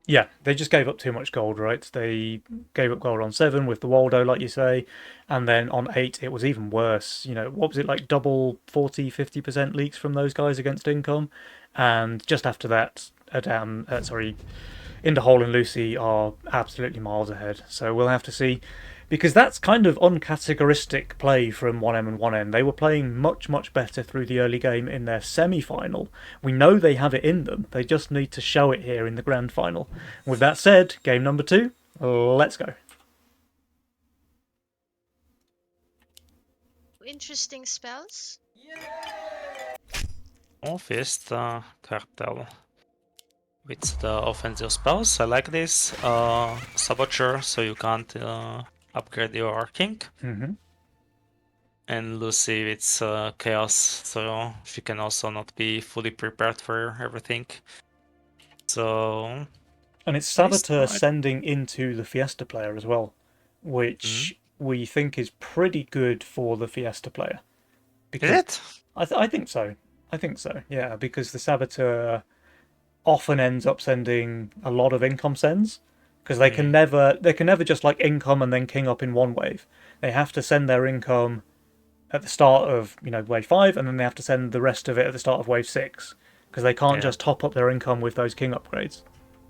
Yeah, they just gave up too much gold, right? They gave up gold on 7 with the Waldo, like you say, and then on 8 it was even worse. You know, what was it, like double 40, 50% leaks from those guys against income? And just after that, Interhole and Lucy are absolutely miles ahead. So we'll have to see, because that's kind of uncategoristic play from 1M and 1N. They were playing much, much better through the early game in their semi-final. We know they have it in them. They just need to show it here in the grand final. With that said, game number 2, let's go. Interesting spells. Fist Cartel with the offensive spells. I like this. Saboteur, so you can't upgrade your king. Mm-hmm. And Lucy with Chaos, so she can also not be fully prepared for everything. So... And it's Saboteur sending into the Fiesta player as well, which we think is pretty good for the Fiesta player. Is it? I think so. I think so, yeah, because the Saboteur often ends up sending a lot of income sends, because they can never just like income and then king up in one wave. They have to send their income at the start of, you know, wave 5, and then they have to send the rest of it at the start of wave 6, because they can't just top up their income with those king upgrades.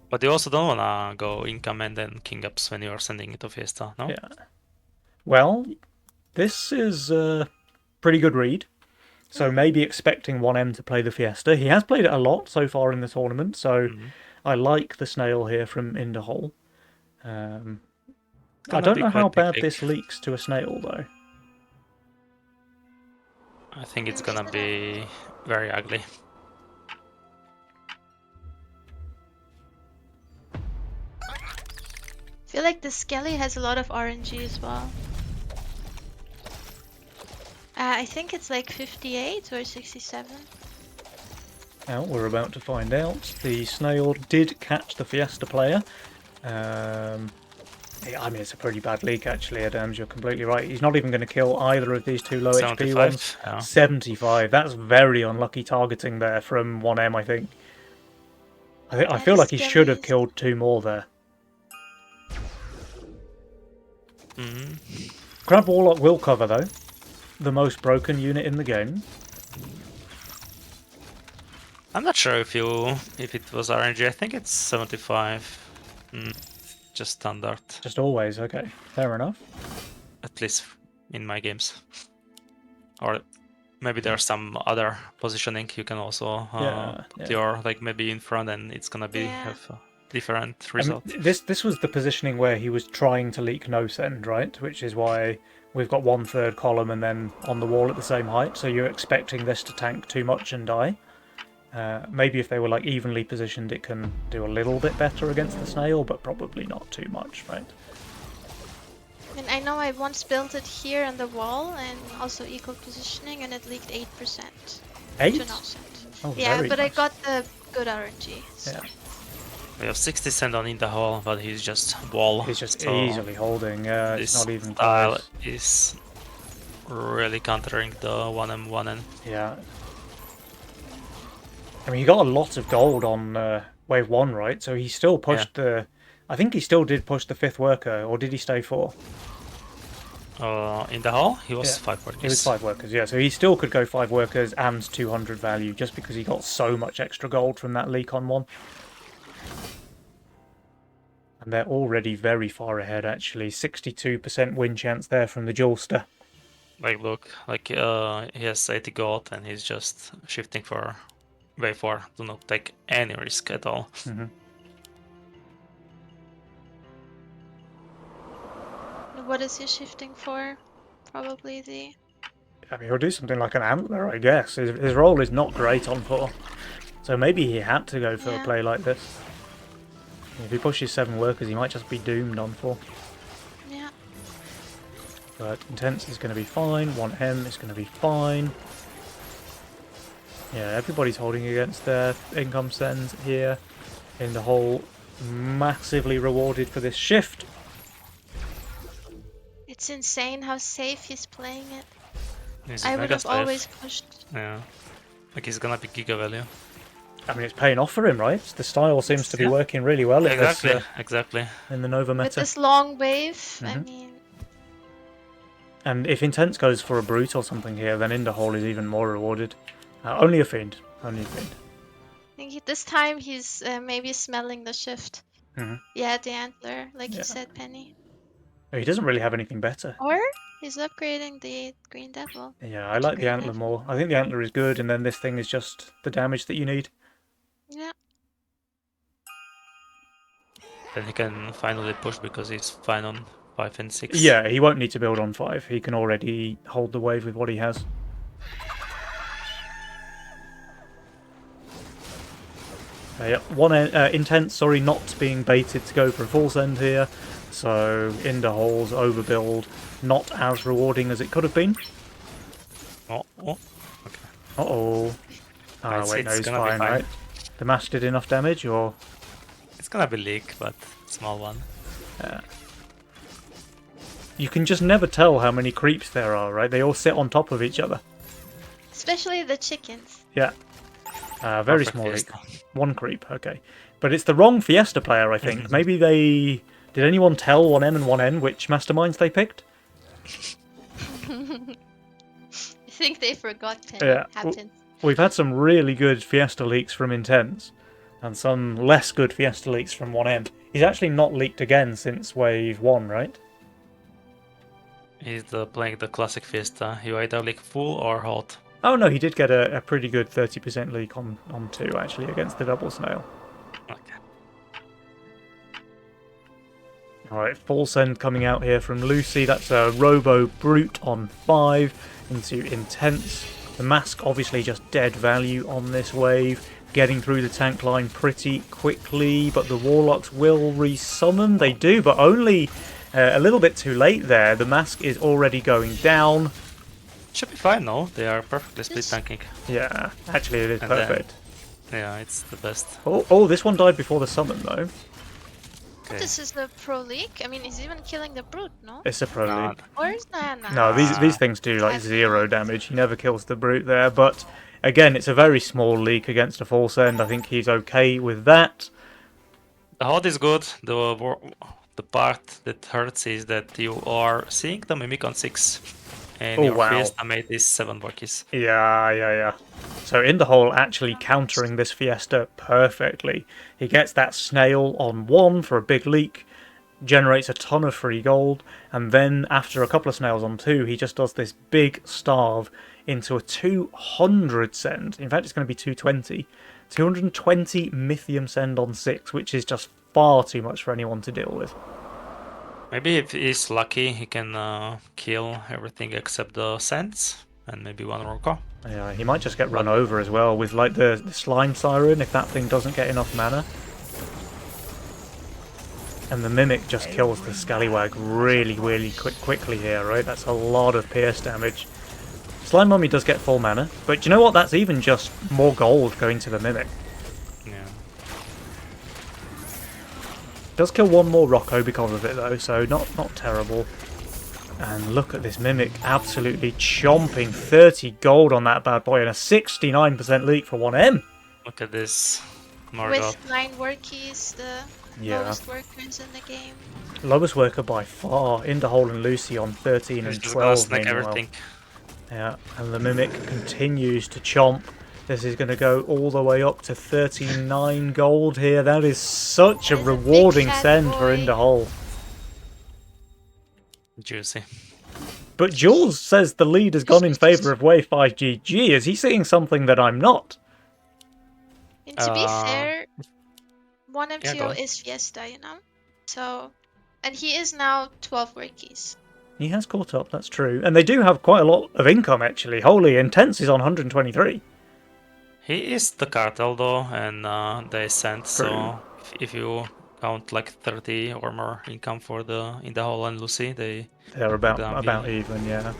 But you also don't wanna go income and then king ups when you're sending it to Fiesta, no? Yeah. Well, this is a pretty good read. So maybe expecting 1M to play the Fiesta. He has played it a lot so far in the tournament, so I like the snail here from Interhole. I don't know how bad this leaks to a snail, though. I think it's gonna be very ugly. I feel like the Skelly has a lot of RNG as well. I think it's like 58 or 67. Well, we're about to find out. The snail did catch the Fiesta player. I mean, it's a pretty bad leak, actually, Adams. You're completely right. He's not even going to kill either of these two low 75, HP ones. yeah. 75. That's very unlucky targeting there from 1M, I think. I feel like he should have killed 2 more there. Crab Warlock will cover, though. The most broken unit in the game. I'm not sure if it was RNG. I think it's 75. Just standard. Just always, okay. Fair enough. At least in my games. Or maybe there's some other positioning you can also put your, like, maybe in front, and it's gonna be have a different result. I mean, this was the positioning where he was trying to leak no send, right? Which is why we've got 1/3 column and then on the wall at the same height, so you're expecting this to tank too much and die. Maybe if they were like evenly positioned, it can do a little bit better against the snail, but probably not too much, right? And I know I once built it here on the wall and also equal positioning, and it leaked 8%. 8? To no send. Oh, yeah, but nice. I got the good RNG. So. Yeah. We have 60 send on in the hall, but he's just wall. He's just easily holding. It's not even style close. is really countering the 1M1N. Yeah. I mean, he got a lot of gold on wave 1, right? So he still pushed the... I think he still did push the 5th worker, or did he stay 4? In the hall, he was 5 workers. He was 5 workers, yeah. So he still could go 5 workers and 200 value, just because he got so much extra gold from that leak on 1. And they're already very far ahead, actually. 62% win chance there from the Jewelster. Like, look, like he has 80 gold and he's just shifting for wave 4. Do not take any risk at all. What is he shifting for? Probably the. I mean, he'll do something like an Antler, I guess. His role is not great on 4. So maybe he had to go for a Yeah. play like this. If he pushes 7 workers, he might just be doomed on 4. Yeah. But Intense is going to be fine. 1M is going to be fine. Yeah, everybody's holding against their income sends here. In the hole, massively rewarded for this shift. It's insane how safe he's playing it. He's I would mega have safe. always pushed. Yeah. Like he's gonna be giga value. I mean, it's paying off for him, right? The style seems to be Yeah. working really well in Exactly, this, exactly. in the Nova With meta. this long wave, I Mhm. mean, And if Intense goes for a Brute or something here, then Interhole is even more rewarded. Only a Fiend. Only a Fiend. I think this time he's maybe smelling the shift. Mhm. Yeah, the antler, like Yeah. you said, Penny. He doesn't really have anything better. Or he's upgrading the Green Devil. Yeah, I like the Green Antler Devil. more. I think the Antler is good, and then this thing is just the damage that you need. Yeah. Then he can finally push because he's fine on 5 and 6. Yeah, he won't need to build on 5. He can already hold the wave with what he has. Yep, Intense, sorry, not being baited to go for a full send here. So, into holes, overbuild, not as rewarding as it could have been. Oh. Uh-oh. Ah, It's wait, no, he's gonna be fine, fine. right? The mash did enough damage, or... It's gonna be leak, but small one. You can just never tell how many creeps there are, right? They all sit on top of each other. Especially the chickens. Yeah. Very Perfect small leak. Fiesta. 1 creep, okay. But it's the wrong Fiesta player, I think. Maybe they... Did anyone tell 1M and 1N which masterminds they picked? I think they forgot Penny. Yeah, Happens. We've had some really good Fiesta leaks from Intense, and some less good Fiesta leaks from 1M. He's actually not leaked again since Wave 1, right? He's playing the classic Fiesta. You either leak full or hot. Oh no, he did get a pretty good 30% leak on 2, actually, against the Double Snail. Okay. Alright, full send coming out here from Lucy. That's a Robo Brute on 5 into Intense. The Mask obviously just dead value on this wave. Getting through the tank line pretty quickly, but the Warlocks will resummon. They do, but only a little bit too late there. The Mask is already going down. Should be fine, no? They are perfectly split Yes. tanking. Yeah, actually it is And then- perfect. Yeah, it's the best. Oh, this one died before the summon, though. Okay. This is the pro league. I mean, he's even killing the brute, no? It's a pro Nah, league. Or is that not? No, these things do like 0 damage. He never kills the brute there, but again, it's a very small leak against a full send. I think he's okay with that. The hot is good. The part that hurts is that you are seeing the Mimic on 6. And Oh, your wow. Fiesta mate is 7 Borkies. Yeah. So in the hole, actually countering this Fiesta perfectly. He gets that snail on 1 for a big leak, generates a ton of free gold, and then after a couple of snails on 2, he just does this big starve into a 200 send. In fact, it's going to be 220. 220 Mythium send on 6, which is just far too much for anyone to deal with. Maybe if he's lucky, he can kill everything except the Sands and maybe one Roko. Yeah, he might just get run over as well with like the Slime Siren if that thing doesn't get enough mana. And the Mimic just kills the Scallywag really quickly here, right? That's a lot of pierce damage. Slime Mummy does get full mana, but you know what? That's even just more gold going to the Mimic. Yeah. Does kill one more Rocco because of it though, so not terrible. And look at this Mimic absolutely chomping 30 gold on that bad boy and a 69% leak for 1M. Look at this. Morgoth. With 9 workies, the Yeah. lowest workers in the game. Lowest worker by far, Interhole and Lucy on 13 He's and just gonna 12 snack meanwhile. everything. Yeah, and the Mimic continues to chomp. This is going to go all the way up to 39 gold here. That is such a There's a big rewarding fat send for boy. Interhole. Juicy. But Jules says the lead has gone in favour of Wave 5 GG. Is he seeing something that I'm not? And to be fair, go 1M2O on. is Fiesta, you know? So, and he is now 12 rookies. He has caught up, that's true. And they do have quite a lot of income, actually. Holy, Intense is on 123. He is the cartel though, and the Ascent, so if you count like 30 or more income for the In the Hole and Lucy, they're about even, yeah.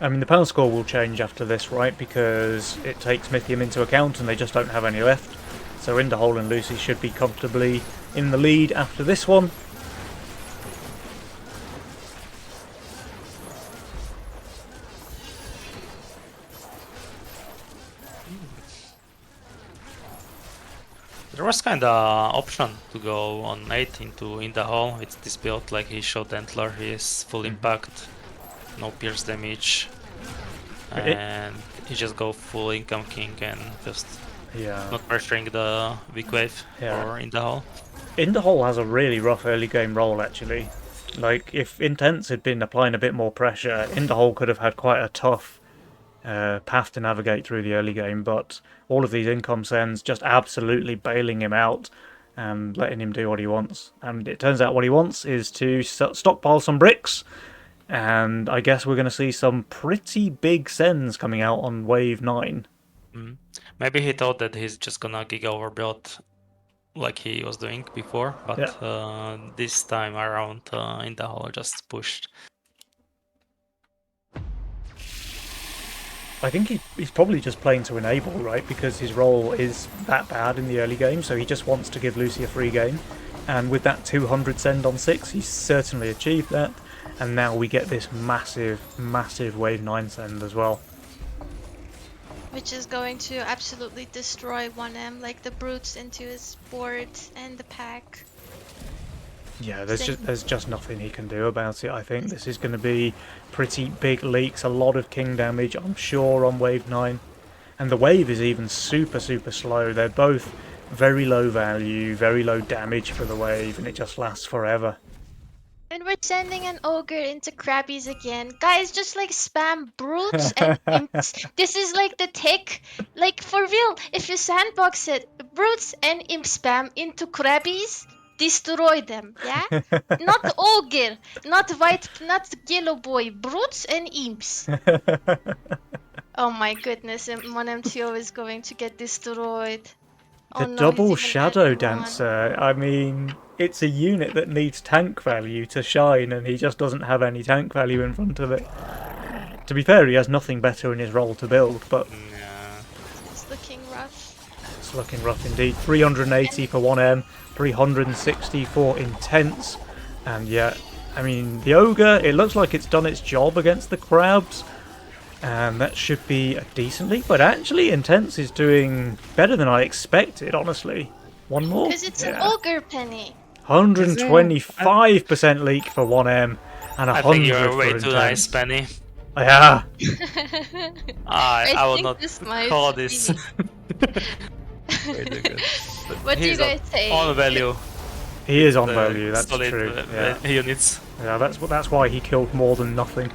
I mean, the pound score will change after this, right? Because it takes Mythium into account and they just don't have any left. So In the Hole and Lucy should be comfortably in the lead after this one. There was kinda option to go on 8 into In the Hole. It's this build, like he shot Antler, he is full impact, no pierce damage, and he just go full income king and just not pressuring the weak wave or In the Hole. In the Hole has a really rough early game role, actually. Like, if Intense had been applying a bit more pressure, In the Hole could have had quite a tough path to navigate through the early game, but all of these income sends just absolutely bailing him out and letting him do what he wants. And it turns out what he wants is to stockpile some bricks, and I guess we're going to see some pretty big sends coming out on Wave 9. Maybe he thought that he's just gonna Giga overbuild like he was doing before, but this time around In the Hole just pushed. I think he's probably just playing to enable, right? Because his role is that bad in the early game, so he just wants to give Lucy a free game. And with that 200 send on 6, he's certainly achieved that. And now we get this massive, massive Wave 9 send as well. Which is going to absolutely destroy 1M, like the brutes into his board and the pack. Yeah, there's just nothing he can do about it, I think. This is going to be pretty big leaks, a lot of king damage, I'm sure, on Wave 9. And the wave is even super, super slow. They're both very low value, very low damage for the wave, and it just lasts forever. And we're sending an ogre into Krabbies again. Guys, just like spam brutes and imps. This is like the tick. Like, for real, if you sandbox it, brutes and imp spam into Krabbies, destroy them, yeah? Not ogre, not white, not yellow boy, brutes and imps. Oh my goodness, 1M2O is going to get destroyed. The double Shadow Dancer, I mean, it's a unit that needs tank value to shine, and he just doesn't have any tank value in front of it. To be fair, he has nothing better in his role to build, but it's looking rough. It's looking rough indeed. 380 for 1M, 360 for Intense, and yeah, I mean, the Ogre, it looks like it's done its job against the Crabs, and that should be a decent leak, but actually Intense is doing better than I expected, honestly. One more? Because it's an Ogre Penny. 125% leak for 1M, and 100 I think you're for way Intense. too nice, Penny. Yeah. I will not call this. this. Way too good. What do you guys say? On value. He is on value, that's solid true. Units. Yeah, that's why he killed more than nothing.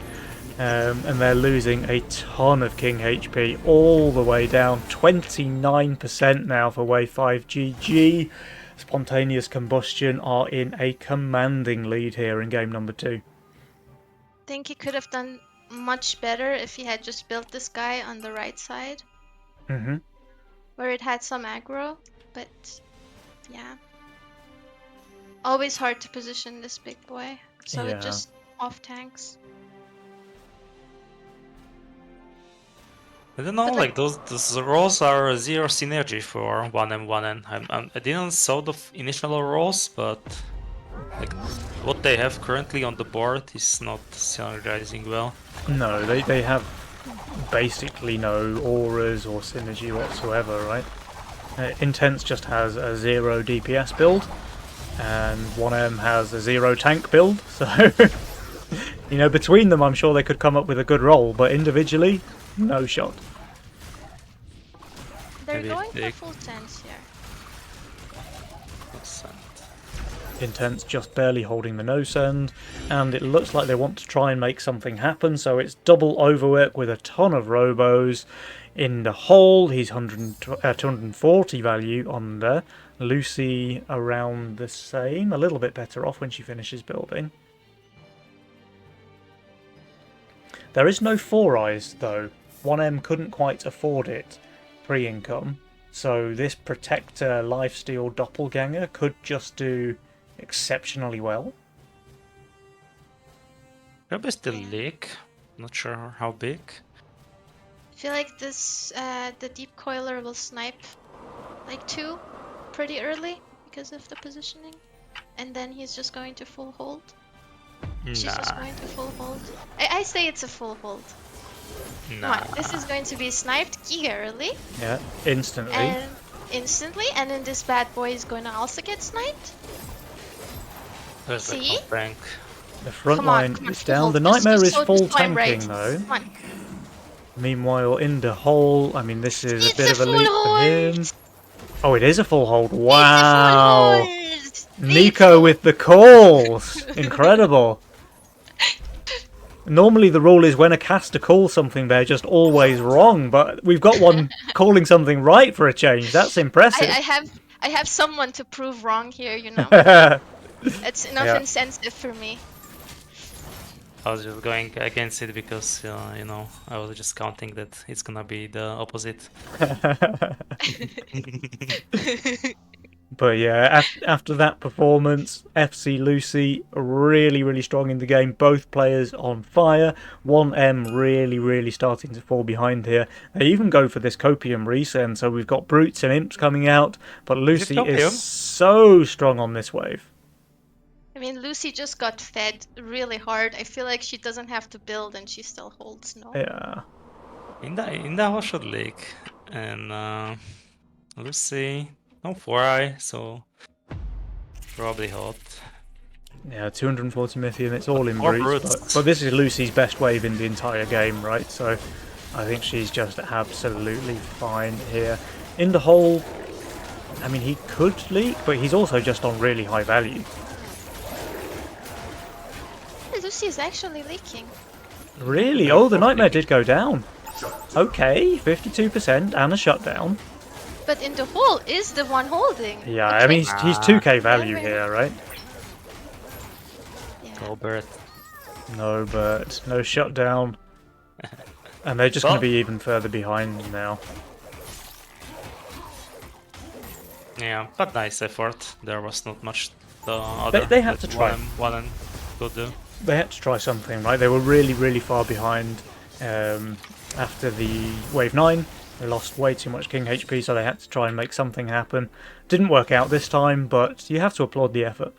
And they're losing a ton of King HP all the way down. 29% now for Wave 5 GG. Spontaneous Combustion are in a commanding lead here in game number 2. I think he could have done much better if he had just built this guy on the right side. Where it had some aggro, but yeah. Always hard to position this big boy, so it just off tanks. I don't know, like those rolls are zero synergy for 1M1N. I didn't saw the initial rolls, but like what they have currently on the board is not synergizing well. No, they have basically no auras or synergy whatsoever, right? Intense just has a 0 DPS build, and 1M has a 0 tank build, so you know, between them I'm sure they could come up with a good roll, but individually, no shot. They're going for full sense here. Intense just barely holding the no send, and it looks like they want to try and make something happen, so it's double overwork with a ton of robos. In the hole, he's 240 value on there. Lucy around the same, a little bit better off when she finishes building. There is no 4 eyes though. 1M couldn't quite afford it pre-income, so this Protector Lifesteal Doppelganger could just do exceptionally well. Probably still leak. Not sure how big. I feel like this the deep coiler will snipe like 2 pretty early because of the positioning, and then he's just going to full hold. She's just going to full hold. I say it's a full hold. Come on, this is going to be sniped giga early. Yeah, instantly. And then this bad boy is going to also get sniped. There's See? the prank. The front Come on, line come on, is full down. hold. The Just Nightmare is hold full this time tanking right. though. Come on. Meanwhile, in the hole, I mean, this is It's a bit a of a full leap for him. hold. Oh, it is a full hold. It's a Wow. full hold. Nico with the calls. Incredible. Normally the rule is when a caster calls something, they're just always wrong, but we've got one calling something right for a change. That's impressive. I have someone to prove wrong here, you know. It's enough Yeah. incentive for me. I was just going against it because, you know, I was just counting that it's gonna be the opposite. But yeah, after that performance, FC Lucy really, really strong in the game. Both players on fire. 1M really starting to fall behind here. They even go for this Copium resend, so we've got Brutes and Imps coming out. But Lucy Copium? is so strong on this wave. I mean, Lucy just got fed really hard. I feel like she doesn't have to build and she still holds, no? Yeah. In the whole shot league. And Lucy, no 4-eye, so probably hot. Yeah, 240 Mythium, it's all in More Brutes. Brutes. But this is Lucy's best wave in the entire game, right? So I think she's just absolutely fine here. In the hole, I mean, he could leak, but he's also just on really high value. Lucy is actually leaking. Really? Oh, the Nightmare did go down. Okay, 52% and a shutdown. But in the hole is the one holding. Yeah, Okay. I mean, he's 2k value Yeah, here, right? Yeah. Go Bert. No, but no shutdown. And they're just going to be even further behind now. Yeah, but nice effort. There was not much the other. They had to that try. One and could do. They had to try something, right? They were really far behind after the Wave 9. They lost way too much King HP, so they had to try and make something happen. Didn't work out this time, but you have to applaud the effort.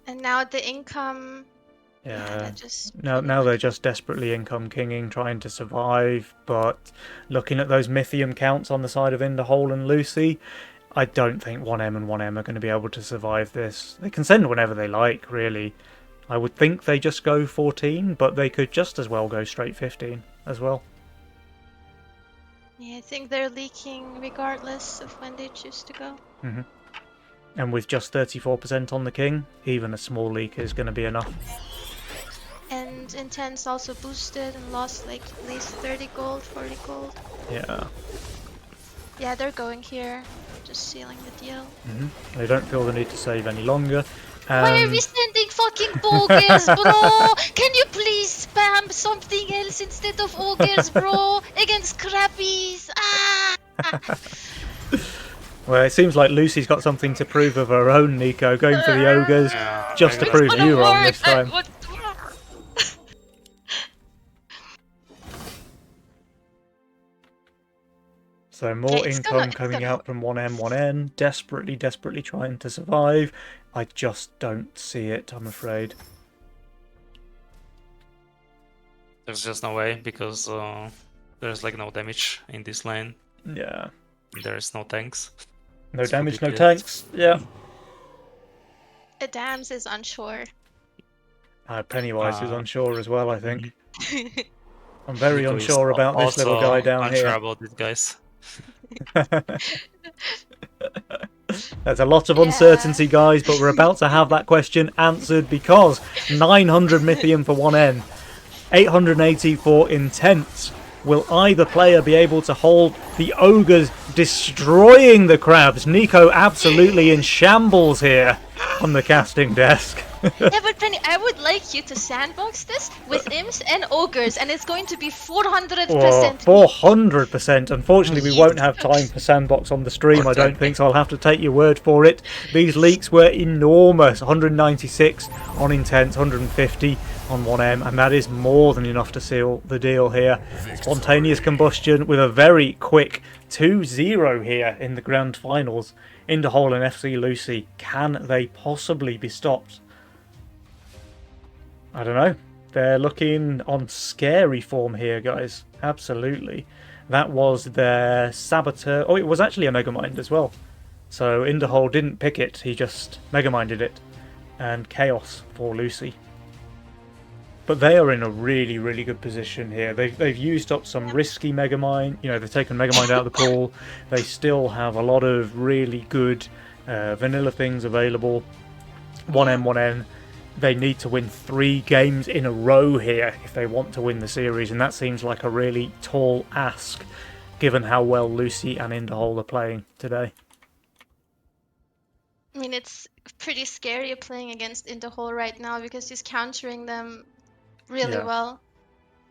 And now the income. Yeah. that just Now they're just desperately income kinging, trying to survive, but looking at those Mythium counts on the side of Inderhole and Lucy, I don't think 1M and 1M are going to be able to survive this. They can send whenever they like, really. I would think they just go 14, but they could just as well go straight 15 as well. Yeah, I think they're leaking regardless of when they choose to go. And with just 34% on the king, even a small leak is going to be enough. And Intense also boosted and lost like at least 30 gold, 40 gold. Yeah. Yeah, they're going here. Just sealing the deal. They don't feel the need to save any longer. Why are we sending fucking Boggers, bro? Can you please spam something else instead of Ogres, bro? Against Crappies. Ah! Well, it seems like Lucy's got something to prove of her own, Nico, going for the ogres just to It's prove gonna you wrong work. this time. So more Okay, it's income it's coming gonna out from 1M, 1N, desperately trying to survive. I just don't see it, I'm afraid. There's just no way because there's like no damage in this lane. Yeah. There's no tanks. No It's damage, no ridiculous. tanks. Yeah. Adams is unsure. Pennywise is unsure as well, I think. Yeah, I'm very Nico is unsure about this little also guy down unsure here. about these guys. There's a lot of Yeah. uncertainty, guys, but we're about to have that question answered because 900 Mythium for 1M, 880 for Intense. Will either player be able to hold the Ogres destroying the crabs? Nico absolutely in shambles here on the casting desk. Yeah, but Penny, I would like you to sandbox this with imps and ogres, and it's going to be 400%. 400%. Unfortunately, we won't have time for sandbox on the stream, I don't think, so I'll have to take your word for it. These leaks were enormous. 196 on Intense, 150 on 1M, and that is more than enough to seal the deal here. Spontaneous Combustion with a very quick 2-0 here in the grand finals. Interhole and FC Lucy, can they possibly be stopped? I don't know. They're looking on scary form here, guys. Absolutely. That was their Saboteur. Oh, it was actually a Megamind as well. So Interhole didn't pick it, he just Megaminded it. And Chaos for Lucy. But they are in a really, really good position here. They've used up some risky Megamind. You know, they've taken Megamind out of the pool. They still have a lot of really good vanilla things available. 1M, 1N. They need to win 3 games in a row here if they want to win the series, and that seems like a really tall ask given how well Lucy and Interhole are playing today. I mean, it's pretty scary playing against Interhole right now because he's countering them really Yeah. well.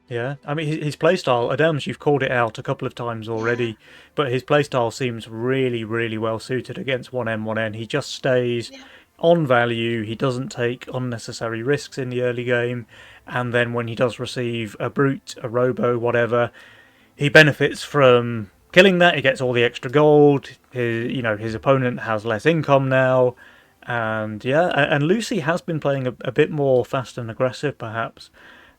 Yeah, I mean, his playstyle, Adams, you've called it out a couple of times already, but his playstyle seems really, really well suited against 1M, 1N. He just stays on value, he doesn't take unnecessary risks in the early game, and then when he does receive a brute, a robo, whatever, he benefits from killing that. He gets all the extra gold. His opponent has less income now, and and Lucy has been playing a bit more fast and aggressive perhaps,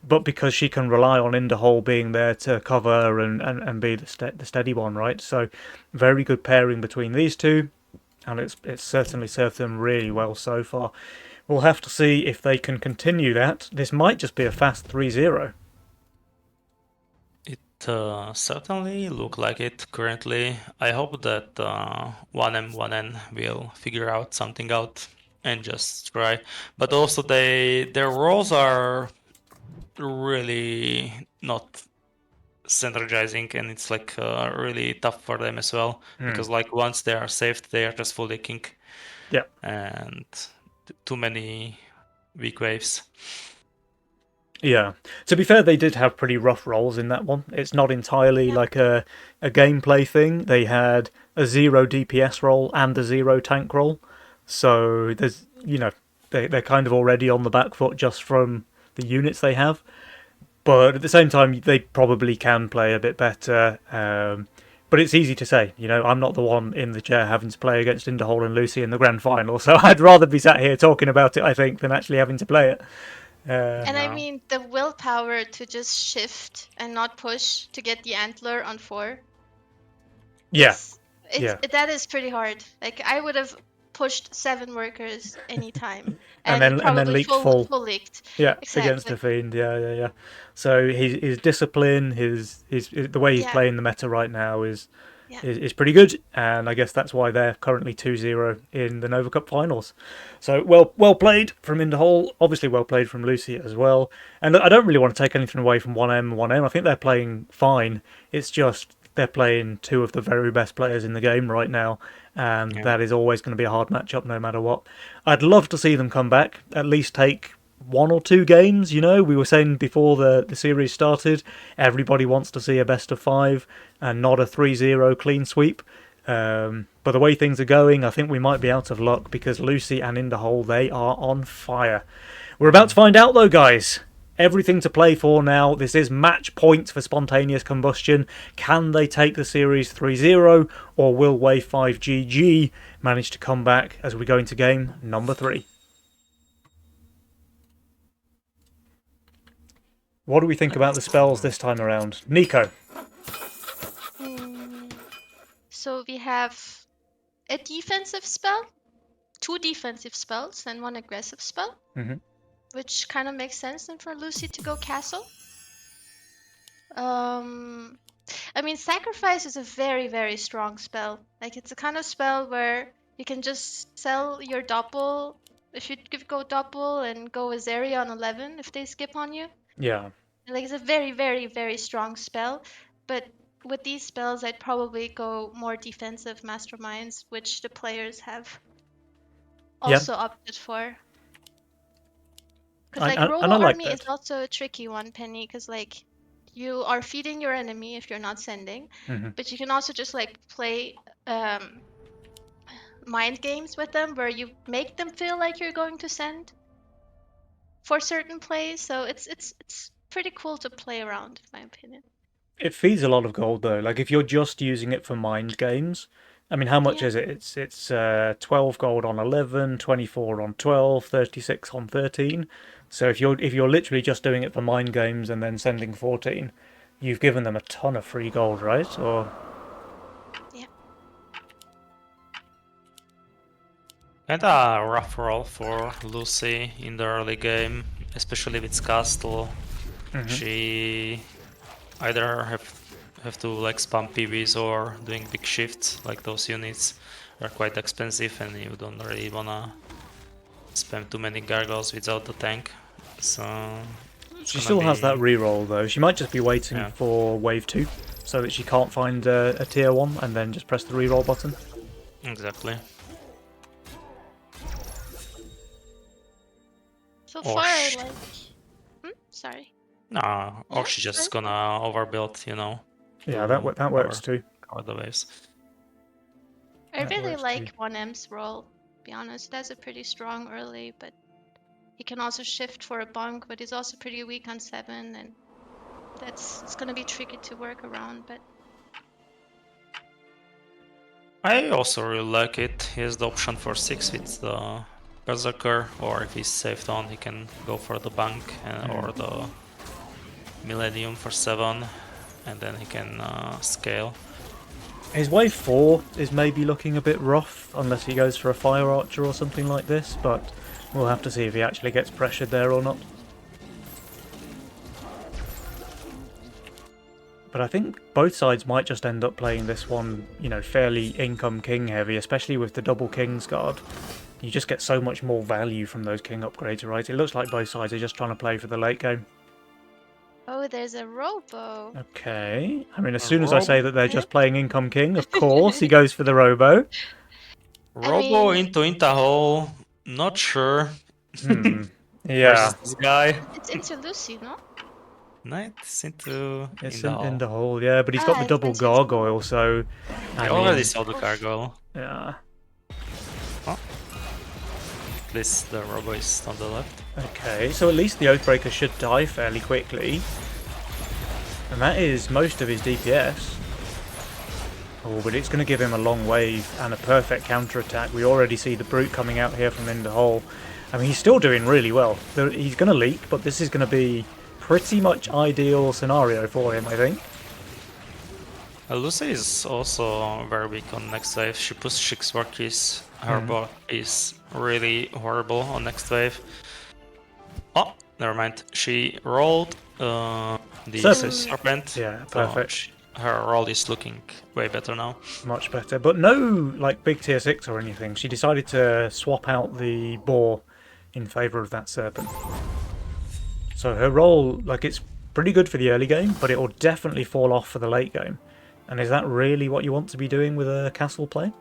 but because she can rely on Interhole being there to cover and be the steady one, right? So very good pairing between these two. And it's certainly served them really well so far. We'll have to see if they can continue that. This might just be a fast 3-0. It certainly look like it currently. I hope that 1M, 1N will figure out something out and just try. But also their roles are really not synergizing, and it's like really tough for them as well, because like once they are saved, they are just full king. Yeah. And too many weak waves. Yeah. To be fair, they did have pretty rough roles in that one. It's not entirely like a gameplay thing. They had a 0 DPS role and a 0 tank role. So there's, they're kind of already on the back foot just from the units they have. But at the same time, they probably can play a bit better. But it's easy to say. I'm not the one in the chair having to play against Interhole and Lucy in the grand final. So I'd rather be sat here talking about it, I think, than actually having to play it. I mean, the willpower to just shift and not push to get the antler on 4. Yeah. That is pretty hard. Like, I would have pushed 7 workers anytime. and then leaked full leaked. Yeah, exactly. Against the Fiend. Yeah. So his discipline, his the way he's playing the meta right now is pretty good, and I guess that's why they're currently 2-0 in the Nova Cup finals. So well played from Interhole, obviously well played from Lucy as well. And I don't really want to take anything away from 1M. I think they're playing fine. It's just they're playing 2 of the very best players in the game right now, and that is always going to be a hard matchup no matter what. I'd love to see them come back, at least take 1 or 2 games. We were saying before the series started, everybody wants to see a best of 5 and not a 3-0 clean sweep. But the way things are going, I think we might be out of luck because Lucy and Interhole, they are on fire. We're about to find out though, guys. Everything to play for now. This is match point for Spontaneous Combustion. Can they take the series 3-0, or will Wave 5 GG manage to come back as we go into game number 3? What do we think about the spells this time around? Nico. So we have a defensive spell, 2 defensive spells, and 1 aggressive spell. Which kind of makes sense then for Lucy to go castle. I mean, Sacrifice is a very, very strong spell. Like, it's a kind of spell where You can just sell your Doppel. If you go Doppel and go Azaria on 11 if they skip on you. Yeah. Like, it's a very, very, very strong spell. But with these spells, I'd probably go more defensive Masterminds, which the players have Yeah. also opted for. Because, I- like, and Robo I like Army is that. also a tricky one, Penny, because, like, you are feeding your enemy if you're not sending, Mhm. but you can also just, like, play mind games with them where you make them feel like you're going to send for certain plays. So it's pretty cool to play around, in my opinion. It feeds a lot of gold though. Like if you're just using it for mind games, I mean, how much Yeah. is it? It's 12 gold on 11, 24 on 12, 36 on 13. So if you're literally just doing it for mind games and then sending 14, you've given them a ton of free gold, right? Or Yeah. Kinda rough role for Lucy in the early game, especially with Castle. She either have to like spam PBs or doing big shifts, like those units are quite expensive and you don't really wanna spam too many gargoyles without the tank. So it's she gonna still has that be reroll though. She might just be waiting yeah. for wave 2 so that she can't find a tier 1 and then just press the reroll button. Exactly. So Or far, sh- like, sorry. No, or Yeah, she's just sorry. gonna overbuild, you know. Yeah, to that works too. cover the waves. I That really works like too. 1M's role, to be honest. That's a pretty strong early, but he can also shift for a bunk, but he's also pretty weak on 7, and it's gonna be tricky to work around, but I also really like it. He has the option for 6 with the Berserker, or if he's saved on, he can go for the bank or the Millennium for 7, and then he can scale. His wave 4 is maybe looking a bit rough, unless he goes for a Fire Archer or something like this, but we'll have to see if he actually gets pressured there or not. But I think both sides might just end up playing this one, fairly income king heavy, especially with the double King's Guard. You just get so much more value from those king upgrades, right? It looks like both sides are just trying to play for the late game. oh, there's a Robo. Okay. I mean, as A soon as I say that they're Okay. just playing income king, of course he goes for the Robo. Robo mean- into Interhole, not sure. Yeah. Versus this guy. It's into Lucy, no? No, it's into It's in the in the hole. hole, yeah, but he's got the It's double into- gargoyle, so I I already mean, saw the gargoyle. yeah. At least the Robo is on the left. Okay, so at least the Oathbreaker should die fairly quickly. And that is most of his DPS. Oh, but it's going to give him a long wave and a perfect counter-attack. We already see the Brute coming out here from in the hole. I mean, he's still doing really well. He's going to leak, but this is going to be pretty much ideal scenario for him, I think. Lucy is also very weak on next wave. She pushed 6 Workies. Her bot is really horrible on next wave. Oh, never mind. She rolled the Serpent. Yeah, so perfect. her roll is looking way better now. Much better, but no like big tier 6 or anything. She decided to swap out the boar in favour of that serpent. So her role, like, it's pretty good for the early game, but it will definitely fall off for the late game. And is that really what you want to be doing with a castle play?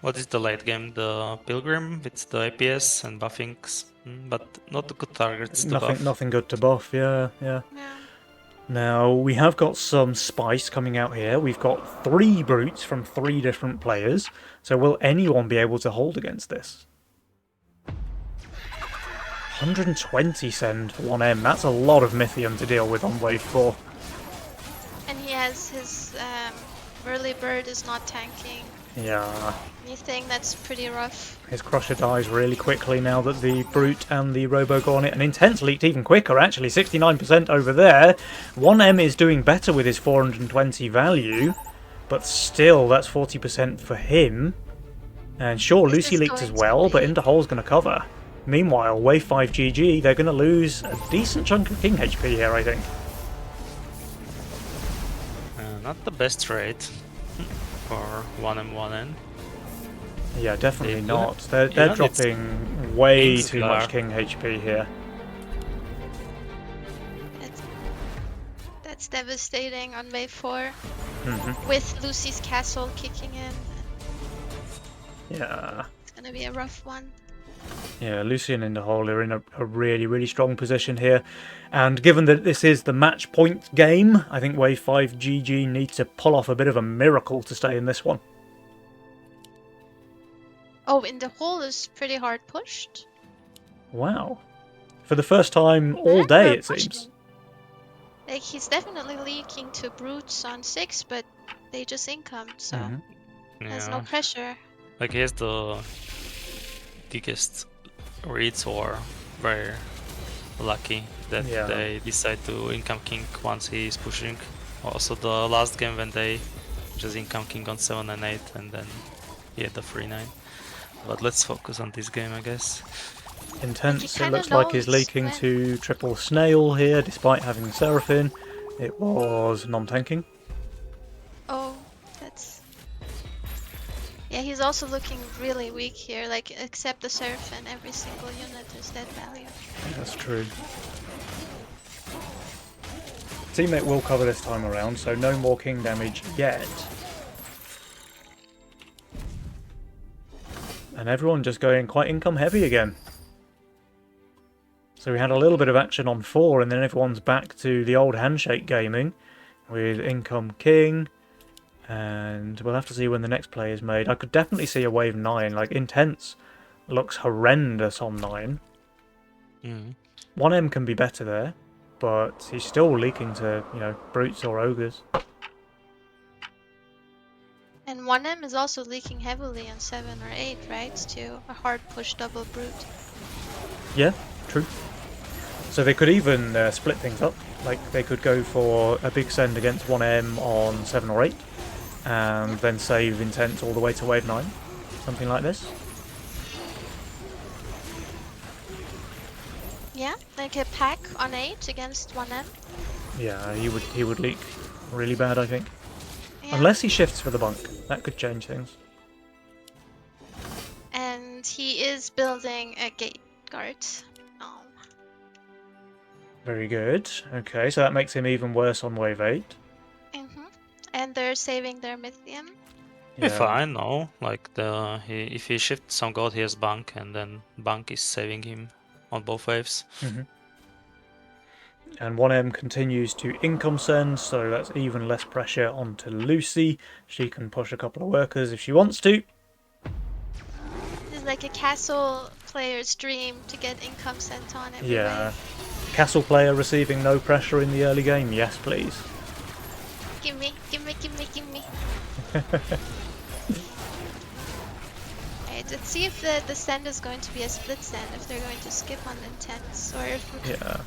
What is the late game? The Pilgrim with the APS and buffings, but not the good targets to buff. Nothing good to buff, yeah. Yeah. Now, we have got some spice coming out here. We've got 3 brutes from 3 different players. So will anyone be able to hold against this? 120 send for 1M. That's a lot of Mythium to deal with on wave 4. And he has his early bird is not tanking Yeah. anything. That's pretty rough. His Crusher dies really quickly now that the Brute and the Robo go on it. And Intense leaked even quicker, actually. 69% over there. 1M is doing better with his 420 value. But still, that's 40% for him. And sure, This Lucy is leaked as going to well, but be- Interhole's going to cover. Meanwhile, wave 5 GG, they're going to lose a decent chunk of King HP here, I think. Not the best trade. for 1M1N. Yeah, definitely They do not. They're yeah, it's dropping way King's too much Guard. King HP here. That's devastating on wave 4 Mhm. with Lucy's castle kicking in. Yeah. It's gonna be a rough one. Yeah, Lucian in the hole are in a really, really strong position here. And given that this is the match point game, I think Wave 5 GG need to pull off a bit of a miracle to stay in this one. Oh, in the hole is pretty hard pushed. Wow. For the first time all day, it seems. Like, he's definitely leaking to brutes on 6, but they just incomed, so there's no Yeah, pressure. like here's the biggest reads, or very lucky that Yeah. they decide to income king once he is pushing. Also the last game when they just income king on 7 and 8 and then he had the 3-9. But let's focus on this game, I guess. Intense, it kinda looks like he's knows leaking when. to triple snail here, despite having Seraphine. It was non-tanking. Oh, that's... Yeah, he's also looking really weak here, like, except the Seraphine, every single unit is dead value. That's true. Teammate will cover this time around, so no more king damage yet. And everyone just going quite income heavy again. So we had a little bit of action on 4, and then everyone's back to the old handshake gaming with income king. And we'll have to see when the next play is made. I could definitely see a wave 9. Like, Intense looks horrendous on 9. 1M can be better there, but he's still leaking to, you know, brutes or ogres. And 1M is also leaking heavily on 7 or 8, right? To a hard push double brute. Yeah, true. So they could even split things up. Like, they could go for a big send against 1M on 7 or 8, and then save Intense all the way to wave 9. Something like this. Yeah, like a pack on 8 against 1M. Yeah, he would leak really bad, I think. Yeah. Unless he shifts for the bunk. That could change things. And he is building a gate guard. Oh. Very good. Okay, so that makes him even worse on wave 8. And they're saving their Mythium. Be fine, no. Like if he shifts some gold, he has Bunk, and then Bunk is saving him on both waves. And 1M continues to income send, so that's even less pressure onto Lucy. She can push a couple of workers if she wants to. It's like a castle player's dream to get income sent on every wave. Castle player receiving no pressure in the early game, yes please. Give me, give me, give me, give me. Alright, let's see if the send is going to be a split send, if they're going to skip on Intense, or if...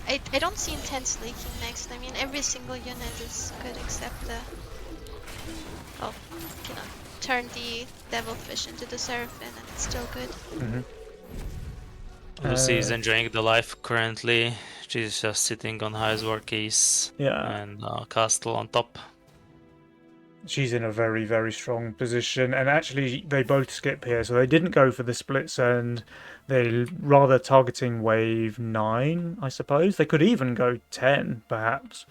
I don't see Intense leaking next. I mean, every single unit is good except the... Oh, you know, turn the Devilfish into the Seraphine and it's still good. Lucy is enjoying the life currently. She's just sitting on highest war keys and castle on top. She's in a very, very strong position, and actually they both skip here, so they didn't go for the split send. They're rather targeting wave 9, I suppose. They could even go 10, perhaps.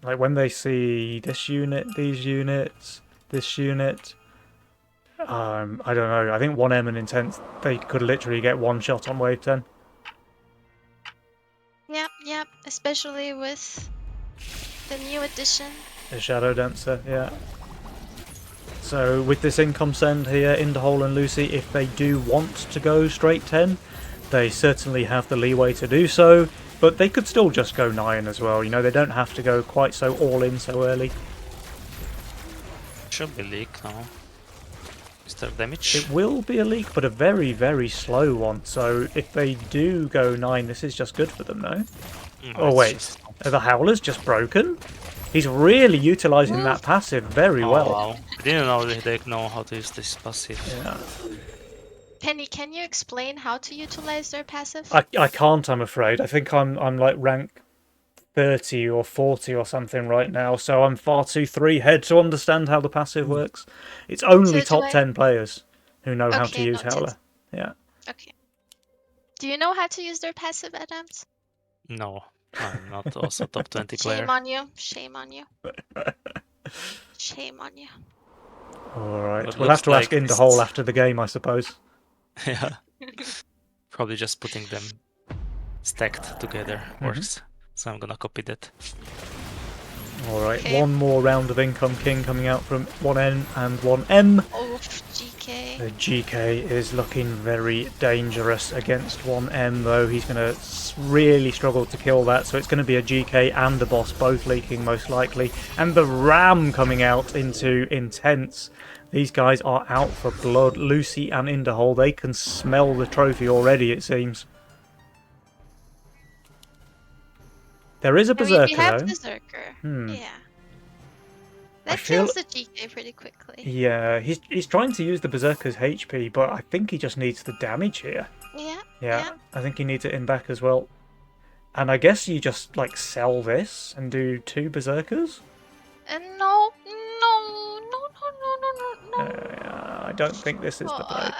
Like when they see this unit, these units, this unit. I don't know. I think 1M and Intense, they could literally get one shot on wave 10. Yep, especially with the new addition. The Shadow Dancer, yeah. So with this income send here, Indahole and Lucy, if they do want to go straight 10, they certainly have the leeway to do so, but they could still just go 9 as well. You know, they don't have to go quite so all in so early. Should be leak now. Is there damage? It will be a leak, but a very, very slow one. So if they do go 9, this is just good for them, no? Oh wait, are the Howlers just broken? He's really utilising that passive very well. Wow. I didn't know they know how to use this passive. Yeah. Penny, can you explain how to utilize their passive? I can't, I'm afraid. I think I'm like rank 30 or 40 or something right now, so I'm far too 3 head to understand how the passive works. It's only So do top 10 players who know how to Okay, use noted. Howler. Yeah. Okay. Do you know how to use their passive, Adams? No, I'm not also top 20 player. Shame on you. Shame on you. Shame on you. Alright, But we'll have looks to ask like Interhole this- after the game, I suppose. Yeah. Probably just putting them stacked together works. So I'm gonna copy that. Alright, Okay. one more round of Income King coming out from 1N and 1M. Oh, GK. The GK is looking very dangerous against 1M, though. He's going to really struggle to kill that, so it's going to be a GK and a boss both leaking most likely. And the Ram coming out into Intense. These guys are out for blood. Lucy and Interhole, they can smell the trophy already, it seems. There is a Berserker, we have though. Berserker. Hmm. Yeah. That feel- kills the GK pretty quickly. Yeah, he's trying to use the Berserker's HP, but I think he just needs the damage here. Yeah. Yeah, I think he needs it in back as well. And I guess you just, like, sell this and do 2 Berserkers? No. I don't think this is the play.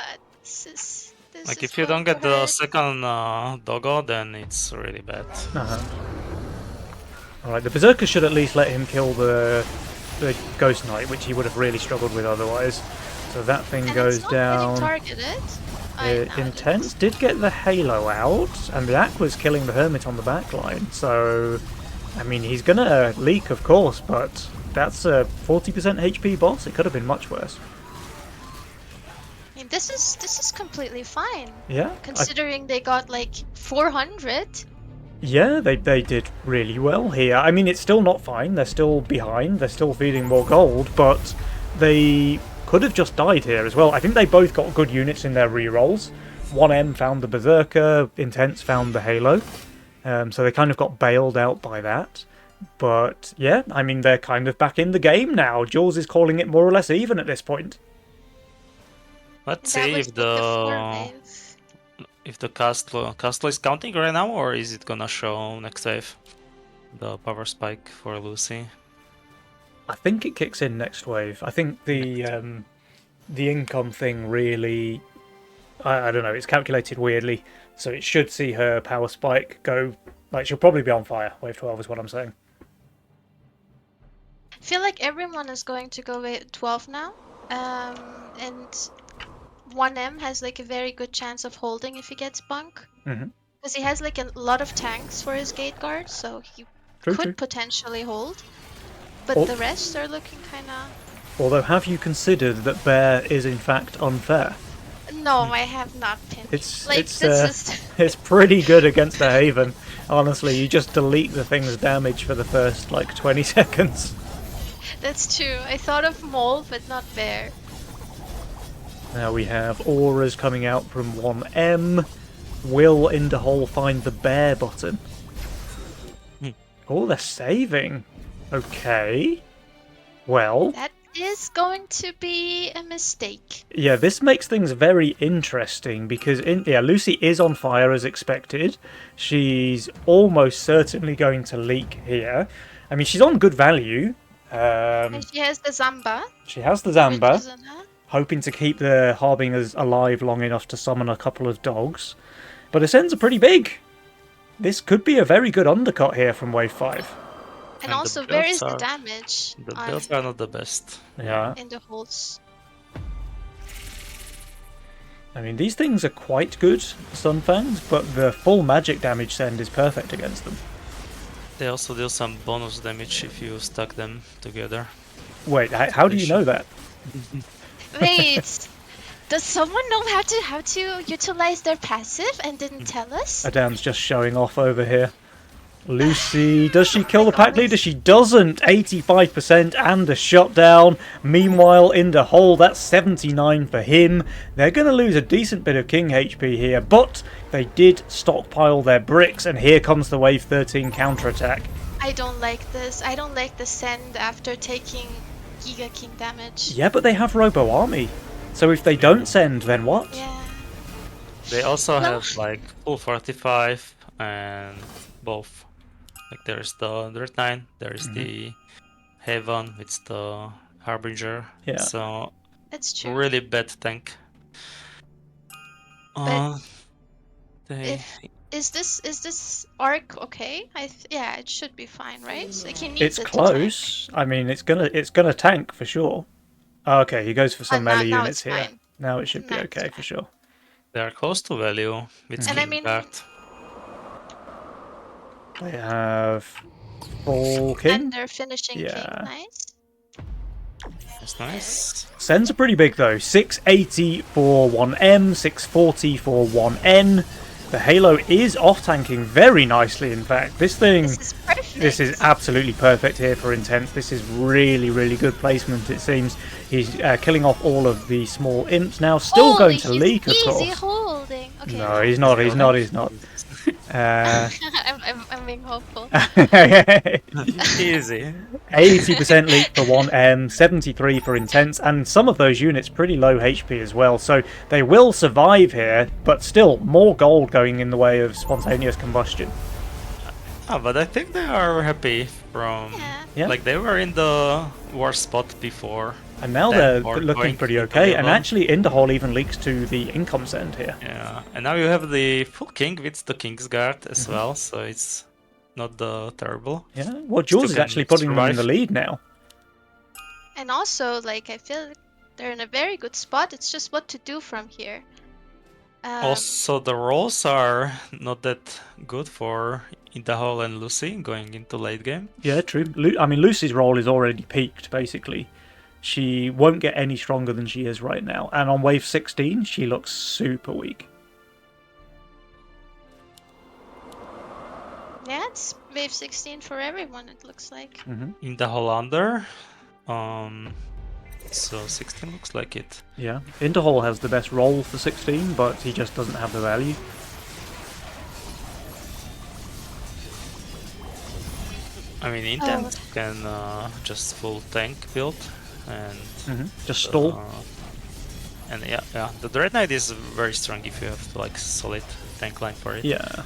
This Like is if you going don't get to the hurt. second doggo, then it's really bad. Alright, the Berserker should at least let him kill the Ghost Knight, which he would have really struggled with otherwise. So that thing And goes it's not down. getting targeted. Now it is. Intense did get the Halo out, and the Aqua's killing the Hermit on the back line. So, I mean, he's gonna leak, of course, but that's a 40% HP boss. It could have been much worse. I mean, this is completely fine. Yeah, Considering they got like 400. yeah, they did really well here. I mean, it's still not fine. They're still behind. They're still feeding more gold, but they could have just died here as well. I think they both got good units in their rerolls. 1M found the Berserker, Intense found the Halo. So they kind of got bailed out by that. But yeah, I mean, they're kind of back in the game now. Jules is calling it more or less even at this point. Let's That see was if like four the wave. castle is counting right now, or is it gonna show next wave? The power spike for Lucy. I think it kicks in next wave. I think the income thing really, I don't know, it's calculated weirdly, so it should see her power spike go, like, she'll probably be on fire. Wave 12 is what I'm saying. I feel like everyone is going to go wave 12 now. And 1M has like a very good chance of holding if he gets bunk. Because he has like a lot of tanks for his gate guard, so he could potentially hold. But the rest are looking kind of... Although, have you considered that Bear is in fact unfair? No, I have not pinned. It's like, it's this is... it's pretty good against the Haven. Honestly, you just delete the thing's damage for the first like 20 seconds. That's true. I thought of Mole, but not Bear. Now we have auras coming out from 1M. Will Interhole find the Bear button? Oh, they're saving. Okay. Well, That is going to be a mistake. yeah, this makes things very interesting because Lucy is on fire as expected. She's almost certainly going to leak here. I mean, she's on good value. And she has the Zamba. She has the which Zamba, is on her. hoping to keep the Harbingers alive long enough to summon a couple of dogs. But Ascends are pretty big. This could be a very good undercut here from Wave 5. And the also, where is builds the are- damage The on, builds are not the best. Yeah. in the holes? I mean, these things are quite good, Sunfangs, but the full magic damage send is perfect against them. They also deal some bonus damage if you stack them together. Wait, how do you know that? Wait, does someone know how to utilize their passive and didn't tell us? Adam's just showing off over here. Lucy, does she kill the pack leader? She doesn't. 85% and a shutdown. Meanwhile, in the hole, that's 79 for him. They're going to lose a decent bit of king HP here, but they did stockpile their bricks, and here comes the Wave 13 counterattack. I don't like this. I don't like the send after taking Giga King damage. Yeah, but they have Robo Army. So if they don't send, then what? Yeah. They also Well- have like full 45 and both. Like there's the Dirt 9, there's the Haven, it's the Harbinger. Yeah. So That's true. really bad tank. They Is this arc okay? Yeah, it should be fine, right? Like he needs It's it to close. I mean, it's gonna tank for sure. Oh, okay, he goes for some now- melee now units it's here. fine. Now it should be Now it's okay for fine. sure. they are close to value with And I King mean- Guard. They have full tank. king. And they're finishing Yeah. king. Nice. That's nice. Sends are pretty big though. 680 for 1M, 640 for 1N. The Halo is off tanking very nicely. In fact, this thing. This is perfect. This is absolutely perfect here for Intense. This is really, really good placement, it seems. He's killing off all of the small imps now. Still going to he's leak, of easy course. holding. Okay. No, he's not. He's not. He's not. I'm being hopeful. 80% leak for 1M, 73 for Intense, and some of those units pretty low HP as well. So they will survive here, but still more gold going in the way of spontaneous combustion. But I think they are happy from... Yeah. Like they were in the worst spot before. And now Then they're more looking going pretty to okay. the And level. actually, Interhall even leaks to the income send here. Yeah, and now you have the full king with the King's Guard as well, so it's not terrible. Yeah. Well, Jules is can actually putting them in the survive. lead now. And also, like, I feel like they're in a very good spot. It's just what to do from here. Also, the rolls are not that good for Interhall and Lucy going into late game. Yeah, true. I mean, Lucy's role is already peaked, basically. She won't get any stronger than she is right now. And on wave 16, she looks super weak. Yeah, it's wave 16 for everyone, it looks like. In the Hollander, so 16 looks like it. Yeah. Interhall has the best roll for 16, but he just doesn't have the value. I mean, Intent can just full tank build and Just stall. and yeah, the Dread Knight is very strong if you have like solid tank line for it. Yeah.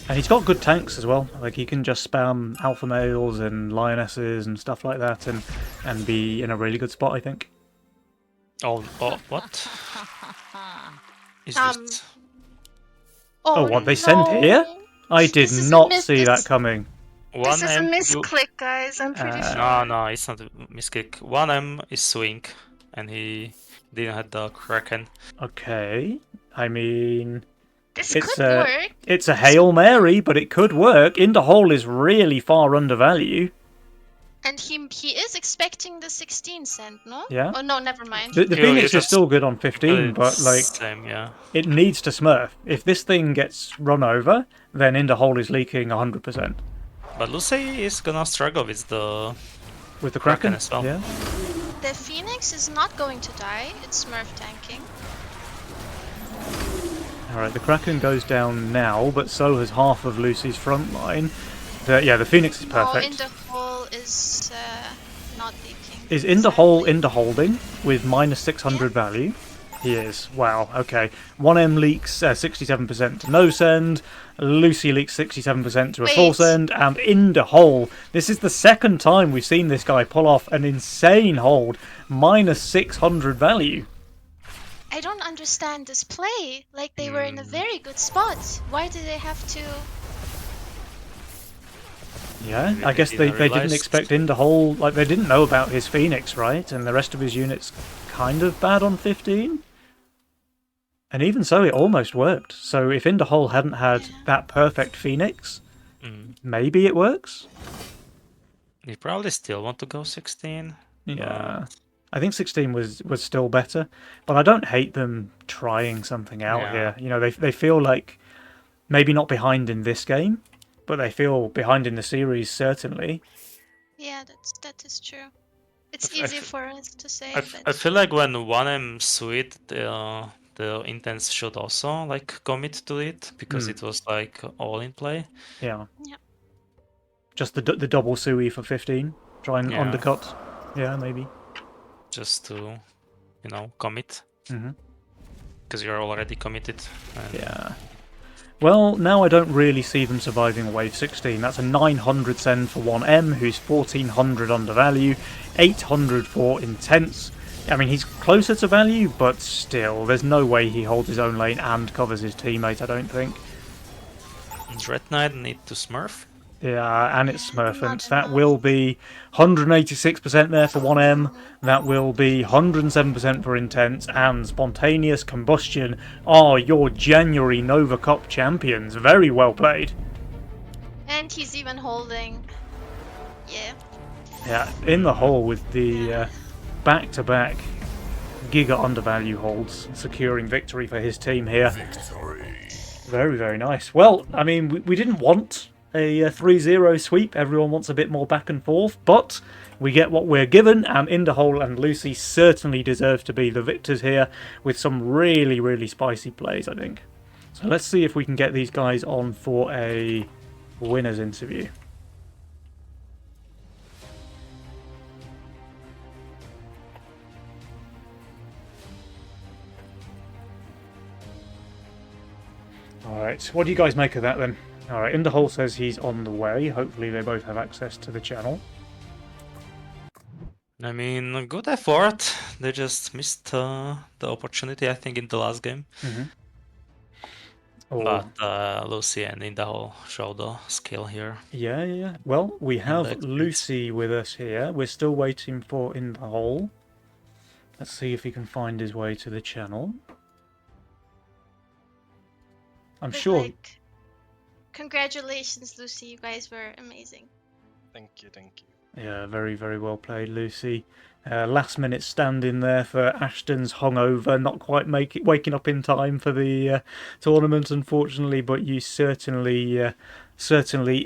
And he's got good tanks as well. Like, he can just spam alpha males and lionesses and stuff like that and be in a really good spot, I think. Oh, what? Is Um, this? Oh, what, they sent here? I did This is a not miss- see that this- coming. This is a 1M misclick, guys, I'm pretty sure. No, it's not a misclick. 1M is swing, and he didn't have the Kraken. Okay. I mean, This it's could a- work. it's a Hail Mary, but it could work. Interhall is really far under value. And he is expecting the 16 cent, no? Yeah. Oh, no, never mind. The You Phoenix is just- still good on 15, but It's like same, yeah. it needs to smurf. If this thing gets run over, then Interhall is leaking 100%. But Lucy is gonna struggle with the With the Kraken Kraken as well. Yeah. The Phoenix is not going to die. It's Smurf tanking. Alright, the Kraken goes down now, but so has half of Lucy's front line. The Phoenix is No, perfect. in the hole is not leaking. Is Interhall interholding with minus 600 value? He is. Wow, okay. 1M leaks 67% to no send, Lucy leaks 67% to a full Wait. send, and Interhall. This is the second time we've seen this guy pull off an insane hold, minus 600 value. I don't understand this play. Like, they were in a very good spot. Why did they have to... Yeah, Maybe I guess they they didn't didn't realise. expect Interhall, like they didn't know about his Phoenix, right? And the rest of his units kind of bad on 15. And even so, it almost worked. So if Interhall hadn't had that perfect Phoenix, maybe it works? You probably still want to go 16. Yeah. I think 16 was still better, but I don't hate them trying something out Yeah. here. You know, they feel like maybe not behind in this game, but they feel behind in the series certainly. Yeah, that is true. It's I easy f- for us to say, I but... feel like when 1M sweet, the Intense should also like commit to it because it was like all in play. Yeah. Yeah. Just the double Sui for 15. Try and Yeah. undercut. Yeah, maybe. Just to, commit. Mhm. Because you're already committed. And Yeah. Well, now I don't really see them surviving Wave 16. That's a 900 send for 1M, who's 1400 undervalue, 800 for Intense. I mean, he's closer to value, but still, there's no way he holds his own lane and covers his teammate, I don't think. Dread Knight need to smurf. Yeah, and it's Not Smurfant. That enough. will be 186% there for 1M. That will be 107% for Intense. And Spontaneous Combustion are your January Nova Cup champions. Very well played. And he's even holding. Yeah. Yeah, in the hole with the back-to-back Giga undervalue holds, securing victory for his team here. Very, very nice. Well, I mean, we didn't want a 3-0 sweep. Everyone wants a bit more back and forth, but we get what we're given, and Inderhole and Lucy certainly deserve to be the victors here with some really, really spicy plays, I think. So let's see if we can get these guys on for a winner's interview. Alright, what do you guys make of that then? Alright, Inderhole says he's on the way. Hopefully they both have access to the channel. I mean, good effort. They just missed the opportunity, I think, in the last game. Oh, But Lucy and Inderhole show the skill here. yeah. Well, we have experience. Lucy with us here. We're still waiting for Inderhole. Let's see if he can find his way to the channel. I'm But, sure. like, congratulations, Lucy. You guys were amazing. Thank you. Yeah, very, very well played, Lucy. Last minute stand in there for Ashton's hungover, not quite waking up in time for the tournament, unfortunately, but you certainly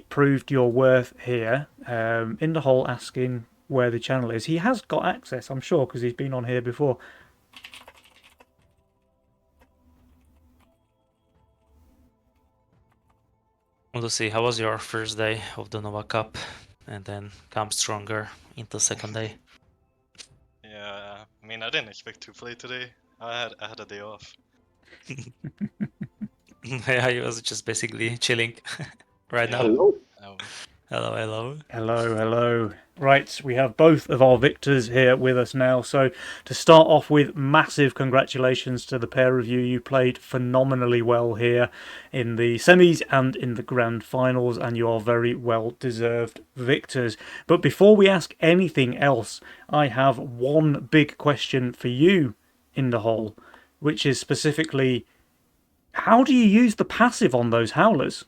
proved your worth here. Inderhole asking where the channel is. He has got access, I'm sure, because he's been on here before. Lucy, how was your first day of the Nova Cup? And then come stronger into second day. Yeah, I mean, I didn't expect to play today. I had a day off. Yeah, he was just basically chilling right now. Hello. Hello. Hello. Right, we have both of our victors here with us now. So to start off with, massive congratulations to the pair of you. You played phenomenally well here in the semis and in the grand finals, and you are very well deserved victors. But before we ask anything else, I have one big question for you, Inderhole, which is specifically, how do you use the passive on those howlers?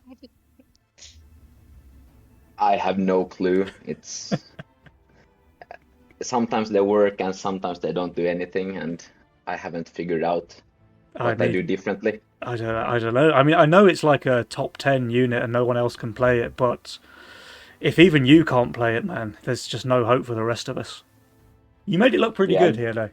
I have no clue. It's sometimes they work and sometimes they don't do anything, and I haven't figured out what I do differently. I don't know. I mean, I know it's like a top 10 unit and no one else can play it, but if even you can't play it, man, there's just no hope for the rest of us. You made it look pretty good here, though.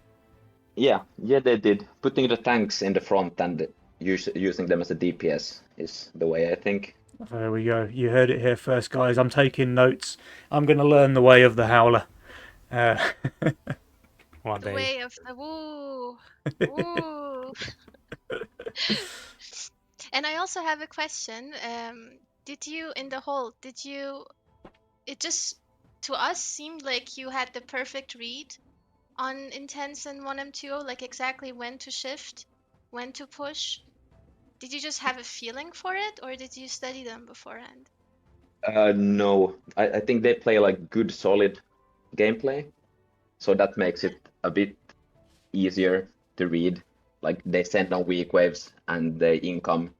Yeah, they did. Putting the tanks in the front and using them as a DPS is the way, I think. There we go. You heard it here first, guys. I'm taking notes. I'm going to learn the way of the howler. One The day. way of the woo. Woo. And I also have a question. Did you, Inderhole, it just, to us, seemed like you had the perfect read on Intense and 1M2O, like exactly when to shift, when to push? Did you just have a feeling for it, or did you study them beforehand? No, I think they play like good, solid gameplay, so that makes it a bit easier to read. Like they send on weak waves and they income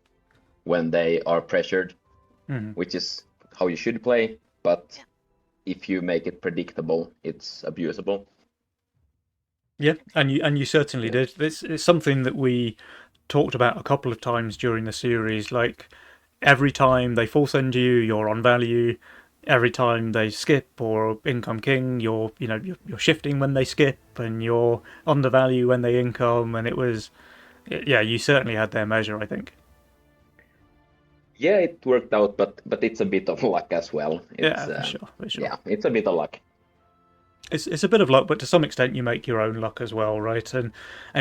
when they are pressured, which is how you should play. But if you make it predictable, it's abusable. Yeah, and you certainly did. This is something that we talked about a couple of times during the series. Like every time they full send you, you're on value. Every time they skip or income king, you're shifting when they skip, and you're undervalue when they income. And it was, yeah, you certainly had their measure, I think. Yeah, it worked out, but it's a bit of luck as well. Yeah, for sure. Yeah, it's a bit of luck. It's a bit of luck, but to some extent you make your own luck as well, right? And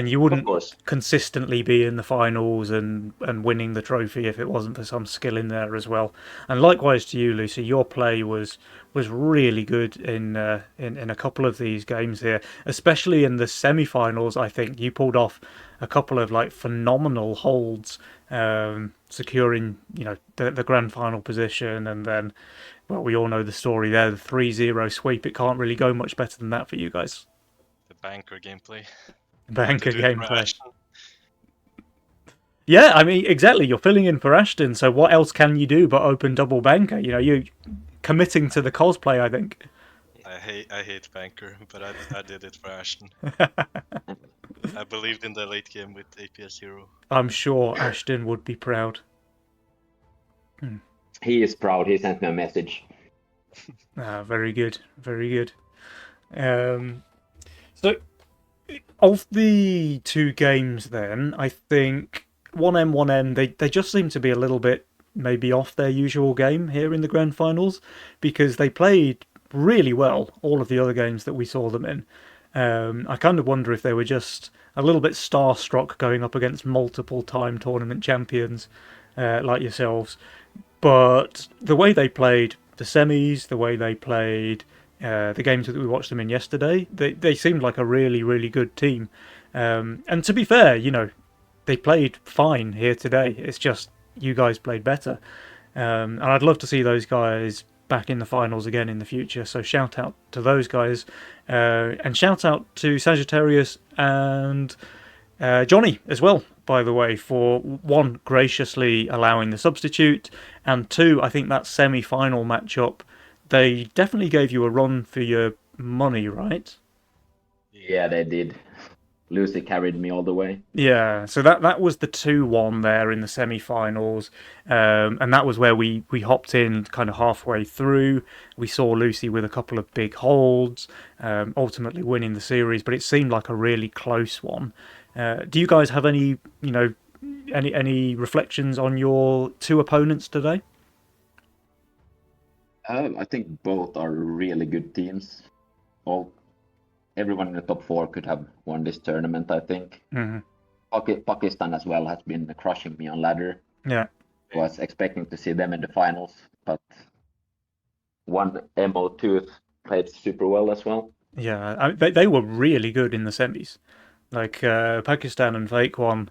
you Of wouldn't course. consistently be in the finals and winning the trophy if it wasn't for some skill in there as well. And likewise to you, Lucy, your play was really good in a couple of these games here, especially in the semi-finals. I think you pulled off a couple of like phenomenal holds, securing the grand final position, and then, well, we all know the story there, the 3-0 sweep. It can't really go much better than that for you guys. The banker gameplay. Banker To do it for gameplay. Ashton. Yeah, I mean, exactly. You're filling in for Ashton, so what else can you do but open double banker? You committing to the cosplay, I think. I hate banker, but I did it for Ashton. I believed in the late game with APS Hero. I'm sure Ashton would be proud. He is proud. He sent me a message. Very good, very good. So, of the two games, then I think 1M 1N they just seem to be a little bit maybe off their usual game here in the grand finals, because they played really well all of the other games that we saw them in. I kind of wonder if they were just a little bit starstruck going up against multiple time tournament champions like yourselves. But the way they played the semis, the way they played the games that we watched them in yesterday, they seemed like a really, really good team. And to be fair, they played fine here today. It's just you guys played better. And I'd love to see those guys back in the finals again in the future. So shout out to those guys. And shout out to Sagittarius and Johnny as well, by the way, for one, graciously allowing the substitute, and two, I think that semi-final matchup, they definitely gave you a run for your money, right? Yeah, they did. Lucy carried me all the way. Yeah, so that was the 2-1 there in the semi-finals, and that was where we hopped in kind of halfway through. We saw Lucy with a couple of big holds, ultimately winning the series, but it seemed like a really close one. Do you guys have any reflections on your two opponents today? I think both are really good teams. Everyone in the top 4 could have won this tournament, I think. Mm-hmm. Pakistan as well has been crushing me on ladder. Yeah. I was expecting to see them in the finals, but one MO Tooth played super well as well. Yeah, they were really good in the semis. Like Pakistan and Fake One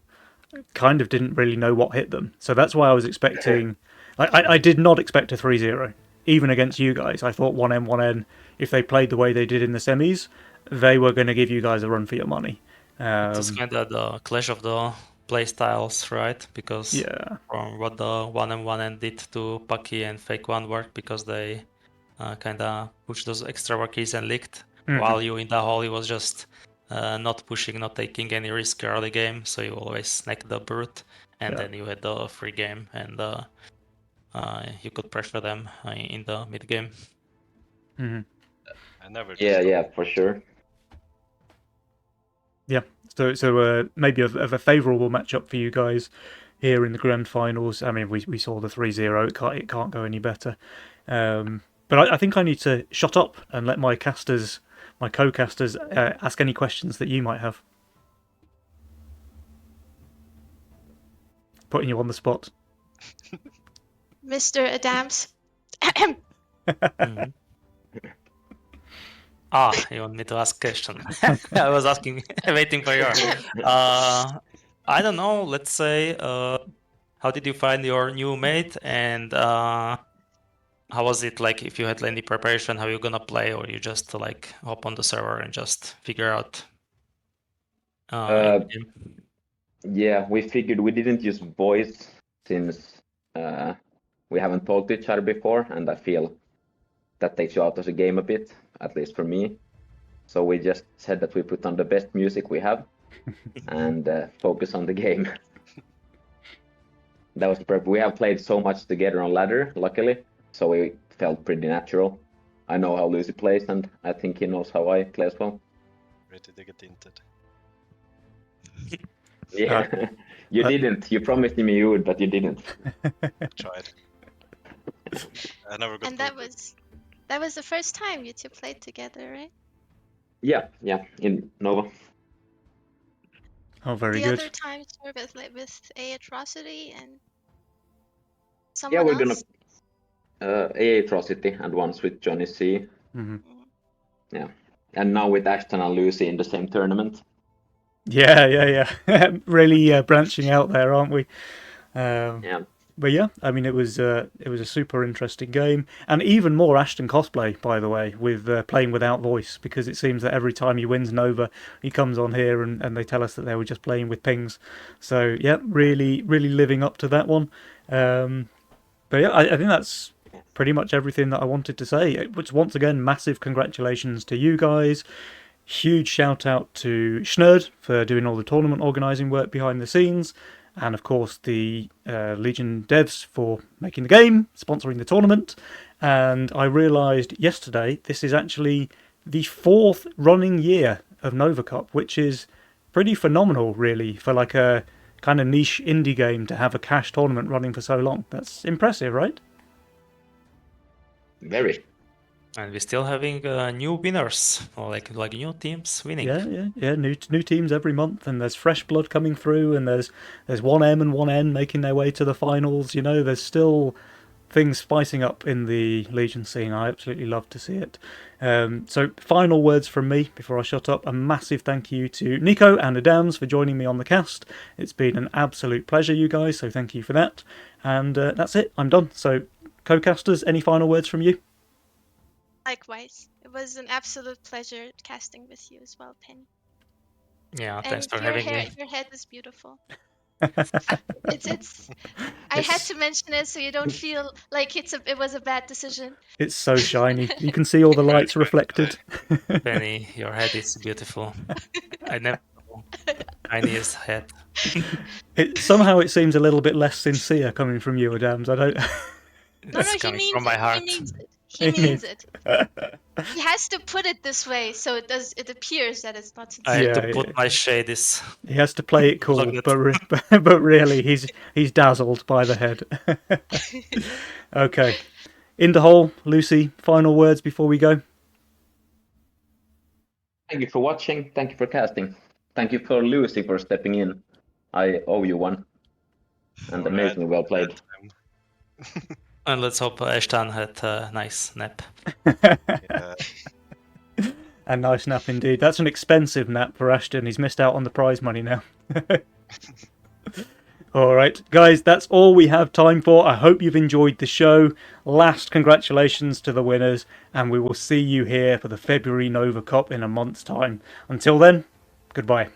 kind of didn't really know what hit them. So that's why I was expecting... I did not expect a 3-0, even against you guys. I thought 1M, 1N, if they played the way they did in the semis, they were going to give you guys a run for your money. It's kind of the clash of the play styles, right? Because from what the 1M, 1N did to Paki and Fake One worked, because they kind of pushed those extra workies and licked, while you in the Holy was just... not pushing, not taking any risk early game, so you always snack the brute, and then you had the free game, and you could pressure them in the mid game. Mm-hmm. I never. Yeah, for sure. Yeah, so maybe of a favourable matchup for you guys here in the grand finals. I mean, we saw the 3-0. It can't go any better. But I think I need to shut up and let my co-casters ask any questions that you might have. Putting you on the spot. Mr. Adams. Mm-hmm. You want me to ask question? I was waiting for your... I don't know, let's say, how did you find your new mate, and how was it, like, if you had any preparation, how you gonna play, or you just like hop on the server and just figure out? Yeah, we figured we didn't use voice since we haven't talked to each other before, and I feel that takes you out of the game a bit, at least for me. So we just said that we put on the best music we have and focus on the game. That was perfect. We have played so much together on ladder, luckily, so we felt pretty natural. I know how Lucy plays, and I think he knows how I play as well. Ready to get inted. Yeah, you didn't. You promised me you would, but you didn't. I tried. I never got. And that was the first time you two played together, right? Yeah, in Nova. Oh, very The good. other times were with A Atrocity and Yeah, someone we're gonna else. A Atrocity and once with Johnny C. Hmm. Yeah, and now with Ashton and Lucy in the same tournament. Yeah. Really branching out there, aren't we? Yeah, But yeah, I mean, it was a super interesting game, and even more Ashton cosplay, by the way, with playing without voice, because it seems that every time he wins Nova, he comes on here and they tell us that they were just playing with pings. So yeah, really living up to that one. But yeah, I think that's pretty much everything that I wanted to say. Which once again, massive congratulations to you guys. Huge shout out to Schnerd for doing all the tournament organising work behind the scenes, and of course the Legion devs for making the game, sponsoring the tournament. And I realised yesterday this is actually the 4th running year of Nova Cup, which is pretty phenomenal, really, for like a kind of niche indie game to have a cash tournament running for so long. That's impressive, right? very. And we're still having new winners, or like new teams winning. Yeah. New teams every month, and there's fresh blood coming through, and there's 1M and 1N making their way to the finals. You know, there's still things spicing up in the Legion scene. I absolutely love to see it. So final words from me before I shut up. A massive thank you to Nico and Adams for joining me on the cast. It's been an absolute pleasure, you guys, so thank you for that. And that's it. I'm done. So co-casters, any final words from you? Likewise, it was an absolute pleasure casting with you as well, Penny. Yeah, thanks And for having me. your head is beautiful. It's. I had to mention it so you don't feel like it was a bad decision. It's so shiny. You can see all the lights reflected. Penny, your head is beautiful. I never know tiniest head. Somehow it seems a little bit less sincere coming from you, Adams. I don't. No, It's he coming means from my it. heart. He means it. He means it. He has to put it this way so it appears that it's not I sincere. have to Yeah, put my shades. He has to play it cool, Look at- but really he's dazzled by the head. Okay, in the hole, Lucy. Final words before we go. Thank you for watching. Thank you for casting. Thank you for Lucy for stepping in. I owe you one. And Or amazingly well played. And let's hope Ashton had a nice nap. Yeah. A nice nap indeed. That's an expensive nap for Ashton. He's missed out on the prize money now. All right, guys, that's all we have time for. I hope you've enjoyed the show. Last congratulations to the winners, and we will see you here for the February Nova Cup in a month's time. Until then, goodbye.